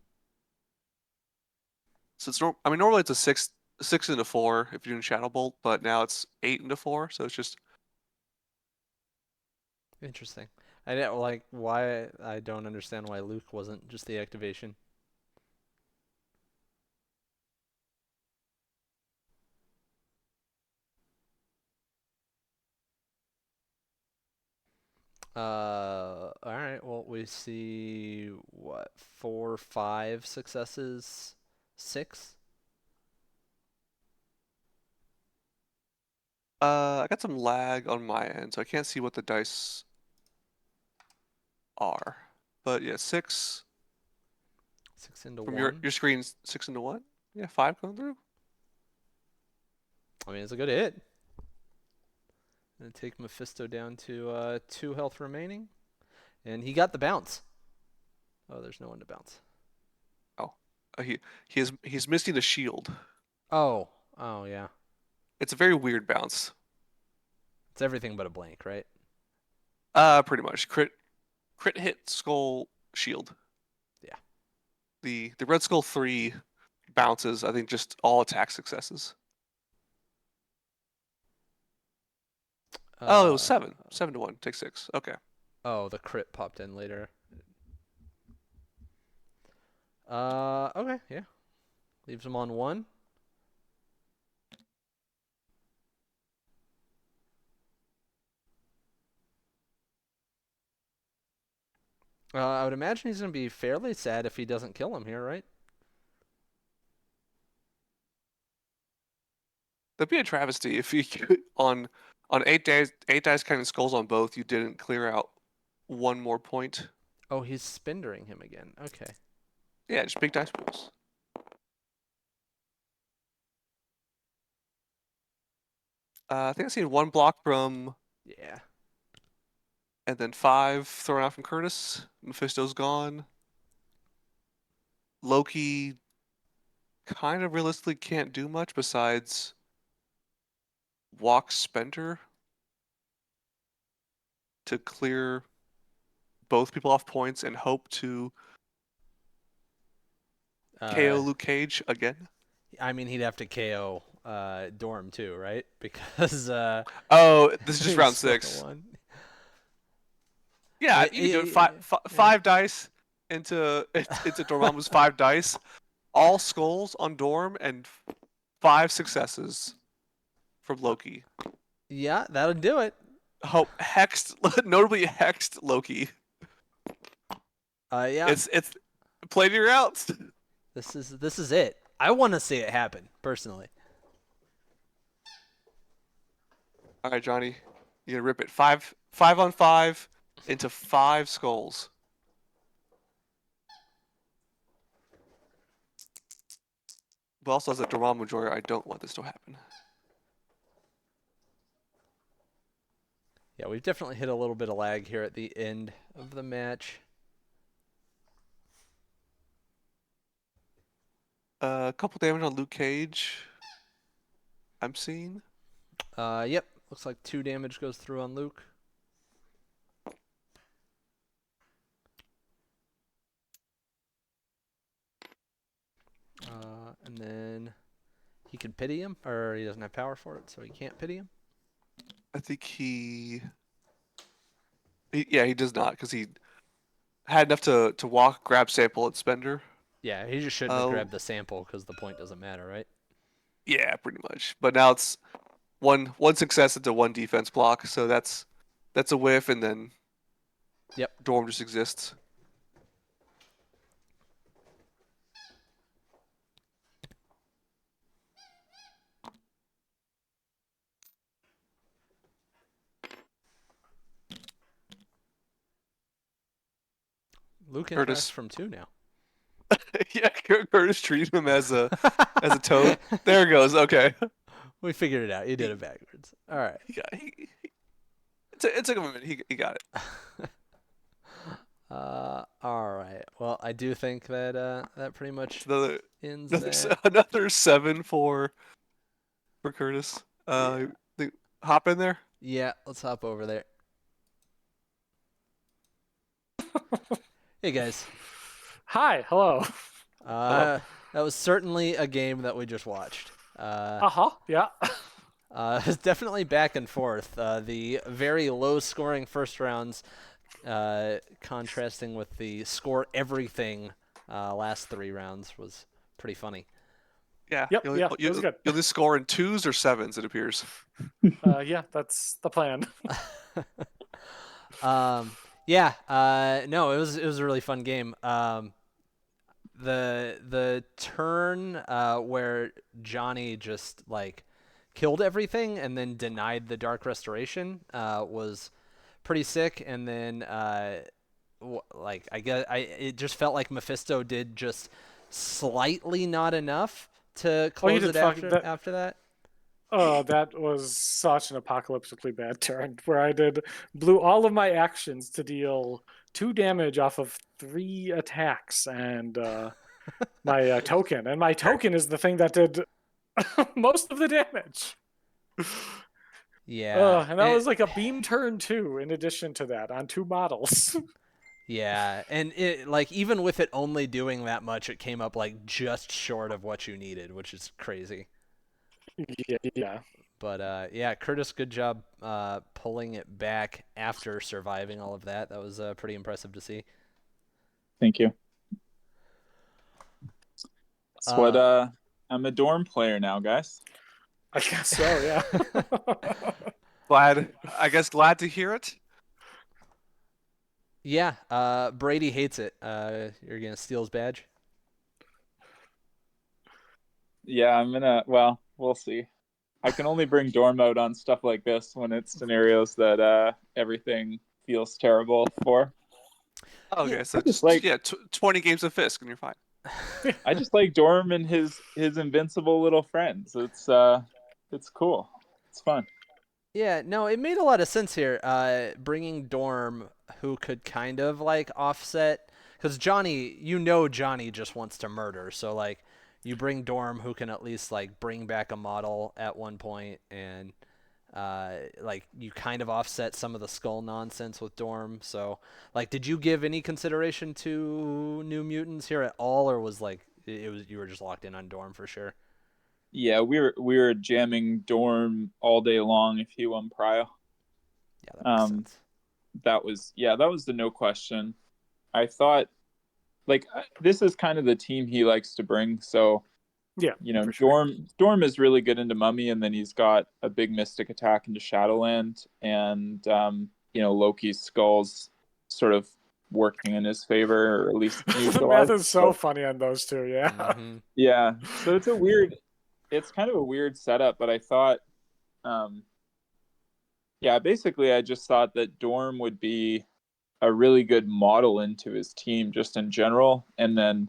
So it's I mean normally it's a 6 into 4 if you're doing Shadow Bolt, but now it's 8 into 4. So it's just Interesting. I don't like why I don't understand why Luke wasn't just the activation. All right. Well, we see what 4, 5 successes, 6. I got some lag on my end, so I can't see what the dice are. But yeah, 6 6 into from 1. your screen's 6 into 1. Yeah, 5 going through. I mean, it's a good hit. Gonna take Mephisto down to 2 health remaining, and he got the bounce. Oh, there's no one to bounce. Oh, he's missing a shield. Oh, oh yeah. It's a very weird bounce. It's everything but a blank, right? Pretty much crit hit skull shield. Yeah. The Red Skull 3 bounces, I think just all attack successes. Oh, it was Uh, 7. 7 to 1. Take 6. Okay. oh, the crit popped in later. Okay, yeah. Leaves him on 1. I would imagine he's gonna be fairly sad if he doesn't kill him here, right? That'd be a travesty if you could, on 8 dice kind of skulls on both, you didn't clear out one more point. Oh, he's spindering him again. Okay. Yeah, just big dice pools. I think I seen one block from, Yeah. and then 5 thrown out from Kurtis. Mephisto's gone. Loki kind of realistically can't do much besides walk Spender to clear both people off points and hope to KO Uh, Luke Cage again. I mean, he'd have to KO Dorm too, right? Because Oh, this is just he's round spent the 6. one. Yeah, But you can do it. Five, yeah. 5 dice into Dormammu's 5 dice. All skulls on Dorm and 5 successes from Loki. Yeah, that'll do it. Hope hexed, notably hexed Loki. Yeah, It's played your routes. this is it. I want to see it happen personally. All right, Johnny, you gonna rip it 5 on 5 into 5 skulls. But also as a Dormammu enjoyer, I don't want this to happen. Yeah, we've definitely hit a little bit of lag here at the end of the match. A couple damage on Luke Cage. I'm seeing. Yep. Looks like 2 damage goes through on Luke. And then he can pity him, or he doesn't have power for it, so he can't pity him. I think yeah, he does not because he had enough to walk, grab sample, and spender. Yeah, he just shouldn't have Oh, grabbed the sample because the point doesn't matter, right? yeah, pretty much. But now it's one success into one defense block, so that's a whiff, and then Yep. Dorm just exists. Luke interacts Curtis, from 2 now. yeah, Curtis treated him as a toad. There it goes. Okay, We figured it out. You did he, it backwards. All right. it took him a minute. He got it. All right. Well, I do think that that pretty much So ends that. another 7 for Curtis. Yeah. Hop in there. Yeah. Let's hop over there. Hey guys. Hi, hello. Hello. That was certainly a game that we just watched. Uh-huh, yeah. It's definitely back and forth. The very low-scoring first rounds, contrasting with the score everything last 3 rounds, was pretty funny. Yeah, Yep, yeah, it was good. you'll just score in 2s or 7s, it appears. Yeah, that's the plan. Yeah. No, it was a really fun game. The turn where Johnny just like killed everything and then denied the Dark Restoration was pretty sick. And then like I guess it just felt like Mephisto did just slightly not enough to Oh, he close did it fuck after that. after that. Oh, that was such an apocalyptically bad turn where I blew all of my actions to deal 2 damage off of 3 attacks and my token. And my token is the thing that did most of the damage. Yeah. And that was like a beam turn too, in addition to that, on 2 models. Yeah, and it like even with it only doing that much, it came up like just short of what you needed, which is crazy. Yeah. But yeah, Kurtis, good job pulling it back after surviving all of that. That was pretty impressive to see. Thank you. That's what I'm a Dorm player now, guys. I guess so, yeah. Glad to hear it. Yeah, Brady hates it. You're gonna steal his badge? Yeah, I'm gonna. Well, we'll see. I can only bring Dorm out on stuff like this when it's scenarios that everything feels terrible for. Okay, Yeah. so Just like 20 games of Fisk and you're fine. I just like Dorm and his invincible little friends. It's cool. It's fun. Yeah, no, it made a lot of sense here. Bringing Dorm, who could kind of like offset, because Johnny just wants to murder. So like, you bring Dorm, who can at least like bring back a model at one point, and like you kind of offset some of the skull nonsense with Dorm. So like, did you give any consideration to New Mutants here at all, or was like it was you were just locked in on Dorm for sure? Yeah, we were jamming Dorm all day long if he won Prio. Yeah, that makes sense. That was the no question. I thought like this is kind of the team he likes to bring. So Yeah, sure. Dorm is really good into Mummy, and then he's got a big Mystic attack into Shadowland, and Loki's skulls sort of working in his favor, or at least the math is so funny on those two. Yeah. Mm-hmm. Yeah. So it's kind of a weird setup, but I thought, basically I just thought that Dorm would be a really good model into his team just in general. And then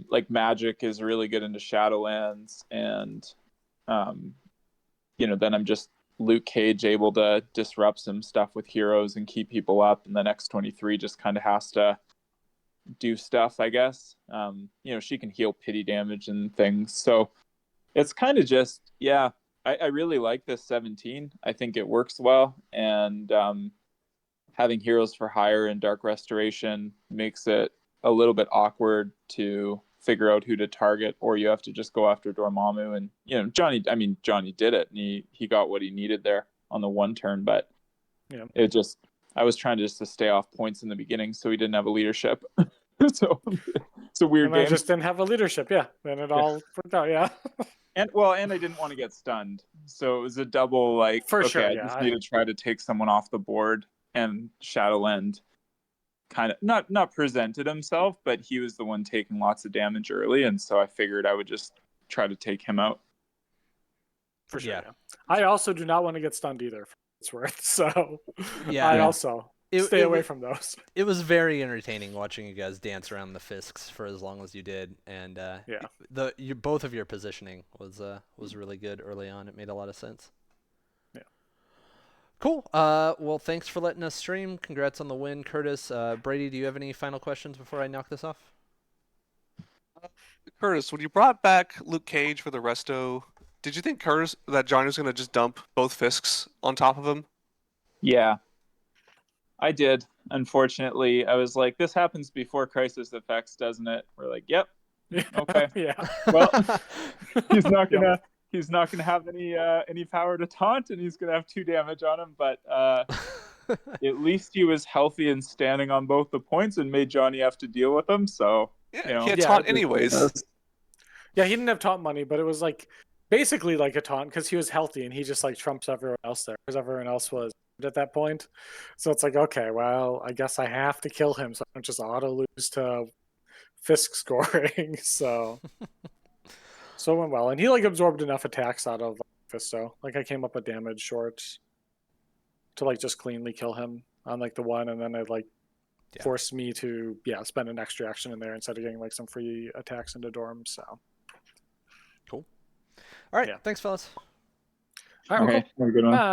like Magic is really good into Shadowlands, and then I'm just Luke Cage able to disrupt some stuff with heroes and keep people up, and then X-23 just kind of has to do stuff, I guess. She can heal pity damage and things. So it's kind of just, I really like this 17. I think it works well, and having Heroes for Hire and Dark Restoration makes it a little bit awkward to figure out who to target, or you have to just go after Dormammu. And Johnny did it, and he got what he needed there on the one turn, but I was trying just to stay off points in the beginning so he didn't have a leadership. So it's a weird and game. I just didn't have a leadership, then it all worked out, yeah. And I didn't want to get stunned, so it was a double like. For okay, sure, I just need to try to take someone off the board, and Shadowland kind of not presented himself, but he was the one taking lots of damage early, and so I figured I would just try to take him out. For sure. Yeah. I also do not want to get stunned either, for what it's worth. So I also stay away from those. It was very entertaining watching you guys dance around the Fisks for as long as you did, and both of your positioning was really good early on. It made a lot of sense. Yeah. Cool. Well, thanks for letting us stream. Congrats on the win, Kurtis. Brady, do you have any final questions before I knock this off? Kurtis, when you brought back Luke Cage for the resto, did you think that Johnny was going to just dump both Fisks on top of him? Yeah, I did. Unfortunately, I was like, this happens before Crisis Effects, doesn't it? We're like, yep. Okay. Yeah. Well, he's not he's not going to have any power to taunt, and he's going to have 2 damage on him. But at least he was healthy and standing on both the points, and made Johnny have to deal with him. So Yeah, he had Yeah, taunt anyways. Yeah, he didn't have taunt money, but it was like basically like a taunt because he was healthy and he just like trumps everyone else there because everyone else was at that point. So it's like, okay, well, I guess I have to kill him so I don't just auto lose to Fisk scoring. So it went well, and he like absorbed enough attacks out of Fisto. Like I came up a damage short to like just cleanly kill him on like the one, and then it like forced me to spend an extra action in there instead of getting like some free attacks into Dorm. So. Cool. All right. Yeah. Thanks, fellas. All right, Okay, have a good one. Bye.